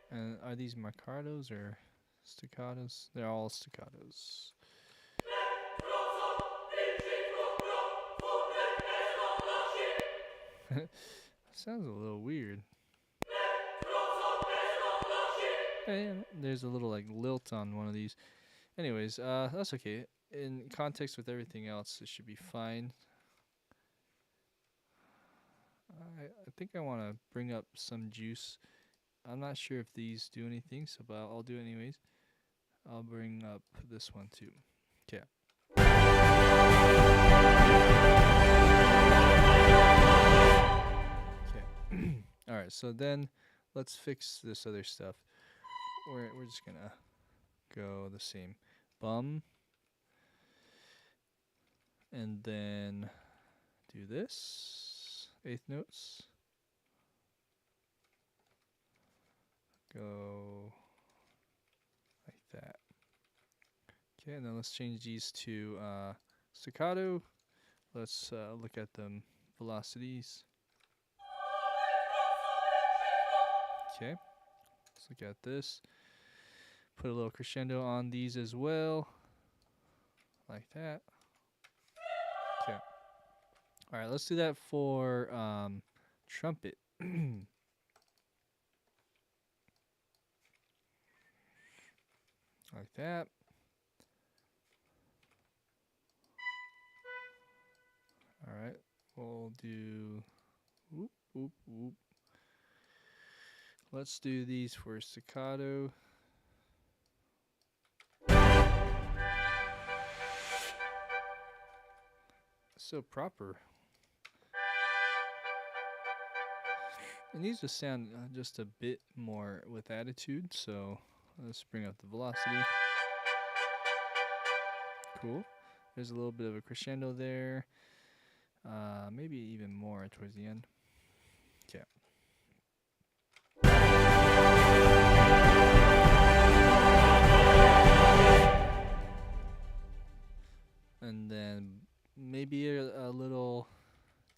And are these marcatos or staccatos? They're all staccatos. Sounds a little weird. Hey, there's a little like lilt on one of these. Anyways, that's okay. In context with everything else, it should be fine. I think I want to bring up some juice. I'm not sure if these do anything, so but I'll do it anyways. I'll bring up this one too. Okay. Okay. All right. So then, let's fix this other stuff. We're just gonna go the same bum, and then do this 8th notes. Go like that. Okay, and then let's change these to staccato. Let's look at the velocities. Okay, let's look at this. Put a little crescendo on these as well, like that. Okay. All right, let's do that for trumpet. Like that. All right, we'll do whoop, whoop, whoop. Let's do these for staccato. So proper. It needs to sound just a bit more with attitude, so let's bring up the velocity. Cool. There's a little bit of a crescendo there. Maybe even more towards the end. Okay.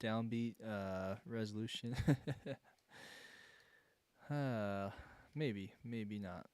downbeat resolution. Maybe not.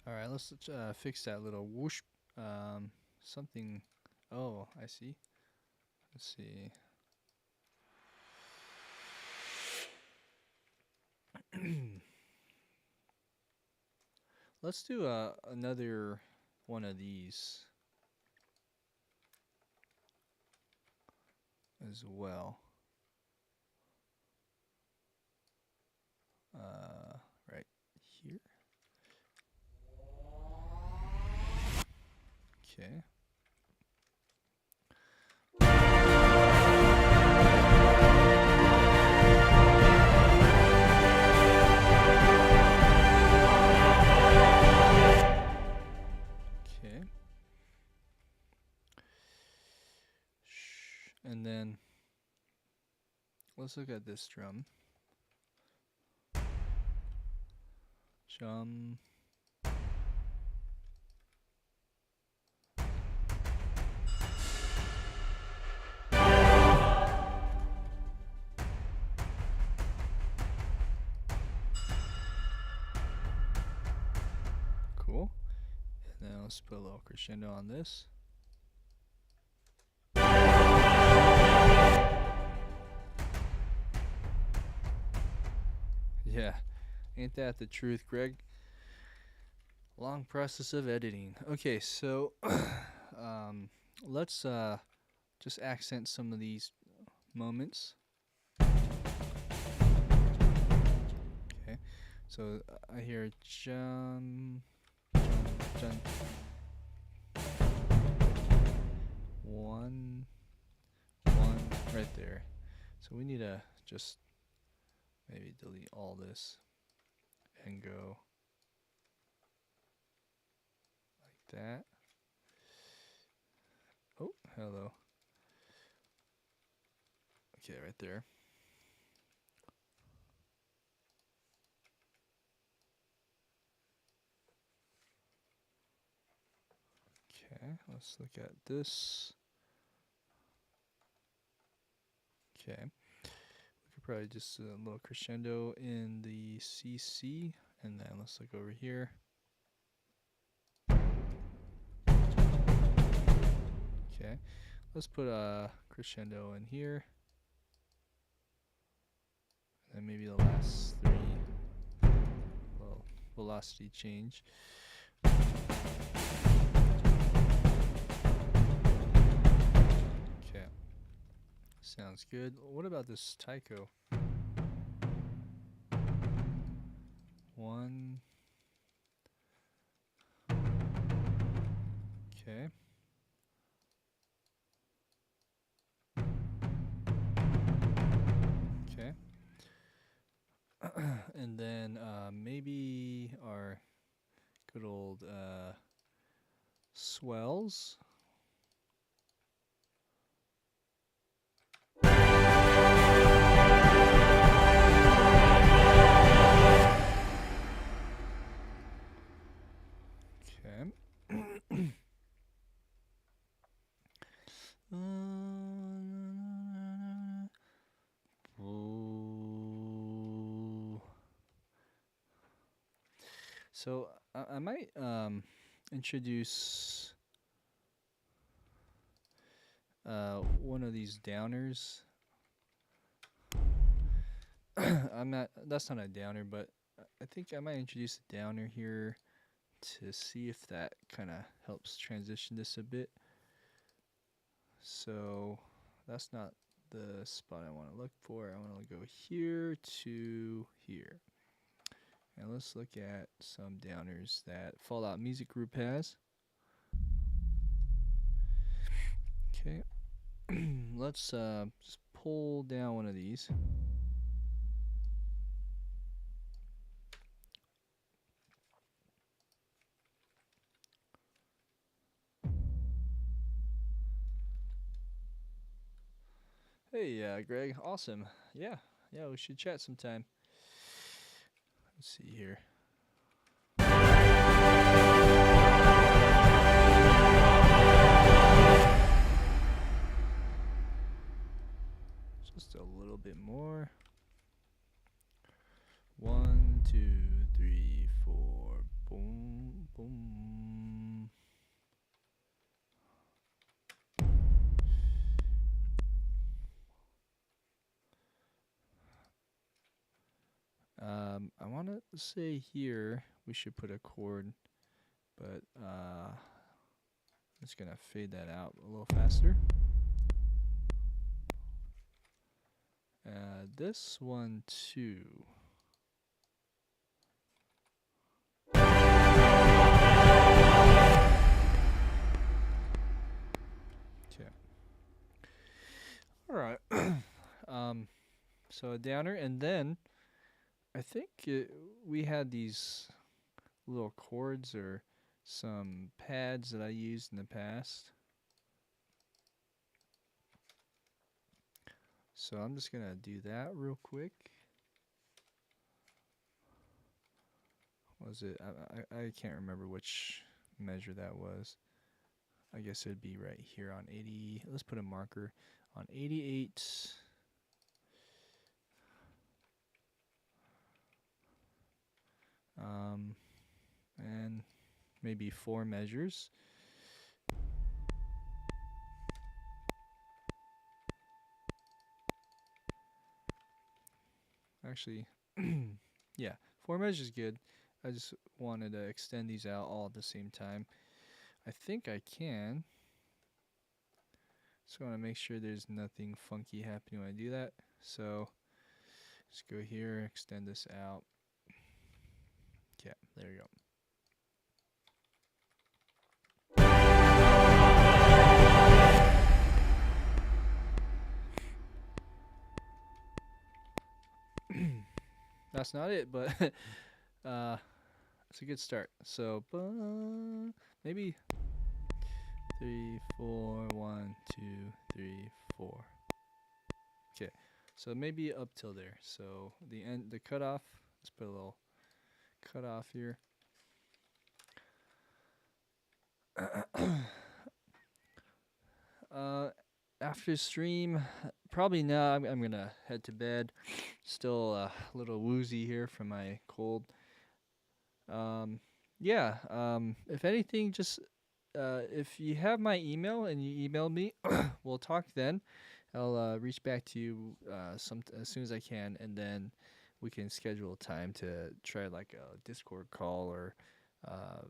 Alright, let's fix that little whoosh. Something. Oh, I see. Let's see. Let's do another one of these as well. Right here. Okay. Okay. And then let's look at this drum. Jump. Cool. And then let's put a little crescendo on this. Yeah, ain't that the truth, Greg? Long process of editing. Okay, so let's just accent some of these moments. Okay, so I hear jump, jump, jump. One, right there. So we need to just maybe delete all this and go like that. Oh, hello. Okay, right there. Okay, let's look at this. Okay, we could probably just a little crescendo in the CC, and then let's look over here. Okay, let's put a crescendo in here, and then maybe the last three, well, velocity change. Okay, sounds good. What about this taiko? One. Okay. Okay. And then maybe our good old swells. Okay. So I might introduce one of these downers. That's not a downer, but I think I might introduce a downer here to see if that kind of helps transition this a bit. So that's not the spot I want to look for. I want to go here to here. And let's look at some downers that Fallout Music Group has. Okay. Let's just pull down one of these. Hey, Greg. Awesome. Yeah, we should chat sometime. Let's see here. Just a little bit more. 1, 2, 3, 4. Boom, boom. I want to say here we should put a chord, but I'm just gonna fade that out a little faster. This one too. Okay. All right. So a downer, and then I think we had these little chords or some pads that I used in the past. So I'm just gonna do that real quick. Was it? I can't remember which measure that was. I guess it'd be right here on 80. Let's put a marker on 88. And maybe 4 measures. Actually, yeah, 4 measures is good. I just wanted to extend these out all at the same time. I think I can. Just want to make sure there's nothing funky happening when I do that. So just go here, extend this out. Okay, there you go. That's not it, but it's a good start. So maybe 3, 4, 1, 2, 3, 4. Okay, so maybe up till there. So the end, the cutoff. Let's put a little cutoff here. After stream, probably now I'm gonna head to bed. Still a little woozy here from my cold. Yeah. If anything, just if you have my email and you email me, we'll talk then. I'll reach back to you as soon as I can, and then we can schedule a time to try like a Discord call or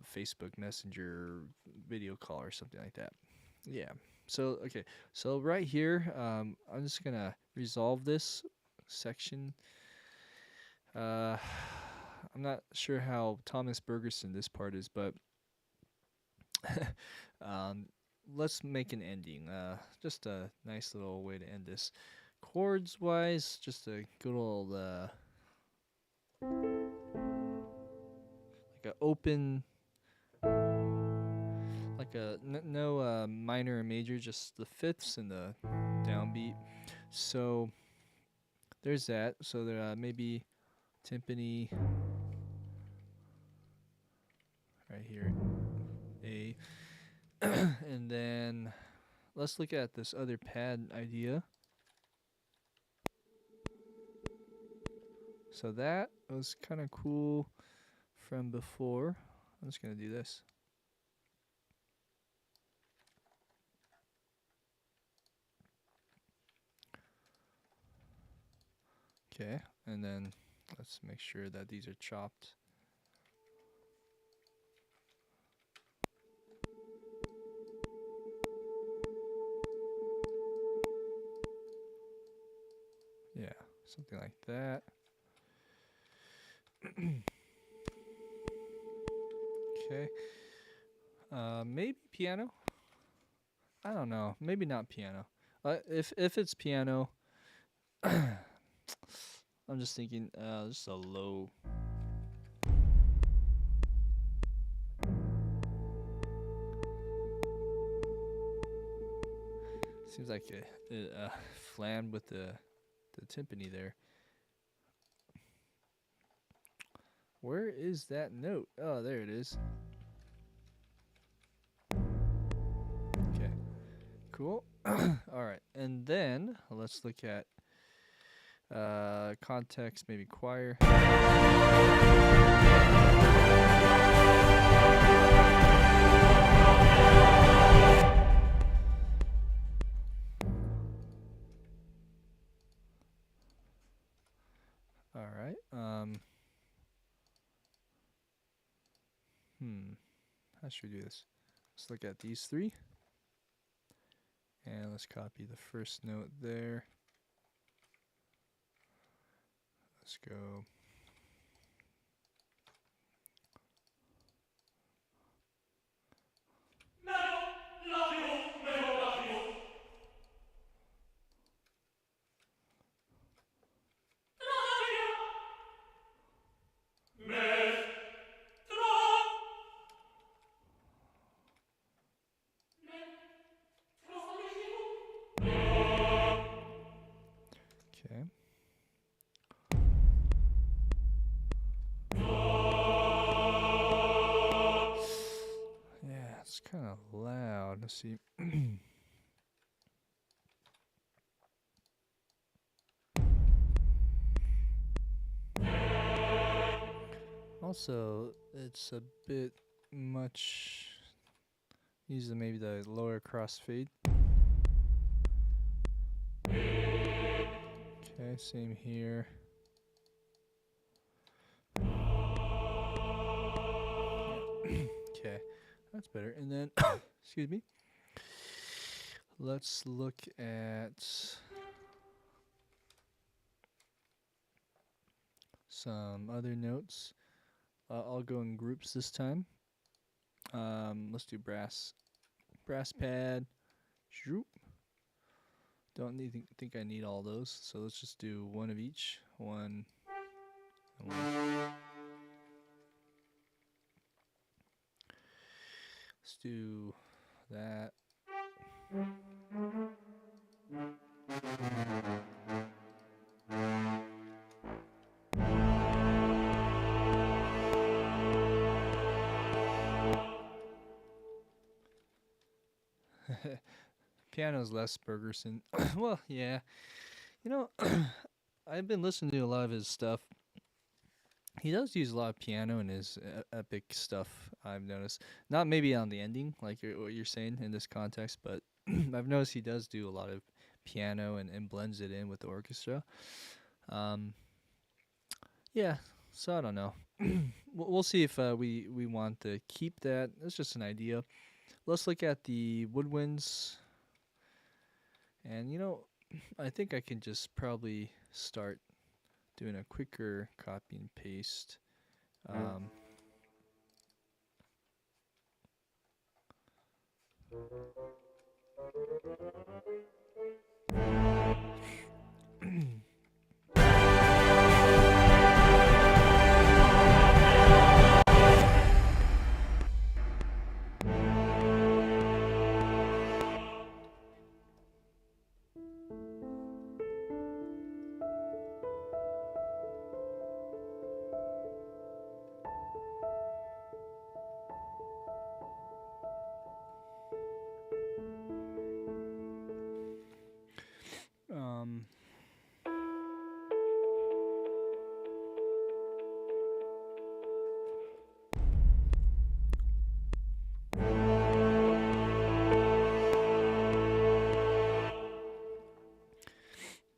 Facebook Messenger video call or something like that. Yeah. So okay. So right here, I'm just gonna resolve this section. I'm not sure how Thomas Bergersen this part is, but let's make an ending. Just a nice little way to end this. Chords wise, just a good old like a open, like a no minor or major, just the fifths and the downbeat. So there's that. So there maybe timpani right here, A, and then let's look at this other pad idea. So that was kind of cool from before. I'm just going to do this. Okay, and then let's make sure that these are chopped. Yeah, something like that. Okay. Maybe piano. I don't know. Maybe not piano. If it's piano, I'm just thinking just a low. Seems like a flam with the timpani there. Where is that note? Oh, there it is. Okay, cool. All right, and then let's look at context, maybe choir. All right. How should we do this? Let's look at these three. And let's copy the first note there. Let's go. Okay. Yeah, it's kind of loud. Let's see. Also, it's a bit much. Use maybe the lower crossfade. Okay, same here. Okay, that's better. And then, excuse me. Let's look at some other notes. I'll go in groups this time. Let's do brass pad. Shoop. Don't think I need all those, so let's just do one of each. One and one. Let's do that. Piano's less Bergersen. Well, yeah. You know, I've been listening to a lot of his stuff. He does use a lot of piano in his epic stuff, I've noticed. Not maybe on the ending, like what you're saying in this context, but I've noticed he does do a lot of piano and blends it in with the orchestra. Yeah, so I don't know. We'll see if we want to keep that. That's just an idea. Let's look at the Woodwinds. And, I think I can just probably start doing a quicker copy and paste.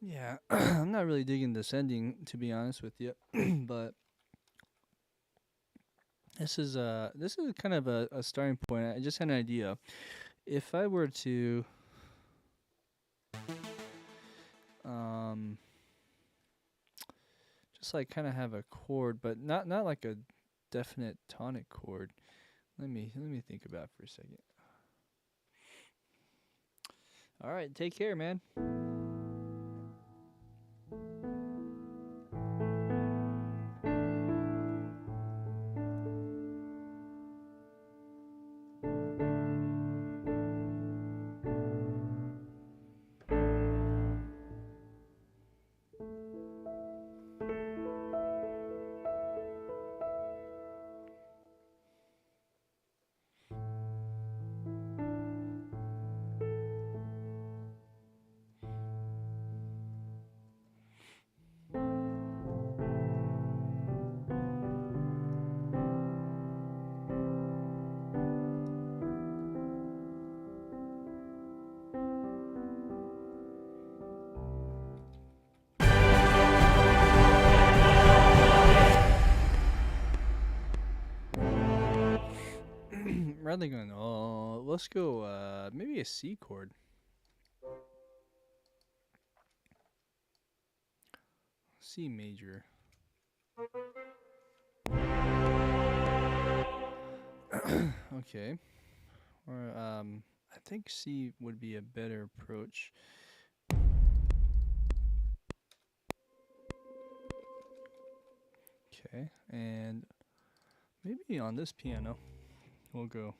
Yeah, I'm not really digging this ending, to be honest with you, but this is kind of a starting point. I just had an idea. If I were to just like kind of have a chord, but not like a definite tonic chord. Let me think about it for a second. All right, take care, man. Rather than let's go maybe a C chord. C major. Okay. Or I think C would be a better approach. Okay, and maybe on this piano we'll go.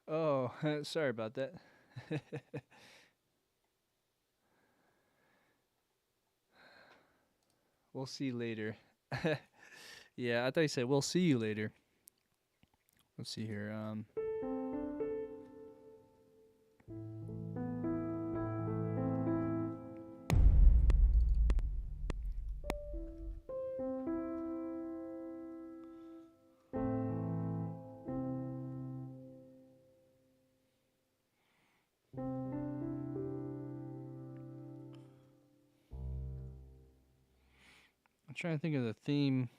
Oh, sorry about that. We'll see you later. Yeah, I thought you said we'll see you later. Let's see here. I'm trying to think of the theme.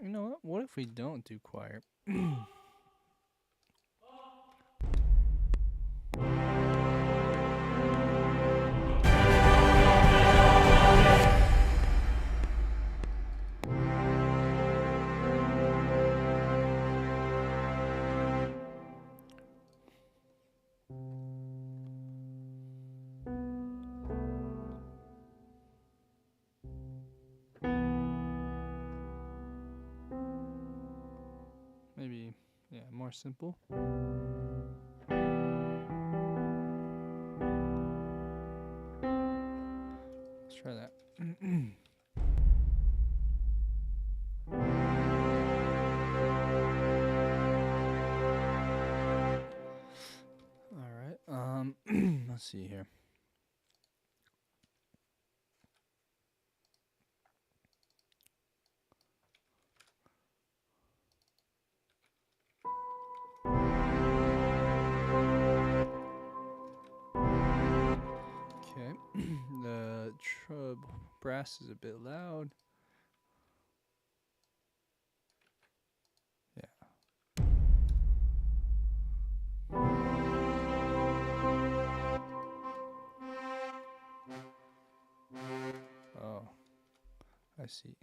You know what? What if we don't do choir? Maybe, yeah, more simple. Let's try that. All right. Let's see here. Okay. The brass is a bit loud. I see.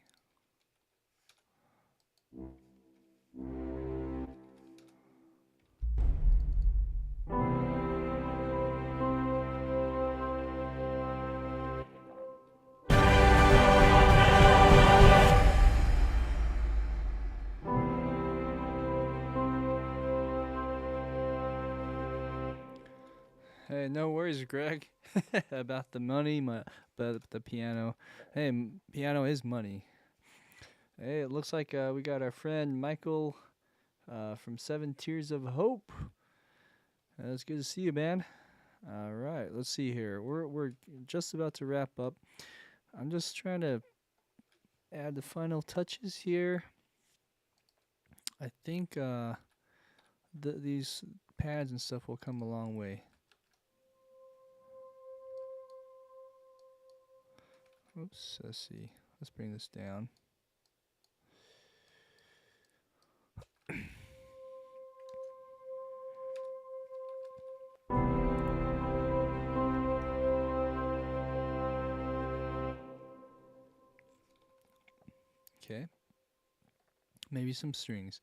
Hey, no worries, Greg, about the money, but the piano. Hey, piano is money. Hey, it looks like we got our friend Michael from Seven Tears of Hope. It's good to see you, man. All right, let's see here. We're just about to wrap up. I'm just trying to add the final touches here. I think these pads and stuff will come a long way. Oops, let's see. Let's bring this down. Okay. Maybe some strings.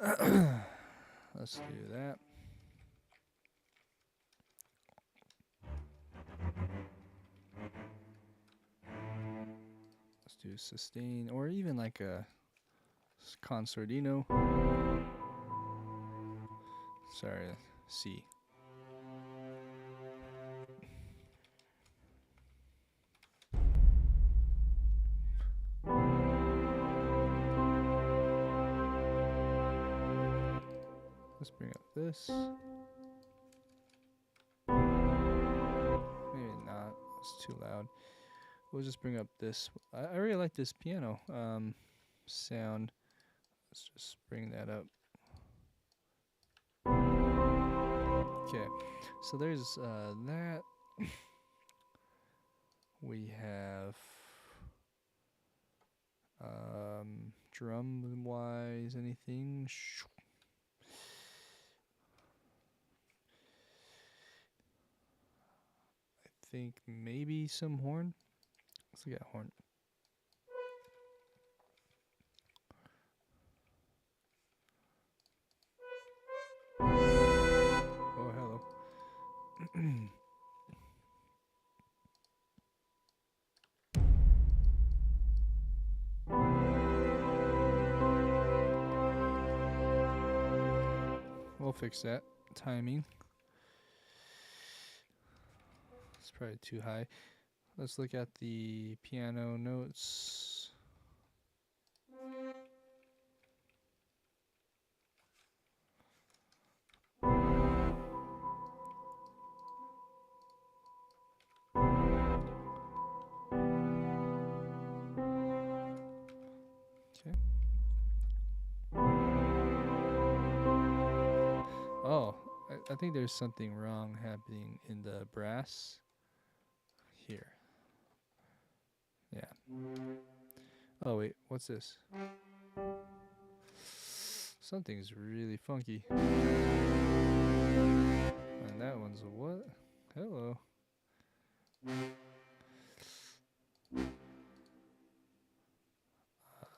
Let's do that. Let's do sustain, or even like a concertino. Sorry, C. Let's bring up this. Maybe not. It's too loud. We'll just bring up this. I really like this piano sound. Let's just bring that up. Okay, so there's that. We have drum wise anything. I think maybe some horn. Let's look at horn. Oh, hello. We'll fix that. Timing. It's probably too high. Let's look at the piano notes. Okay. Oh, I think there's something wrong happening in the brass here. Yeah. Oh, wait, what's this? Something's really funky. And that one's a what? Hello.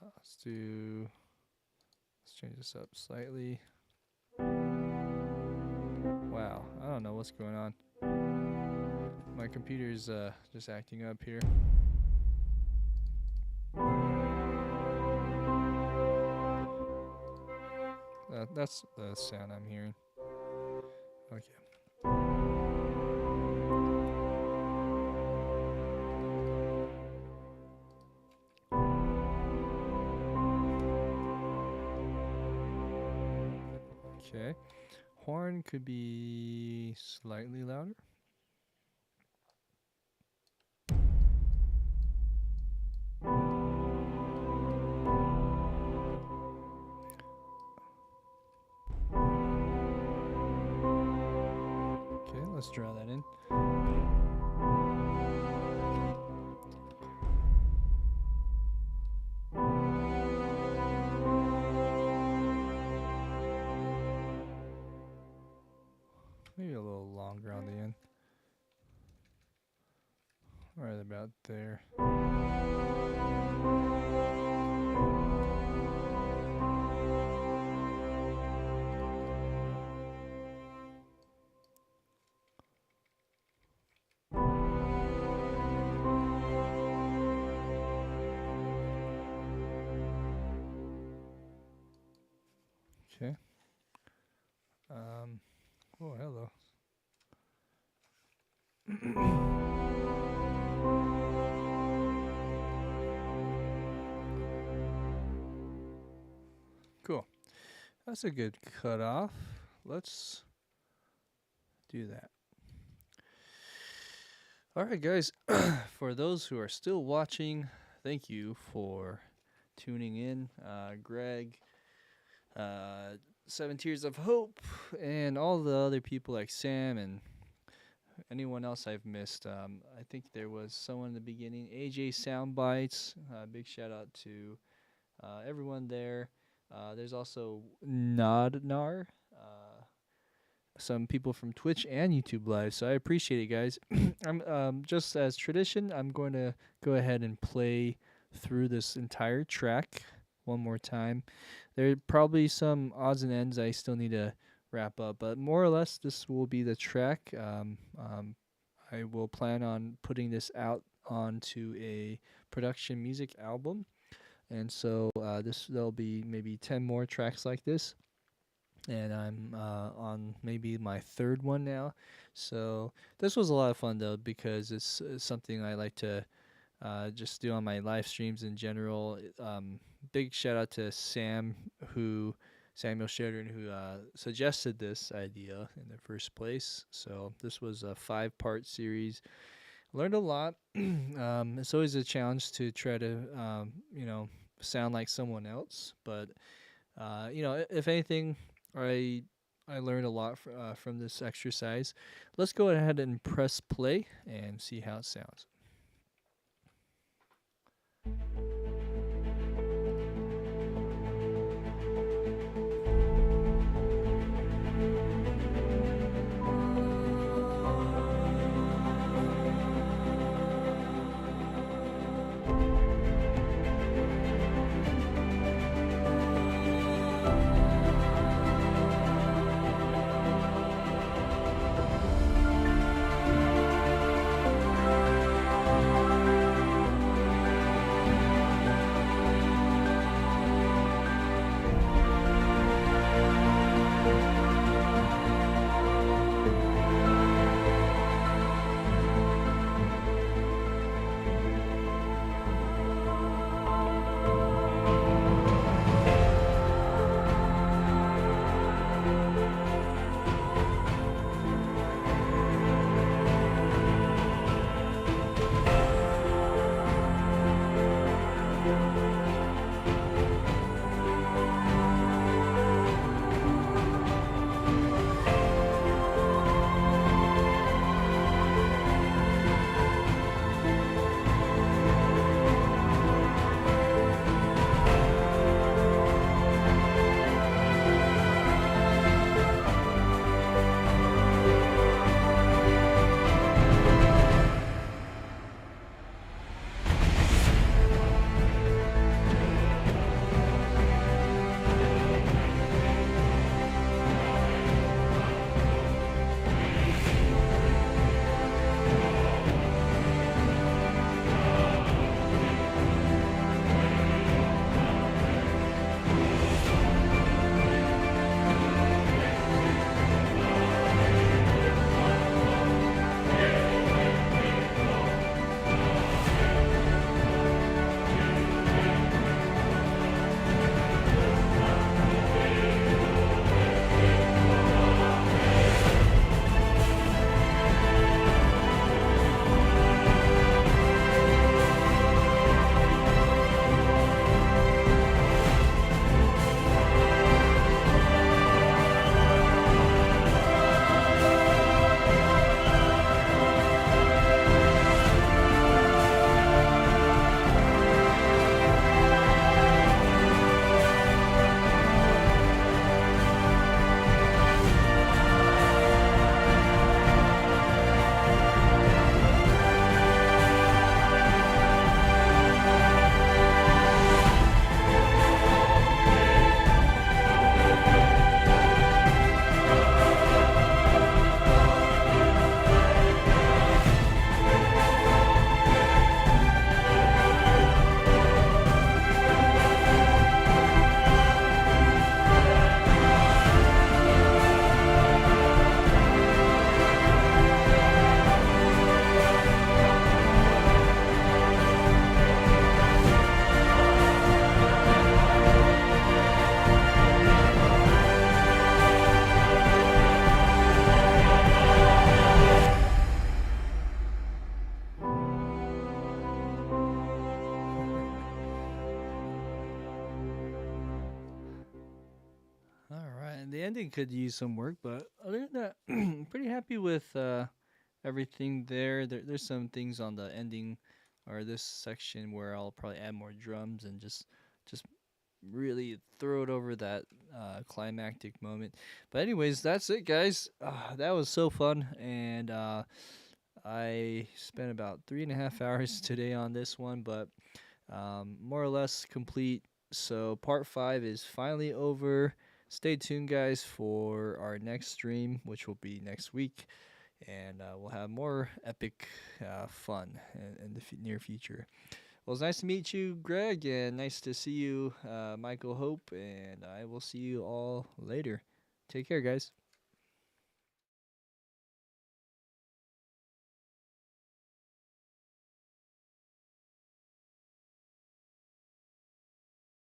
Let's change this up slightly. Wow, I don't know what's going on. My computer's just acting up here. That's the sound I'm hearing. Okay. Okay. Horn could be slightly louder. Okay, let's draw that in. Maybe a little longer on the end. Right about there. Okay. Oh, hello. Cool. That's a good cutoff. Let's do that. All right, guys. For those who are still watching, thank you for tuning in. Greg, 7 Tears of Hope, and all the other people like Sam and anyone else I've missed. I think there was someone in the beginning, AJ Soundbites. Big shout out to everyone there. There's also Nodnar, some people from Twitch and YouTube Live. So I appreciate it, guys. I'm just as tradition, I'm going to go ahead and play through this entire track one more time. There are probably some odds and ends I still need to wrap up, but more or less this will be the track. I will plan on putting this out onto a production music album, and so there'll be maybe 10 more tracks like this, and I'm on maybe my third one now. So this was a lot of fun though, because it's something I like to just do on my live streams in general. Big shout out to Samuel Sheridan, who suggested this idea in the first place. So this was a 5-part series. Learned a lot. It's always a challenge to try to sound like someone else, but if anything, I learned a lot from this exercise. Let's go ahead and press play and see how it sounds. ending could use some work, but other than that, I'm pretty happy with everything there. There's some things on the ending or this section where I'll probably add more drums and just really throw it over that climactic moment. But anyways, that's it, guys. That was so fun, and I spent about 3.5 hours today on this one, but more or less complete. So part 5 is finally over. Stay tuned, guys, for our next stream, which will be next week, and we'll have more epic fun in the near future. Well, it's nice to meet you, Greg, and nice to see you, Michael Hope, and I will see you all later. Take care, guys.